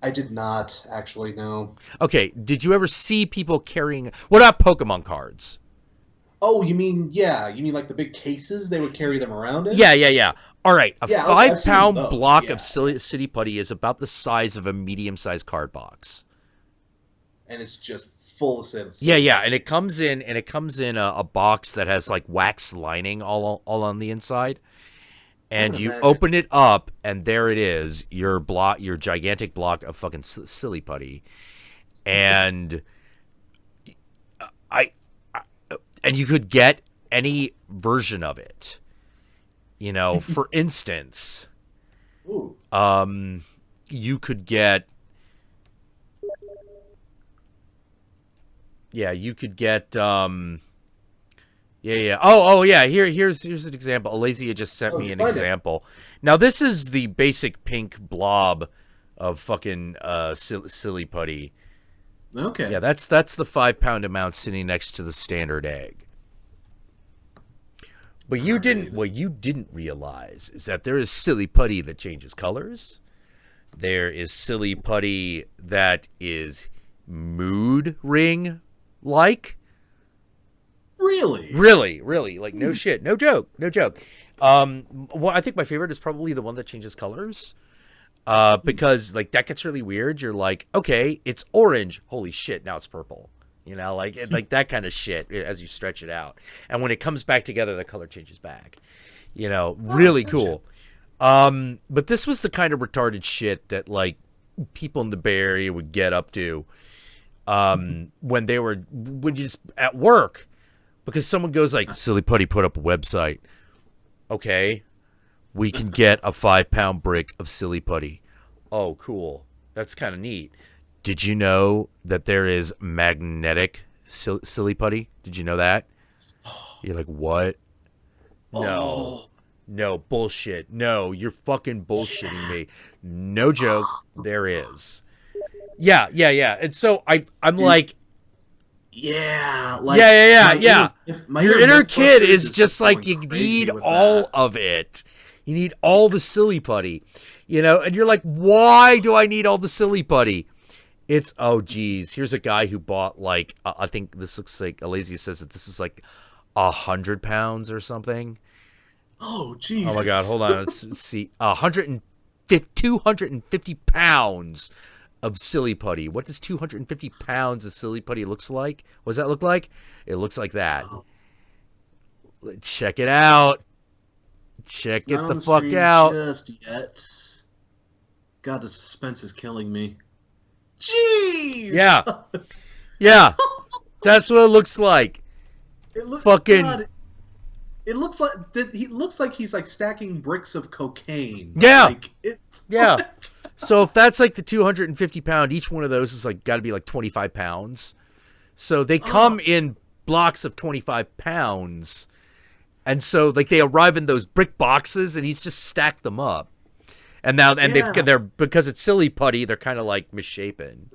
I did not, actually, no. Okay, did you ever see people carrying... What about Pokemon cards? Oh, you mean like the big cases they would carry them around in? Yeah. All right, a 5-pound block of city putty is about the size of a medium-sized card box. And it's just full of silly. Yeah, and it comes in a box that has like wax lining all on the inside. And you open it up, and there it is, your gigantic block of fucking silly putty. And and you could get any version of it. You know, for instance, you could get, Oh, yeah. Here's an example. Alazia just sent me an example. Now, this is the basic pink blob of fucking silly putty. Okay. Yeah, that's the 5-pound amount sitting next to the standard egg. But what you didn't realize is that there is silly putty that changes colors. There is silly putty that is mood ring like. Really. Like, no shit. No joke. Well, I think my favorite is probably the one that changes colors. Because, like, that gets really weird. You're like, okay, it's orange. Holy shit, now it's purple. You know, like that kind of shit as you stretch it out. And when it comes back together, the color changes back. You know, really cool. But this was the kind of retarded shit that, like, people in the Bay Area would get up to when you just at work. Because someone goes like, silly putty put up a website. Okay, we can get a 5-pound brick of silly putty. Oh, cool. That's kind of neat. Did you know that there is magnetic silly putty? Did you know that? You're like, what? No, bullshit. No, you're fucking bullshitting me. No joke. There is. Yeah. And so I'm like, yeah. Your inner kid is just like, you need all of it. You need all the silly putty, you know, and you're like, why do I need all the silly putty? It's, oh, geez. Here's a guy who bought, like, I think this looks like, Alazia says that this is like 100 pounds or something. Oh, Jesus. Oh, my God. Hold on. Let's see. 250 pounds of silly putty. What does 250 pounds of silly putty looks like? What does that look like? It looks like that. Oh. Check it out. Check it the fuck out. Just yet. God, the suspense is killing me. Jeez. Yeah. That's what it looks like. It looks fucking. God, it looks like he looks like he's like stacking bricks of cocaine. Yeah. Like, yeah. So if that's like the 250 pound, each one of those is like got to be like 25 pounds. So they come in blocks of 25 pounds. And so like they arrive in those brick boxes and he's just stacked them up. And now they're because it's silly putty, they're kind of like misshapen.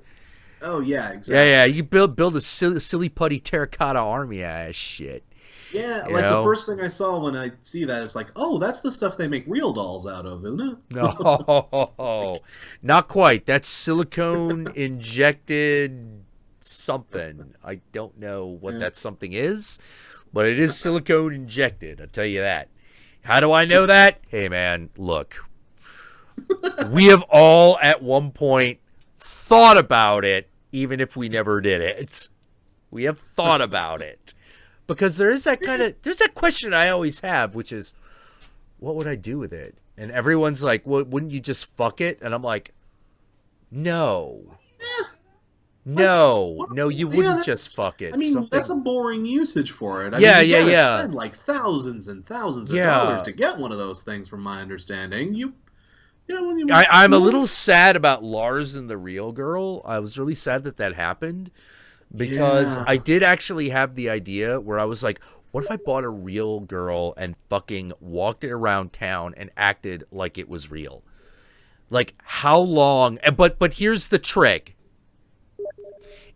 Oh yeah, exactly. Yeah. You build a silly putty terracotta army ass shit. Yeah, like the first thing I saw when I see that, it's like, oh, that's the stuff they make real dolls out of, isn't it? No, not quite. That's silicone injected something. I don't know what that something is, but it is silicone injected. I'll tell you that. How do I know that? Hey, man, look. We have all at one point thought about it, even if we never did it. We have thought about it. Because there's that question I always have, which is, what would I do with it? And everyone's like, well, wouldn't you just fuck it? And I'm like, no. No, you wouldn't just fuck it. I mean, that's a boring usage for it. I mean, you gotta spend like thousands and thousands of dollars to get one of those things, from my understanding. I'm a little sad about Lars and the Real Girl. I was really sad that happened. Because I did actually have the idea where I was like, What if I bought a real girl and fucking walked it around town and acted like it was real? Like, how long? But here's the trick.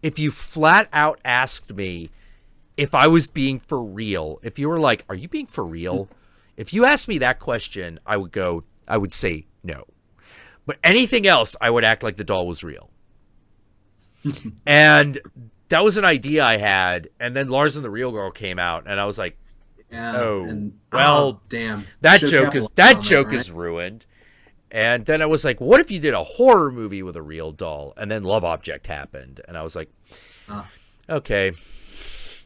If you flat out asked me if I was being for real, if you were like, are you being for real? If you asked me that question, I would say no. But anything else, I would act like the doll was real. And that was an idea I had. And then Lars and the Real Girl came out, and I was like, damn. That joke is ruined. And then I was like, what if you did a horror movie with a real doll? And then Love Object happened. And I was like, okay,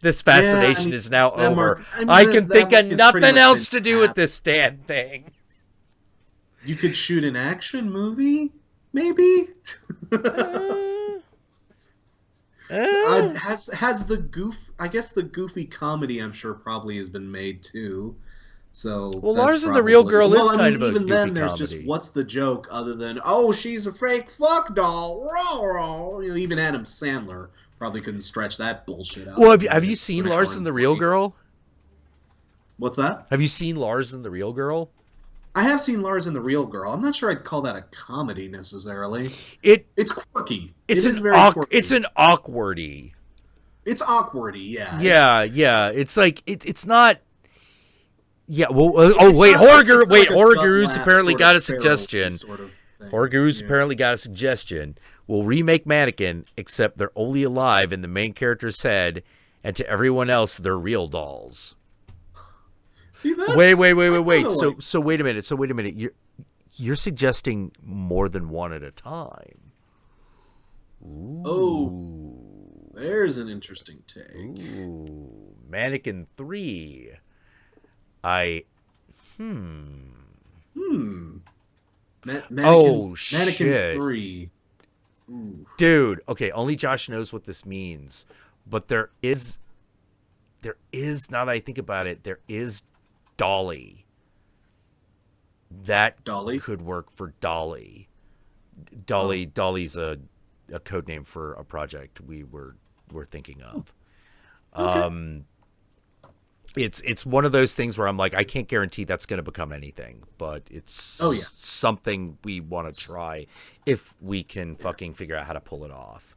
this fascination is now over. I can think of nothing else to do with this damn thing. You could shoot an action movie, maybe? Has the goof? I guess the goofy comedy, I'm sure, probably has been made too. So Lars and the Real Girl is kind of a even goofy then, there's comedy. just what's the joke other than she's a fake fuck doll? Even Adam Sandler probably couldn't stretch that bullshit out. Well, have you seen Lars and the Real Girl? What's that? Have you seen Lars and the Real Girl? I have seen Lars and the Real Girl. I'm not sure I'd call that a comedy necessarily. It's quirky. It's very quirky. It's an awkwardy. It's awkwardy, yeah. Yeah. It's like it's not. Yeah. Well. Horror Gurus apparently got a suggestion. Horror Gurus apparently got a suggestion. We'll remake Mannequin, except they're only alive in the main character's head, and to everyone else, they're real dolls. See, that's, wait. So wait a minute. You're suggesting more than one at a time. Ooh. Oh, there's an interesting take. Ooh, Mannequin 3. Mannequin shit. 3. Ooh. Dude, okay, only Josh knows what this means, but there is, now that I think about it, there is Dolly. That Dolly could work for Dolly. Dolly's a code name for a project we were thinking of. Okay. It's one of those things where I'm like, I can't guarantee that's going to become anything, but it's something we want to try if we can fucking figure out how to pull it off.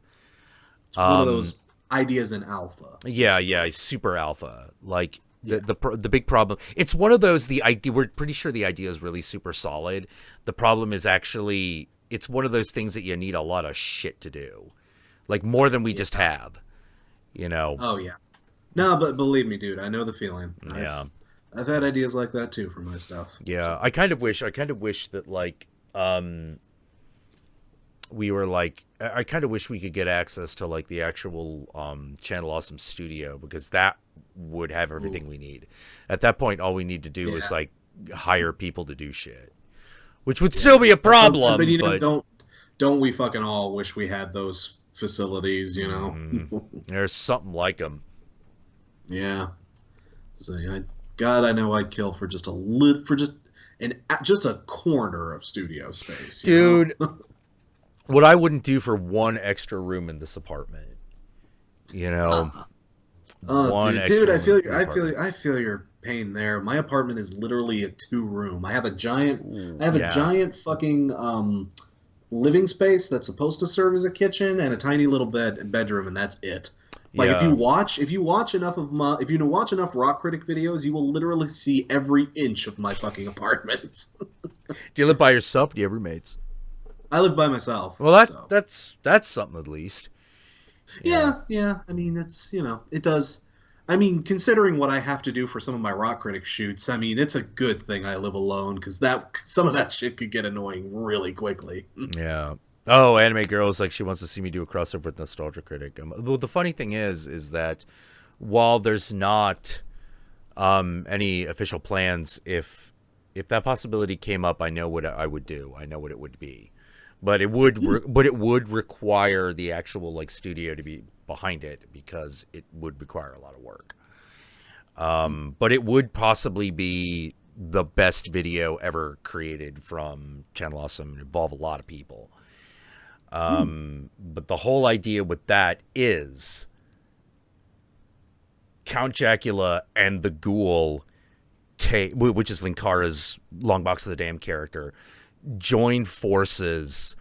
It's one of those ideas in alpha. Yeah, super alpha. Like the big problem. It's one of those, we're pretty sure the idea is really super solid. The problem is actually, it's one of those things that you need a lot of shit to do. Like more than we just have, you know? Oh yeah. No, but believe me, dude, I know the feeling. Yeah. I've had ideas like that too for my stuff. Yeah. So. I kind of wish that like, we were like, I kind of wish we could get access to like the actual Channel Awesome studio, because that would have everything we need. At that point, all we need to do is like hire people to do shit, which would still be a problem. But you know, don't we fucking all wish we had those facilities? You know, there's something like them. Yeah. So, I know I'd kill for just just a corner of studio space, dude. What I wouldn't do for one extra room in this apartment, you know. Dude, I feel your pain there. My apartment is literally a 2-room. I have a giant fucking living space that's supposed to serve as a kitchen and a tiny little bedroom, and that's it. Like if you watch enough Rock Critic videos, you will literally see every inch of my fucking apartment. Do you live by yourself? Do you have roommates? I live by myself. Well, that's something at least. Yeah. I mean, it's, it does. I mean, considering what I have to do for some of my Rock Critic shoots, I mean, it's a good thing I live alone, because some of that shit could get annoying really quickly. Yeah. Oh, Anime Girl is like, she wants to see me do a crossover with Nostalgia Critic. Well, the funny thing is that while there's not any official plans, if that possibility came up, I know what I would do. I know what it would be. But it would require the actual like studio to be behind it, because it would require a lot of work. But it would possibly be the best video ever created from Channel Awesome and involve a lot of people. But the whole idea with that is Count Jackula and the Ghoul, which is Linkara's Long Box of the Damned character, join forces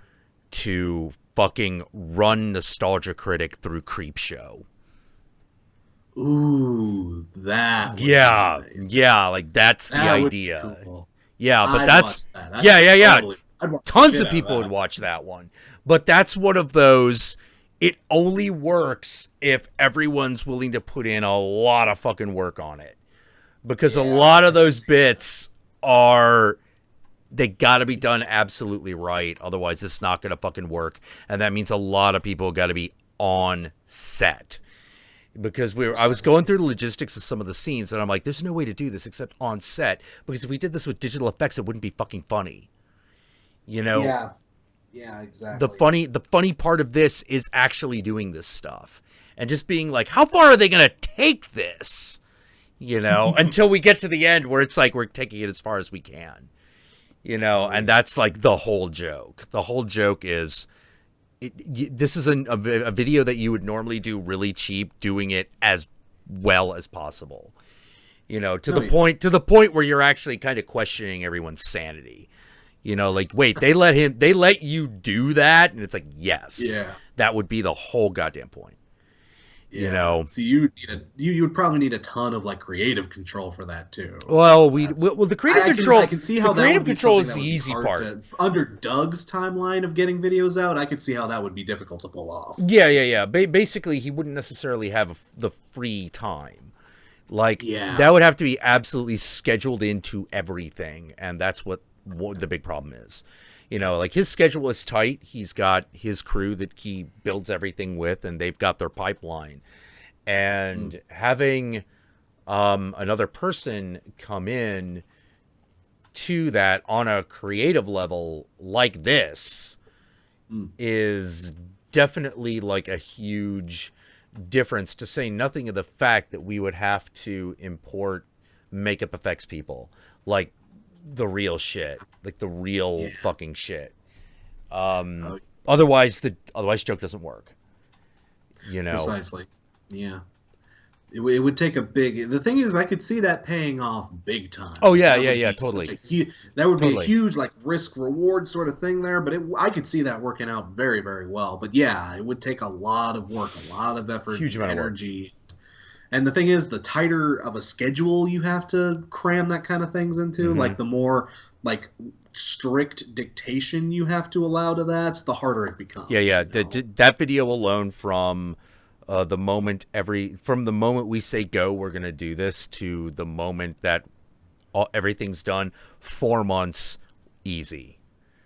to fucking run Nostalgia Critic through Creepshow. Ooh, that would be nice. Yeah, like that's the idea. Would be cool. Yeah, but I'd that's watch that. yeah. I'd watch Tons of people would watch that one. But that's one of those, it only works if everyone's willing to put in a lot of fucking work on it. Because a lot of those bits they got to be done absolutely right. Otherwise, it's not going to fucking work. And that means a lot of people got to be on set. Because I was going through the logistics of some of the scenes, and I'm like, there's no way to do this except on set. Because if we did this with digital effects, it wouldn't be fucking funny. You know? Yeah, exactly. The funny part of this is actually doing this stuff. And just being like, how far are they going to take this? You know, until we get to the end where it's like we're taking it as far as we can. You know, and that's like the whole joke. The whole joke is this is a video that you would normally do really cheap, doing it as well as possible. You know, to the point where you're actually kind of questioning everyone's sanity. You know, like, wait, they let you do that? And it's like, yes. That would be the whole goddamn point. You know, so you would probably need a ton of like creative control for that too. Well, the creative control. I can see how the creative control is the easy part. Under Doug's timeline of getting videos out, I could see how that would be difficult to pull off. Yeah. Basically, he wouldn't necessarily have the free time. Like that would have to be absolutely scheduled into everything, and that's what the big problem is. You know, like his schedule is tight. He's got his crew that he builds everything with, and they've got their pipeline. And having another person come in to that on a creative level like this is definitely like a huge difference, to say nothing of the fact that we would have to import makeup effects people. Like, the real shit, like the real fucking shit. Otherwise joke doesn't work. You know, precisely. Yeah, it would take a big. The thing is, I could see that paying off big time. Oh yeah, totally. That would be a huge like risk reward sort of thing there, but I could see that working out very, very well. But yeah, it would take a lot of work, a lot of effort, huge amount energy. Of work. And the thing is, the tighter of a schedule you have to cram that kind of things into, like the more like strict dictation you have to allow to that, the harder it becomes. Yeah. That video alone, from the moment we say go, we're gonna do this, to the moment that everything's done, 4 months easy,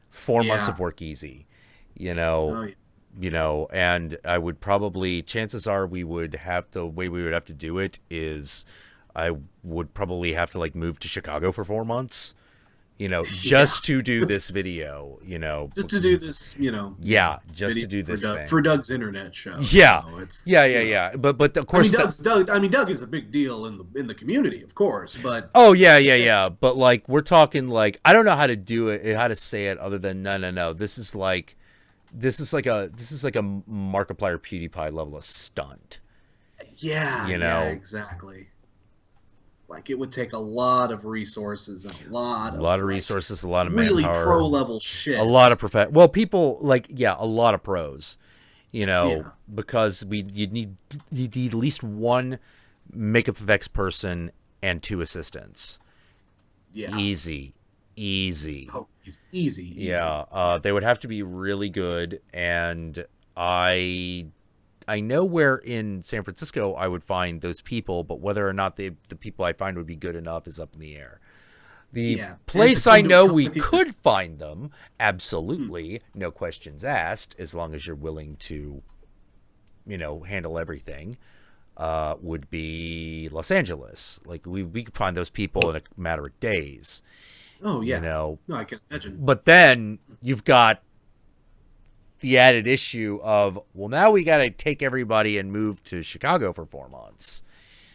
4 months of work easy. You know. You know, and I would probably, chances are the way we would have to do it is I would probably have to like move to Chicago for 4 months, you know, just to do this video, you know. Just to do this, you know. Yeah, just to do this thing. For Doug's internet show. Yeah. You know, yeah. But of course, Doug is a big deal in the community, of course, but. Oh, yeah. But like, we're talking like, I don't know how to do it, how to say it other than no. This is like a Markiplier PewDiePie level of stunt. Yeah, you know? Yeah, exactly. Like, it would take a lot of resources and a lot of resources, a lot of really manpower, pro level shit. A lot of people a lot of pros. You know, because you need at least one makeup effects person and 2 assistants. Yeah, easy. Oh, easy. Yeah, they would have to be really good, and I know where in San Francisco I would find those people, but whether or not the people I find would be good enough is up in the air. The place I know we could find them, absolutely, no questions asked, as long as you're willing to, you know, handle everything, would be Los Angeles. Like, we could find those people in a matter of days. Oh, yeah. You know? No, I can imagine. But then you've got the added issue of, well, now we got to take everybody and move to Chicago for 4 months.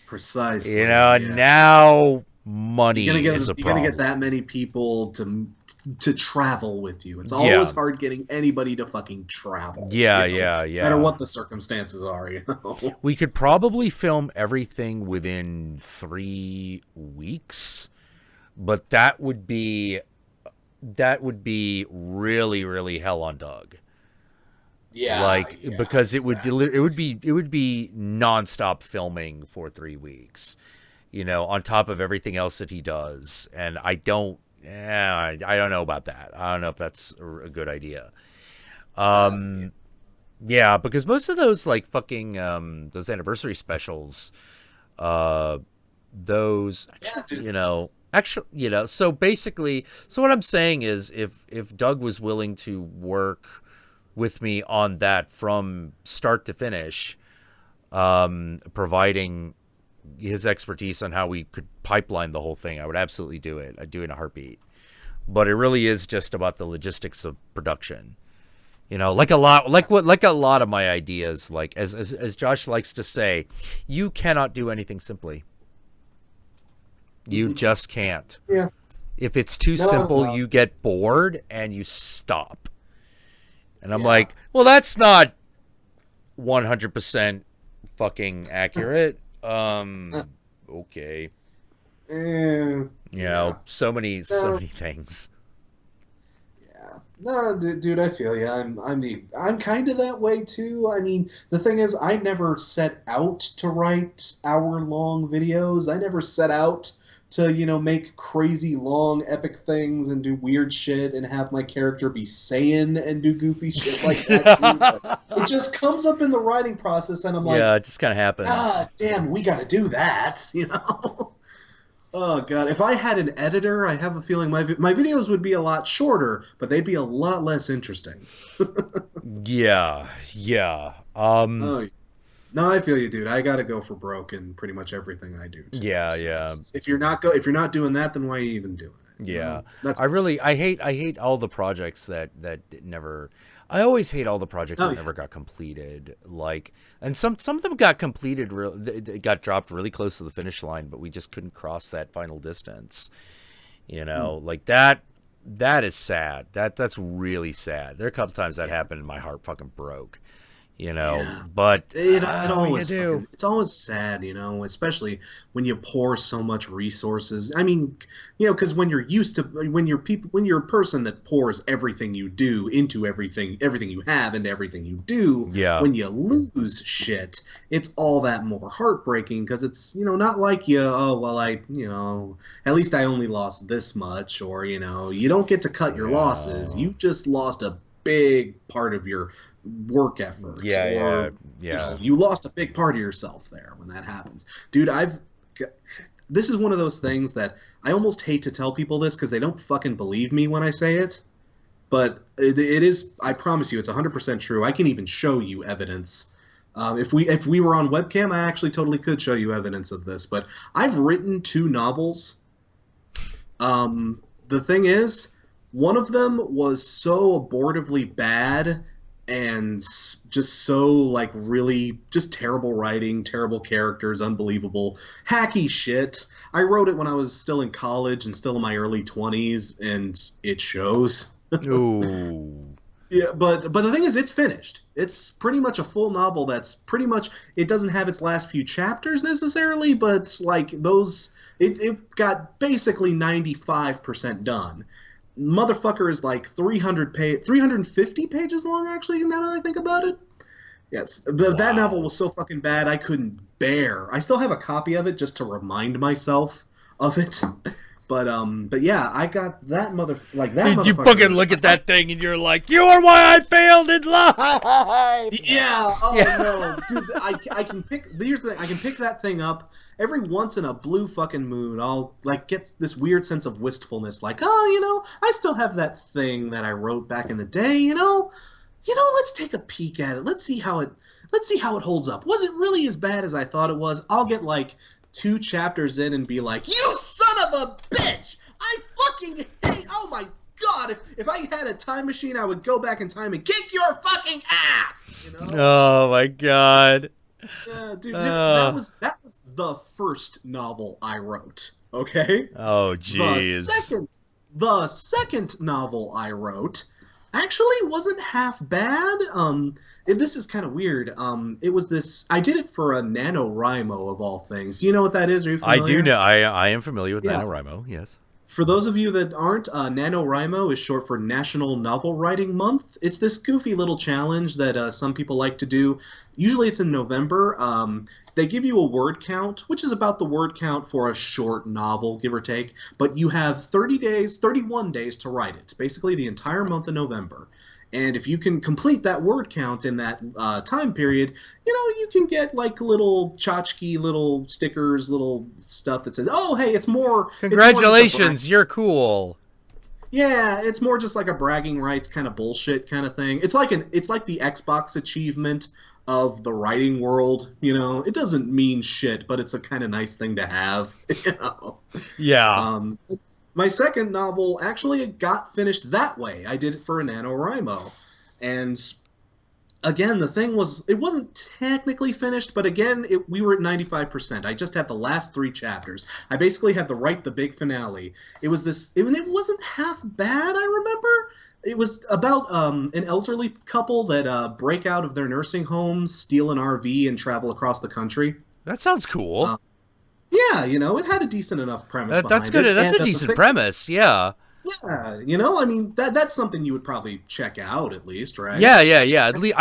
Precisely. You know, and now money is a problem. You're gonna get that many people to travel with you. It's always hard getting anybody to fucking travel. Yeah. No matter what the circumstances are, We could probably film everything within 3 weeks, but that would be really, really hell on Doug. Yeah, because it would be nonstop filming for 3 weeks, on top of everything else that he does, and I don't know about that. I don't know if that's a good idea. Yeah, because most of those like fucking those anniversary specials, those so basically, what I'm saying is if Doug was willing to work with me on that from start to finish, providing his expertise on how we could pipeline the whole thing, I would absolutely do it. I'd do it in a heartbeat. But it really is just about the logistics of production. Like a lot of my ideas, like as Josh likes to say, you cannot do anything simply. You just can't. Yeah. If it's too simple, you get bored and you stop. And I'm like, well, that's not 100% fucking accurate. Okay. So many things. Yeah. No, dude, I feel you. I'm kind of that way too. I mean, the thing is, I never set out to write hour-long videos. I never set out to, make crazy long epic things and do weird shit and have my character be Saiyan and do goofy shit like that too. But it just comes up in the writing process and I'm like, yeah, it just kind of happens. God damn, we got to do that, Oh god, if I had an editor, I have a feeling my videos would be a lot shorter, but they'd be a lot less interesting. Yeah. No, I feel you, dude. I gotta go for broke in pretty much everything I do. Too. Yeah. If you're not doing that, then why are you even doing it? Yeah, I hate all the projects that never. I always hate all the projects that never got completed. And some of them got completed. It got dropped really close to the finish line, but we just couldn't cross that final distance. Like that. That is sad. That's really sad. There are a couple times that happened, and my heart fucking broke. But it's always sad, especially when you pour so much resources. I mean, because when you're a person that pours everything you do into everything you have into everything you do, when you lose shit, it's all that more heartbreaking because it's, not like at least I only lost this much, or, you don't get to cut your losses. You just lost a big part of your work effort. You lost a big part of yourself there when that happens. Dude, this is one of those things that I almost hate to tell people this because they don't fucking believe me when I say it. But it is, I promise you, it's 100% true. I can even show you evidence. If we were on webcam, I actually totally could show you evidence of this. But I've written 2 novels. The thing is, one of them was so abortively bad and just so, really just terrible writing, terrible characters, unbelievable, hacky shit. I wrote it when I was still in college and still in my early 20s, and it shows. Ooh. Yeah, but the thing is, it's finished. It's pretty much a full novel that's pretty much, it doesn't have its last few chapters necessarily, but, it got basically 95% done. Motherfucker is 350 pages long, actually, now that I think about it. Yes, that novel was so fucking bad I couldn't bear. I still have a copy of it just to remind myself of it. But yeah, I got that that. You fucking look at that thing and you're like, you are why I failed in life. Yeah. Oh no, dude. I can pick. Here's the thing. I can pick that thing up every once in a blue fucking moon. I'll get this weird sense of wistfulness, I still have that thing that I wrote back in the day. Let's take a peek at it. Let's see how it holds up. Was it really as bad as I thought it was? I'll get 2 chapters in and be like, you son of a bitch! I fucking hate, oh my god, if I had a time machine, I would go back in time and kick your fucking ass! Oh my god. Yeah, dude, that was the first novel I wrote. Okay? Oh, jeez. The second novel I wrote actually wasn't half bad. This is kind of weird. It was this. I did it for a NaNoWriMo of all things. You know what that is? Are you familiar? I do know. I am familiar with Yeah. NaNoWriMo. Yes. For those of you that aren't, NaNoWriMo is short for National Novel Writing Month. It's this goofy little challenge that some people like to do. Usually it's in November. They give you a word count, which is about the word count for a short novel, give or take. But you have 31 days to write it, basically the entire month of November. And if you can complete that word count in that time period, you can get like little tchotchke, little stickers, little stuff that says, "Oh, hey, it's more." Congratulations, you're cool. Yeah, it's more just like a bragging rights kind of bullshit kind of thing. It's like the Xbox achievement of the writing world. It doesn't mean shit, but it's a kind of nice thing to have. Yeah. My second novel actually got finished that way. I did it for a NaNoWriMo. And again, the thing was, it wasn't technically finished, but again, we were at 95%. I just had the last 3 chapters. I basically had to write the big finale. It wasn't half bad, I remember. It was about an elderly couple that break out of their nursing homes, steal an RV, and travel across the country. That sounds cool. Yeah, it had a decent enough premise behind that's good. it. That's a decent premise, yeah. Yeah, I mean, that's something you would probably check out at least, right? Yeah. At least,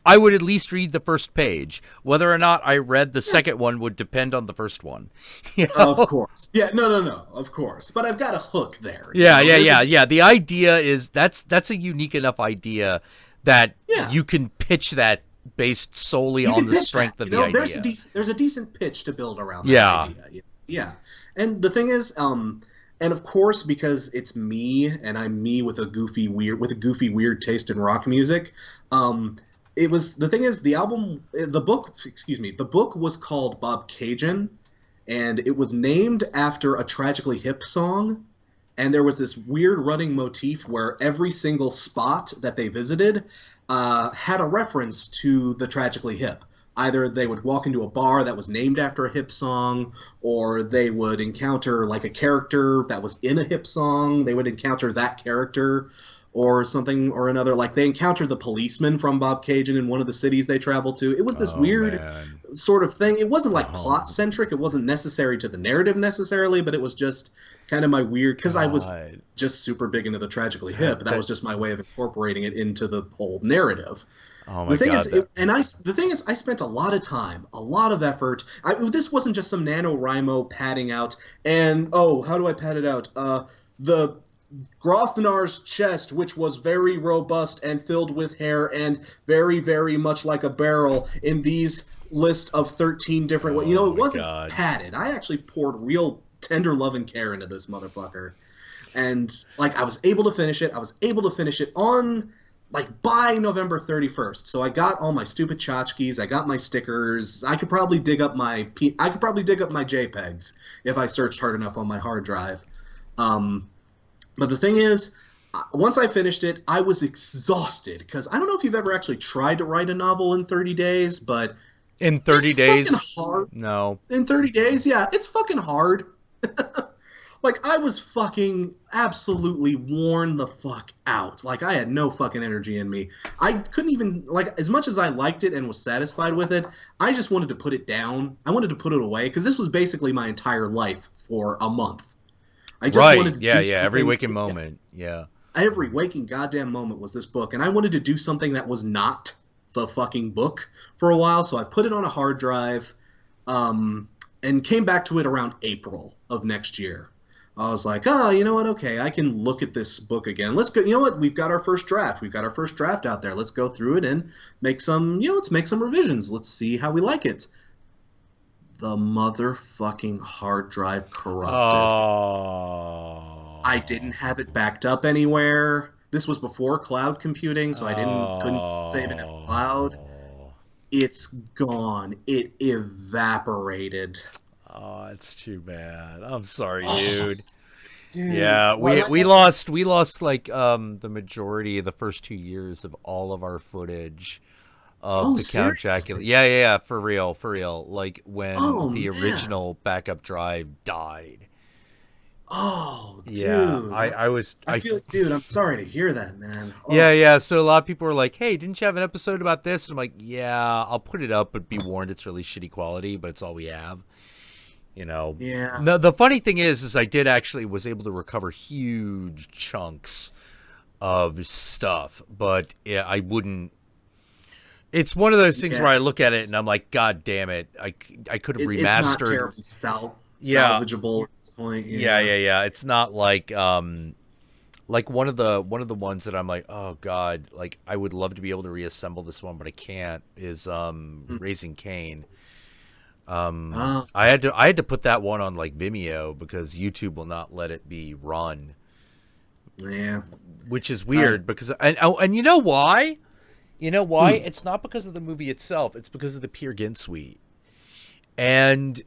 I would at least read the first page. Whether or not I read the second one would depend on the first one. Of course. Yeah, no, of course. But I've got a hook there. Yeah. The idea is that's a unique enough idea that you can pitch that based solely on the strength of the idea. There's a decent pitch to build around that idea. Yeah. And the thing is, and of course, because it's me, and I'm me with a goofy weird taste in rock music, the book was called Bob Cajun, and it was named after a Tragically Hip song, and there was this weird running motif where every single spot that they visited had a reference to the Tragically Hip. Either they would walk into a bar that was named after a hip song, or they would encounter like a character that was in a hip song. They would encounter that character or something or another. Like they encountered the policeman from Bob Cajun in one of the cities they traveled to. It was this weird sort of thing. It wasn't like plot centric. It wasn't necessary to the narrative necessarily, but it was just kind of my weird, because I was just super big into the Tragically Hip. That was just my way of incorporating it into the whole narrative. Oh my God! The thing is, I spent a lot of time, a lot of effort. This wasn't just some NaNoWriMo padding out. And how do I pad it out? The Grothnar's chest, which was very robust and filled with hair and very, very much like a barrel in these list of 13 different ways. It wasn't padded. I actually poured real tender love and care into this motherfucker. And I was able to finish it. I was able to finish it on by November 31st. So I got all my stupid tchotchkes. I got my stickers. I could probably dig up my JPEGs if I searched hard enough on my hard drive. But the thing is, once I finished it, I was exhausted, because I don't know if you've ever actually tried to write a novel in 30 days, but in 30 days, fucking hard. No. In 30 days, yeah, it's fucking hard. I was fucking absolutely worn the fuck out. I had no fucking energy in me. I couldn't even, as much as I liked it and was satisfied with it, I just wanted to put it down. I wanted to put it away, because this was basically my entire life for a month. I just wanted to do something. Every waking moment, yeah. Every waking goddamn moment was this book, and I wanted to do something that was not the fucking book for a while, so I put it on a hard drive, and came back to it around April of next year. I was like, you know what? Okay, I can look at this book again. Let's go. You know what? We've got our first draft. We've got our first draft out there. Let's go through it and make some, let's make some revisions. Let's see how we like it. The motherfucking hard drive corrupted. Oh. I didn't have it backed up anywhere. This was before cloud computing, so I couldn't save it in cloud. It's gone. It evaporated. Oh, it's too bad. I'm sorry, dude. Yeah, we lost the majority of the first 2 years of all of our footage of the Count Jackula. Yeah, for real. Like when the original backup drive died. Oh, dude. Yeah, I feel, dude, I'm sorry to hear that, man. Oh. Yeah. So a lot of people were like, "Hey, didn't you have an episode about this?" And I'm like, "Yeah, I'll put it up, but be warned, it's really shitty quality, but it's all we have." You know. Yeah. No, the funny thing is I was able to recover huge chunks of stuff, but yeah, I wouldn't. It's one of those things where I look at it and I'm like, God damn it, I could have remastered. It's not terribly salvageable at this point. Yeah. It's not like one of the ones that I'm like, oh God, like I would love to be able to reassemble this one, but I can't. Is Raising Cain. I had to put that one on like Vimeo because YouTube will not let it be run. Yeah, which is weird because and you know why? You know why? It's not because of the movie itself. It's because of the Peer Gynt suite. And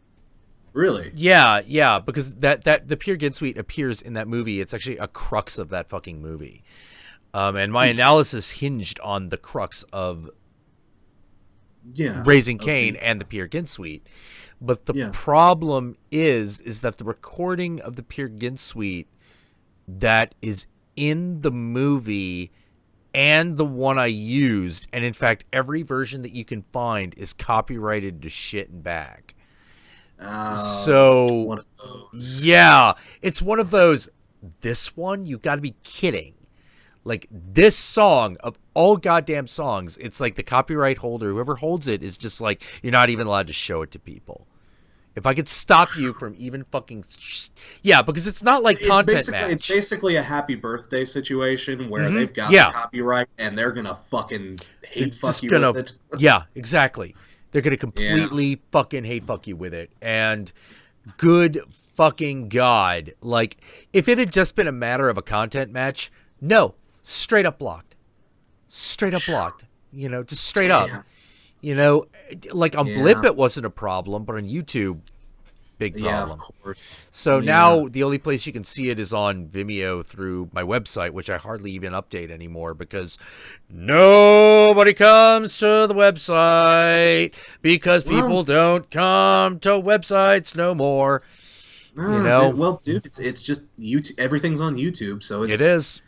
really, yeah, because that the Peer Gynt suite appears in that movie. It's actually a crux of that fucking movie. And my analysis hinged on the crux of Raising Cain and the Peer Gynt suite. But the problem is that the recording of the Peer Gynt suite that is in the movie and the one I used, and in fact every version that you can find is copyrighted to shit and back. So yeah, it's one of those. This one, you got to be kidding. Like this song of all goddamn songs, it's like the copyright holder, whoever holds it, is just like, you're not even allowed to show it to people. If I could stop you from even fucking... Yeah, because it's not like content match. It's basically a happy birthday situation where they've got the copyright and they're going to fucking fuck you with it. Yeah, exactly. They're going to completely fucking hate fuck you with it. And good fucking God. Like, if it had just been a matter of a content match, no. Straight up blocked. Straight up blocked. You know, just straight up. You know, like on Blip it wasn't a problem, but on YouTube, big problem. Yeah, of course. So now the only place you can see it is on Vimeo through my website, which I hardly even update anymore because nobody comes to the website because people don't come to websites no more. You know? Dude, it's just YouTube. Everything's on YouTube, so it is.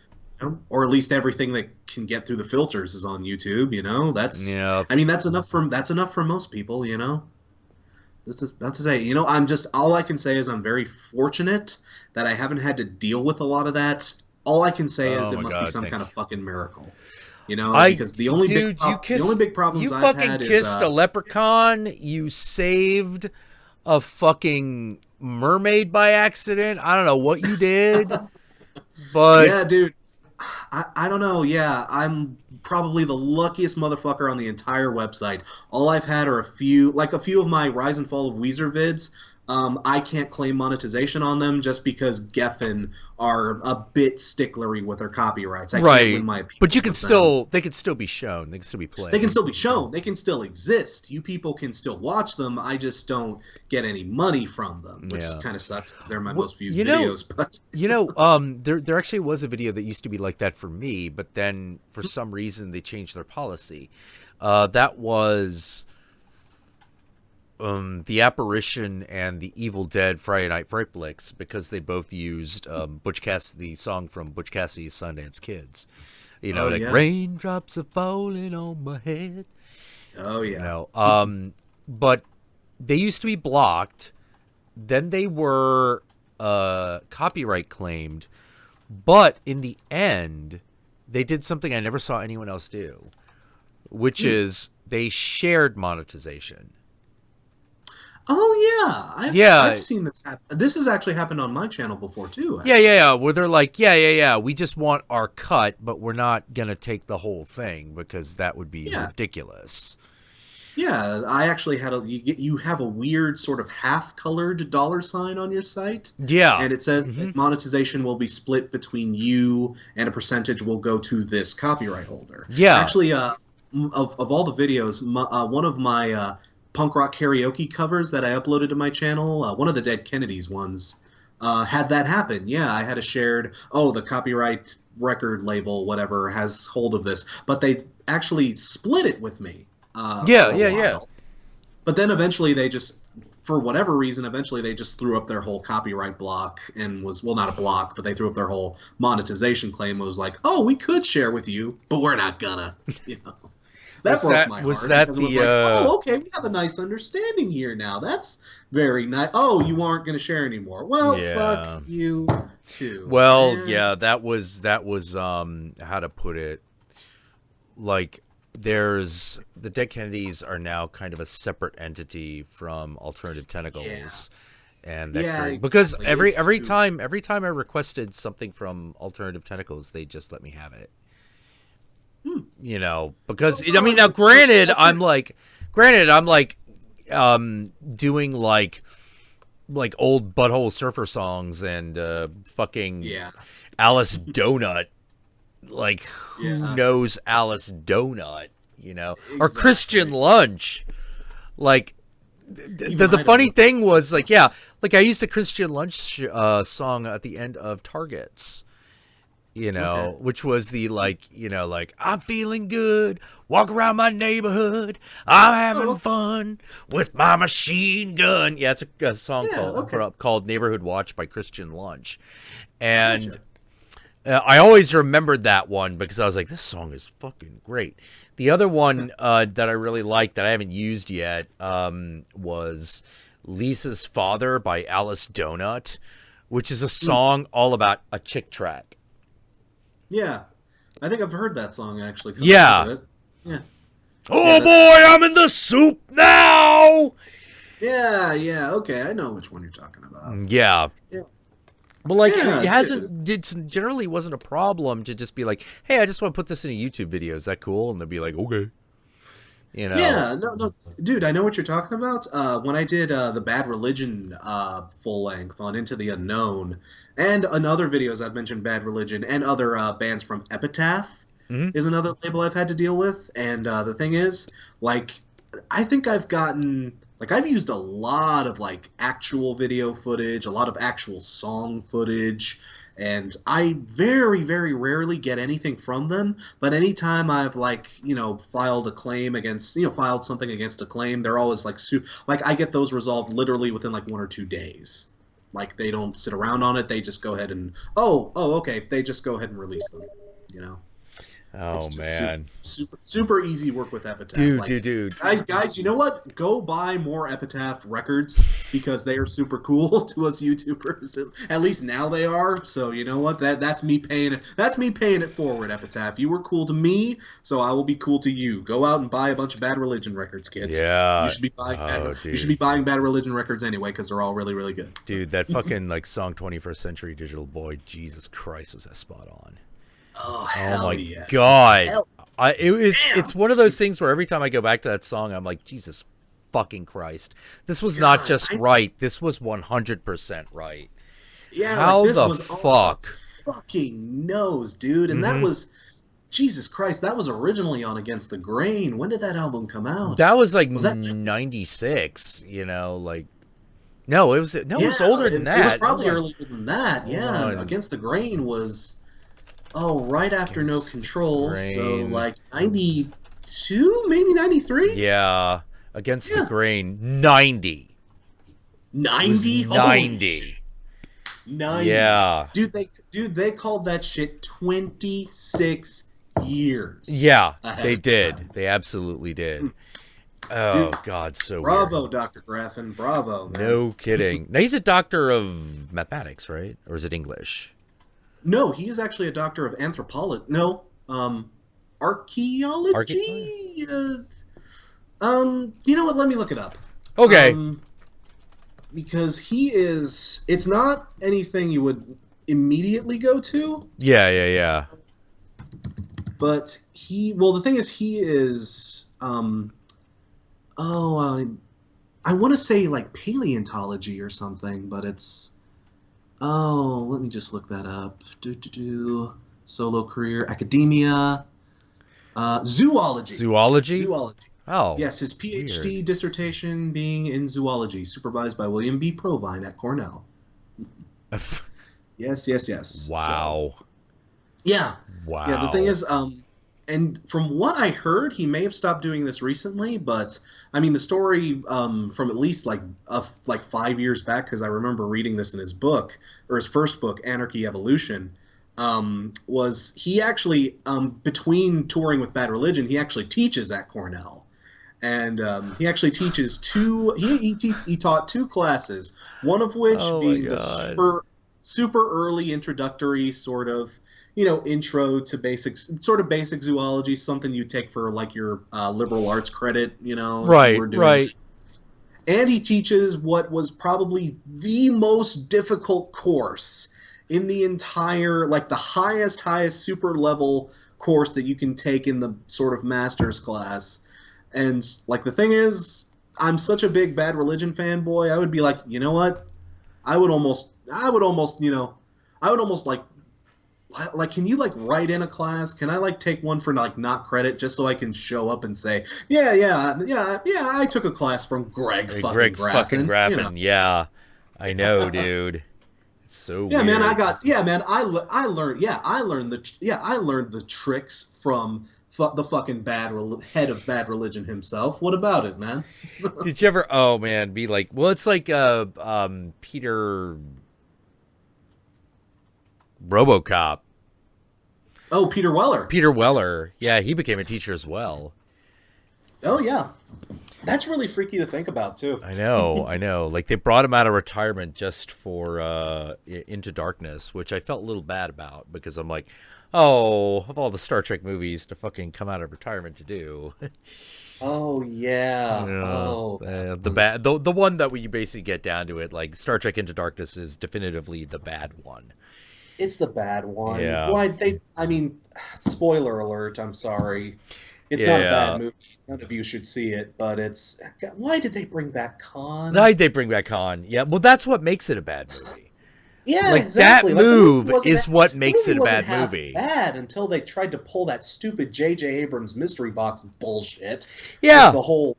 Or at least everything that can get through the filters is on YouTube. You know, I mean, that's enough for most people. You know, this is not to say. You know, all I can say is I'm very fortunate that I haven't had to deal with a lot of that. All I can say is it must be some kind of fucking miracle. You know, because the only big problems I've had is... You fucking kissed a leprechaun. You saved a fucking mermaid by accident. I don't know what you did. But yeah, dude. I don't know. Yeah, I'm probably the luckiest motherfucker on the entire website. All I've had are a few of my Rise and Fall of Weezer vids. I can't claim monetization on them just because Geffen are a bit sticklery with their copyrights. I can't win my but you can still, they can still be shown. They can still be played. They can still be shown. They can still exist. You people can still watch them. I just don't get any money from them, which kind of sucks because they're my most viewed videos. But there actually was a video that used to be like that for me, but then for some reason they changed their policy. That was... The Apparition and the Evil Dead Friday Night Fright Flicks, because they both used the song from Butch Cassidy's Sundance Kids. You know, raindrops are falling on my head. Oh yeah. You know, but they used to be blocked. Then they were copyright claimed, but in the end, they did something I never saw anyone else do, which is they shared monetization. Oh yeah, I've seen this happen. This has actually happened on my channel before too. Actually. Yeah. Where they're like, we just want our cut, but we're not gonna take the whole thing because that would be ridiculous. Yeah, I actually had you have a weird sort of half-colored $sign on your site. Yeah, and it says that monetization will be split between you, and a percentage will go to this copyright holder. Yeah, actually, of all the videos, one of my punk rock karaoke covers that I uploaded to my channel, one of the Dead Kennedys ones, had that happen. Yeah, I had a shared, the copyright record label, whatever, has hold of this. But they actually split it with me. Yeah. But then eventually they just, for whatever reason, they just threw up their whole copyright block and was, well, not a block, but they threw up their whole monetization claim. It was like, oh, we could share with you, but we're not gonna. You know, that broke my heart. Was that the? It was like, oh, okay, we have a nice understanding here now. That's very nice. Oh, you aren't gonna share anymore. Well, fuck you too. Well, yeah, that was how to put it, like. There's the Dead Kennedys are now kind of a separate entity from Alternative Tentacles, and that exactly. because every time I requested something from Alternative Tentacles, they just let me have it. You know, because I mean, now granted, I'm like doing like old Butthole Surfer songs and fucking Alice Donut. Like, who knows Alice Donut, you know? Exactly. Or Christian Lunch. Like, the funny thing was, like, like, I used the Christian Lunch song at the end of Targets, you know, which was the, like, you know, like, I'm feeling good, walk around my neighborhood, I'm having fun with my machine gun. Yeah, it's a song called Neighborhood Watch by Christian Lunch. And... I always remembered that one because I was like, this song is fucking great. The other one that I really liked that I haven't used yet was Lisa's Father by Alice Donut, which is a song all about a chick track. Yeah. I think I've heard that song, actually. Yeah. Oh, boy, I'm in the soup now! Yeah, okay. I know which one you're talking about. Yeah. But like it generally wasn't a problem to just be like, hey, I just want to put this in a YouTube video. Is that cool? And they'd be like, okay. You know? Yeah, no, dude, I know what you're talking about. When I did the Bad Religion full length on Into the Unknown, and in other videos I've mentioned Bad Religion and other bands from Epitaph is another label I've had to deal with. And the thing is, like, I think I've gotten... Like, I've used a lot of, like, actual video footage, a lot of actual song footage, and I very, very rarely get anything from them. But anytime I've, like, you know, filed something against a claim, they're always, like, I get those resolved literally within, like, 1 or 2 days. Like, they don't sit around on it. They just go ahead and, okay. They just go ahead and release them, you know? Oh, man. Super easy work with Epitaph. Dude. Guys, you know what? Go buy more Epitaph records because they are super cool to us YouTubers. At least now they are. So, you know what? That's me paying it. That's me paying it forward, Epitaph. You were cool to me, so I will be cool to you. Go out and buy a bunch of Bad Religion records, kids. Yeah. You should be buying Bad Religion records anyway because they're all really, really good. Dude, that fucking like song 21st Century Digital Boy, Jesus Christ, was that spot on. Oh, hell my yes. God. It's one of those things where every time I go back to that song, I'm like, Jesus fucking Christ. This was not just right. This was 100% right. Yeah. How this the was fuck? Fucking knows, dude. And that was, Jesus Christ, that was originally on Against the Grain. When did that album come out? That was like 96, you know, like. No, it was older than that. It was probably earlier than that. Yeah. Against the Grain was... Oh, right after No Control, so like 92, maybe 93? Yeah, Against the Grain, 90. 90? 90. 90. Yeah. Dude, they called that shit 26 years. Yeah, they did. They absolutely did. Oh, dude, God, so bravo, weird. Dr. Graffin, bravo, man. No kidding. Now, he's a doctor of mathematics, right? Or is it English? No, he is actually a doctor of anthropology. No, archaeology. You know what? Let me look it up. Okay. Because he is. It's not anything you would immediately go to. Yeah. But he. Well, the thing is, he is. I want to say like paleontology or something, but it's. Oh, let me just look that up. Solo career, academia, zoology. Zoology? Zoology. Oh. Yes, his PhD dissertation being in zoology, supervised by William B. Provine at Cornell. Yes. Wow. So, yeah. Wow. Yeah, the thing is, and from what I heard, he may have stopped doing this recently, but I mean the story from at least like 5 years back, because I remember reading this in his book, or his first book, Anarchy Evolution, was he actually between touring with Bad Religion, he actually teaches at Cornell. And he actually teaches he taught 2 classes, one of which being the super early introductory sort of, intro to basic zoology, something you take for like your liberal arts credit, Right. And he teaches what was probably the most difficult course in the entire, like the highest super level course that you can take in the sort of master's class. And like the thing is, I'm such a big Bad Religion fanboy. I would be like, you know what? I would almost like, can you like write in a class? Can I like take one for like not credit just so I can show up and say, yeah, I took a class from Greg fucking Graffin. Yeah, I know, dude. It's so weird. Man, I learned the tricks from the fucking head of Bad Religion himself. What about it, man? Did you ever, be like, well, it's like Peter RoboCop. Oh, Peter Weller. Peter Weller. Yeah, he became a teacher as well. Oh, yeah. That's really freaky to think about, too. I know. Like, they brought him out of retirement just for Into Darkness, which I felt a little bad about, because I'm like, oh, of all the Star Trek movies to fucking come out of retirement to do. Oh, yeah. The one that we basically get down to it, like, Star Trek Into Darkness is definitively the bad one. It's the bad one. Yeah. Spoiler alert, I'm sorry. It's not a bad movie. None of you should see it, but it's... Why did they bring back Khan? Yeah, well, that's what makes it a bad movie. Yeah, like, exactly. That move is what makes it a bad movie. Bad until they tried to pull that stupid J.J. Abrams mystery box bullshit. Yeah. The whole...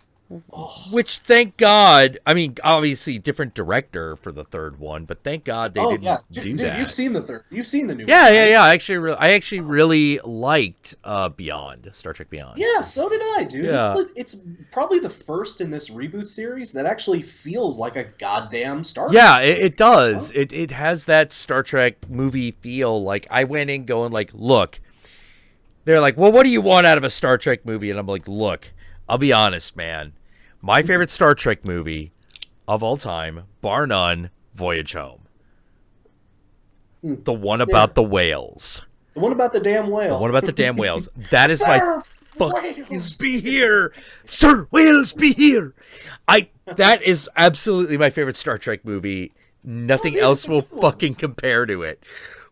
Which, thank God, I mean, obviously different director for the third one, but thank God they didn't do that. Dude, you've seen the new one. Yeah. I actually really liked Beyond, Star Trek Beyond. Yeah, so did I, dude. Yeah. It's probably the first in this reboot series that actually feels like a goddamn Star Trek. Yeah, it does. Huh? It has that Star Trek movie feel. Like, I went in going like, look, they're like, well, what do you want out of a Star Trek movie? And I'm like, look, I'll be honest, man. My favorite Star Trek movie of all time, bar none, Voyage Home. The one about the whales. The one about the damn whale. That is my Whales be here. Sir, whales be here. That is absolutely my favorite Star Trek movie. Nothing else will fucking compare to it.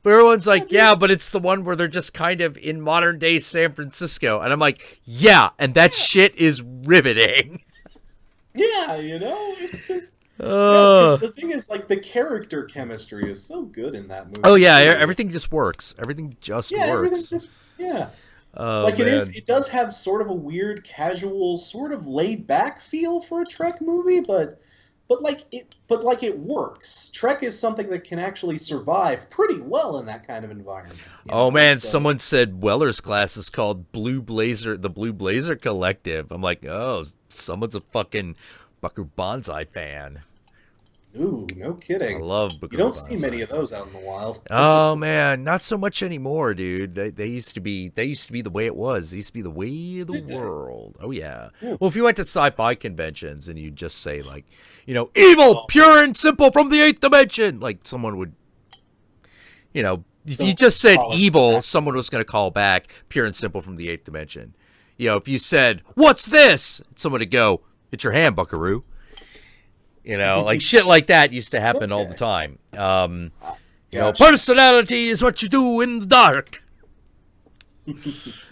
But everyone's like, yeah, but it's the one where they're just kind of in modern day San Francisco. And I'm like, yeah, and that shit is riveting. Yeah, it's just... the thing is, like, the character chemistry is so good in that movie. Oh, yeah, everything just works. Everything just works. Everything just... Yeah. It does have sort of a weird, casual, sort of laid-back feel for a Trek movie, but it works. Trek is something that can actually survive pretty well in that kind of environment. Someone said Weller's class is called the Blue Blazer Collective. I'm like, oh, someone's a fucking Buckaroo Banzai fan. Ooh, no kidding. I love Buckaroo You don't Banzai. see many of those out in the wild. Oh man, not so much anymore, dude. They used to be the way it was. They used to be the way of the world. Oh yeah. Well, if you went to sci-fi conventions and you just say like, evil, pure and simple from the 8th dimension, like someone would, if you just said evil, someone was going to call back pure and simple from the 8th dimension. If you said, what's this? Someone would go, it's your hand, Buckaroo. Like shit like that used to happen all the time. Personality is what you do in the dark.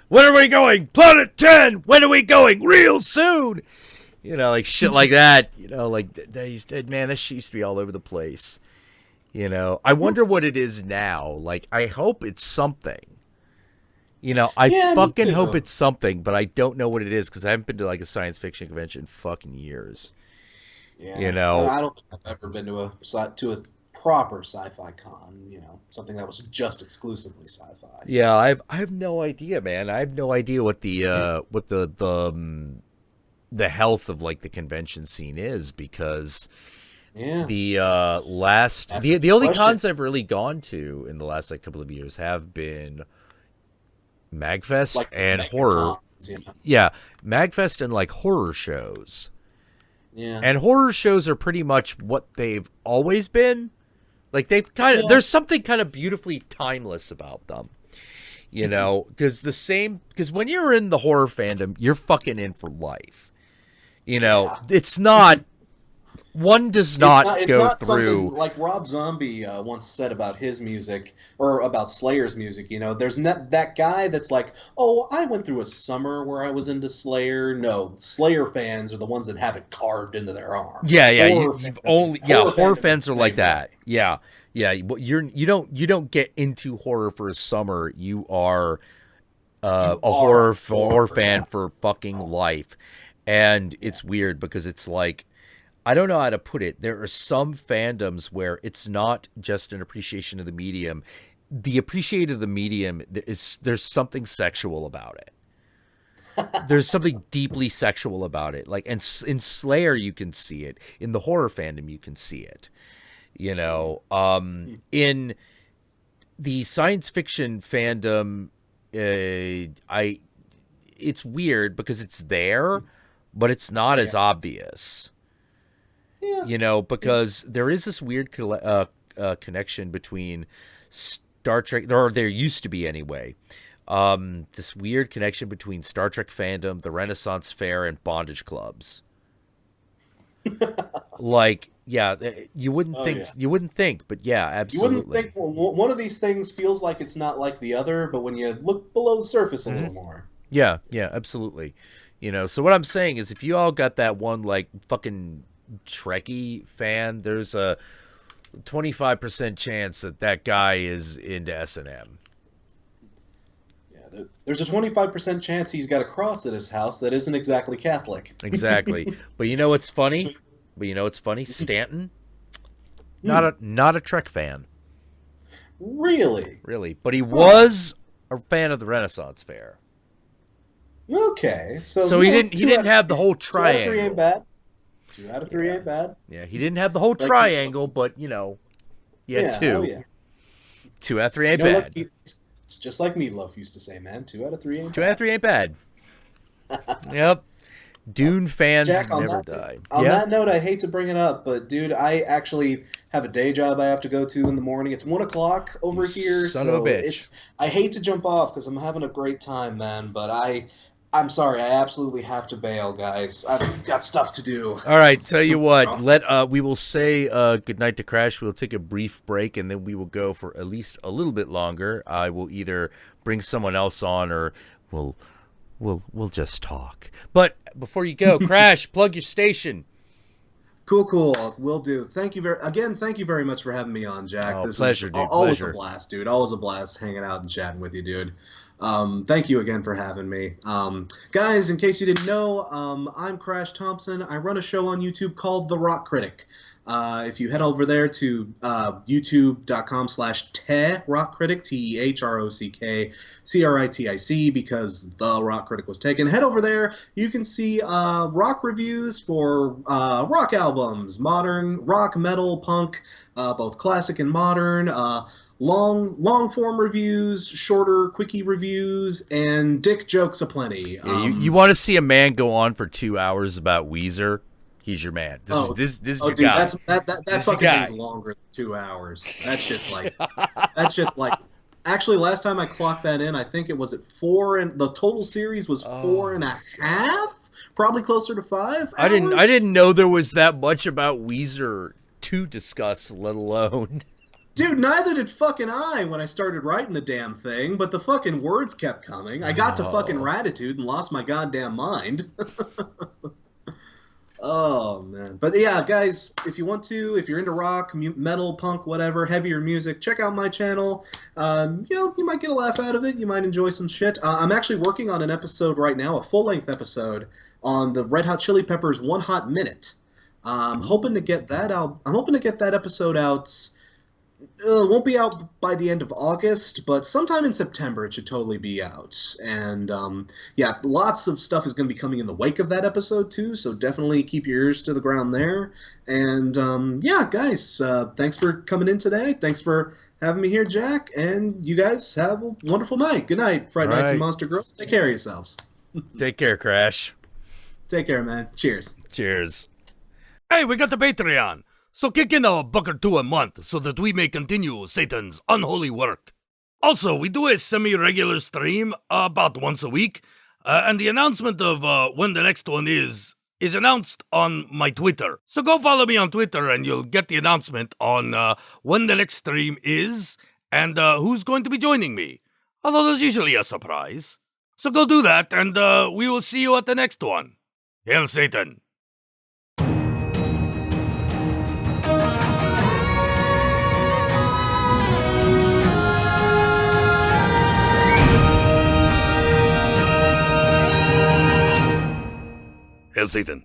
When are we going? Planet 10. When are we going? Real soon. Like shit like that. Like that shit used to be all over the place. I wonder what it is now. Like, I hope it's something. I fucking hope it's something, but I don't know what it is because I haven't been to like a science fiction convention in fucking years. Yeah, I don't think I've ever been to proper sci-fi con, you know, something that was just exclusively sci-fi. Yeah, I have no idea, man. I have no idea what the health of like the convention scene is, because the only cons I've really gone to in the last like couple of years have been MagFest like and horror. Cons, you know? Yeah, MagFest and like horror shows. Yeah. And horror shows are pretty much what they've always been. Like they've kind of there's something kind of beautifully timeless about them. You know, because when you're in the horror fandom, you're fucking in for life. You know, it's not. One does not it's go not through like Rob Zombie once said about his music, or about Slayer's music. You know, there's not that guy that's like, oh, I went through a summer where I was into Slayer. No, Slayer fans are the ones that have it carved into their arm. Yeah. Horror fans are like that. Yeah. You don't get into horror for a summer. You are a horror fan for fucking life, and it's weird because it's like, I don't know how to put it. There are some fandoms where it's not just an appreciation of the medium. The appreciation of the medium there's something sexual about it. There's something deeply sexual about it. Like, and in Slayer you can see it. In the horror fandom you can see it. You know, in the science fiction fandom, it's weird because it's there, but it's not as obvious. Yeah. You know, because there is this weird connection between Star Trek, or there used to be anyway, this weird connection between Star Trek fandom, the Renaissance Fair, and bondage clubs. Like, yeah, you wouldn't think, but yeah, absolutely. You wouldn't think one of these things feels like it's not like the other, but when you look below the surface a little more. Yeah, absolutely. You know, so what I'm saying is if you all got that one, like, fucking Trekkie fan, there's a 25% chance that guy is into S&M. Yeah, there's a 25% chance he's got a cross at his house that isn't exactly Catholic. Exactly. But you know what's funny? Stanton, not a Trek fan. Really? But he was a fan of the Renaissance Fair. Okay, so he didn't have the whole triangle. 2 out of 3 ain't bad. 2 out of 3 ain't bad. Yeah, he didn't have the whole triangle, but you know, he had 2. Oh, yeah. 2 out of 3 ain't bad. Like it's just like Meatloaf used to say, man. 2 out of 3 ain't bad. 2 out of 3 ain't bad. Yep. Dune fans Jack, never die. On that note, I hate to bring it up, but dude, I actually have a day job I have to go to in the morning. It's 1 o'clock over here, son of a bitch. I hate to jump off because I'm having a great time, man. But I'm sorry, I absolutely have to bail, guys. I've got stuff to do. All right, tell you what, we will say goodnight to Crash. We'll take a brief break, and then we will go for at least a little bit longer. I will either bring someone else on, or we'll just talk. But before you go, Crash, plug your station. Cool. Will do. Thank you very much for having me on, Jack. This pleasure, is dude. Always pleasure. A blast, dude. Always a blast hanging out and chatting with you, dude. Thank you again for having me. Guys, in case you didn't know, I'm Crash Thompson. I run a show on YouTube called The Rock Critic. If you head over there to youtube.com/TheRockCritic, TEHROCKCRITIC, because The Rock Critic was taken, head over there. You can see rock reviews for rock albums, modern, rock, metal, punk, both classic and modern, long form reviews, shorter quickie reviews, and dick jokes aplenty. You want to see a man go on for 2 hours about Weezer? He's your man. This is your dude, guy. That fucking thing's longer than 2 hours. That shit's like actually, last time I clocked that in, I think it was at 4, and the total series was 4.5, probably closer to 5 hours. I didn't know there was that much about Weezer to discuss, let alone. Dude, neither did fucking I when I started writing the damn thing, but the fucking words kept coming. I got to fucking Ratitude and lost my goddamn mind. Oh, man. But yeah, guys, if you're into rock, metal, punk, whatever, heavier music, check out my channel. You might get a laugh out of it. You might enjoy some shit. I'm actually working on an episode right now, a full-length episode, on the Red Hot Chili Peppers' One Hot Minute. I'm hoping to get that out. I'm hoping to get that episode out won't be out by the end of August, but sometime in September it should totally be out. And yeah, lots of stuff is going to be coming in the wake of that episode too, so definitely keep your ears to the ground there. And yeah, guys, thanks for coming in today. Thanks for having me here, Jack. And you guys have a wonderful night. Good night, Friday Nights and Monster Girls. Take care of yourselves. Take care, Crash. Take care, man. Cheers. Cheers. Hey, we got the Patreon. So kick in $1 or $2 a month so that we may continue Satan's unholy work. Also, we do a semi-regular stream about once a week, and the announcement of when the next one is announced on my Twitter. So go follow me on Twitter and you'll get the announcement on when the next stream is and who's going to be joining me. Although there's usually a surprise. So go do that and we will see you at the next one. Hail Satan. Hail Satan.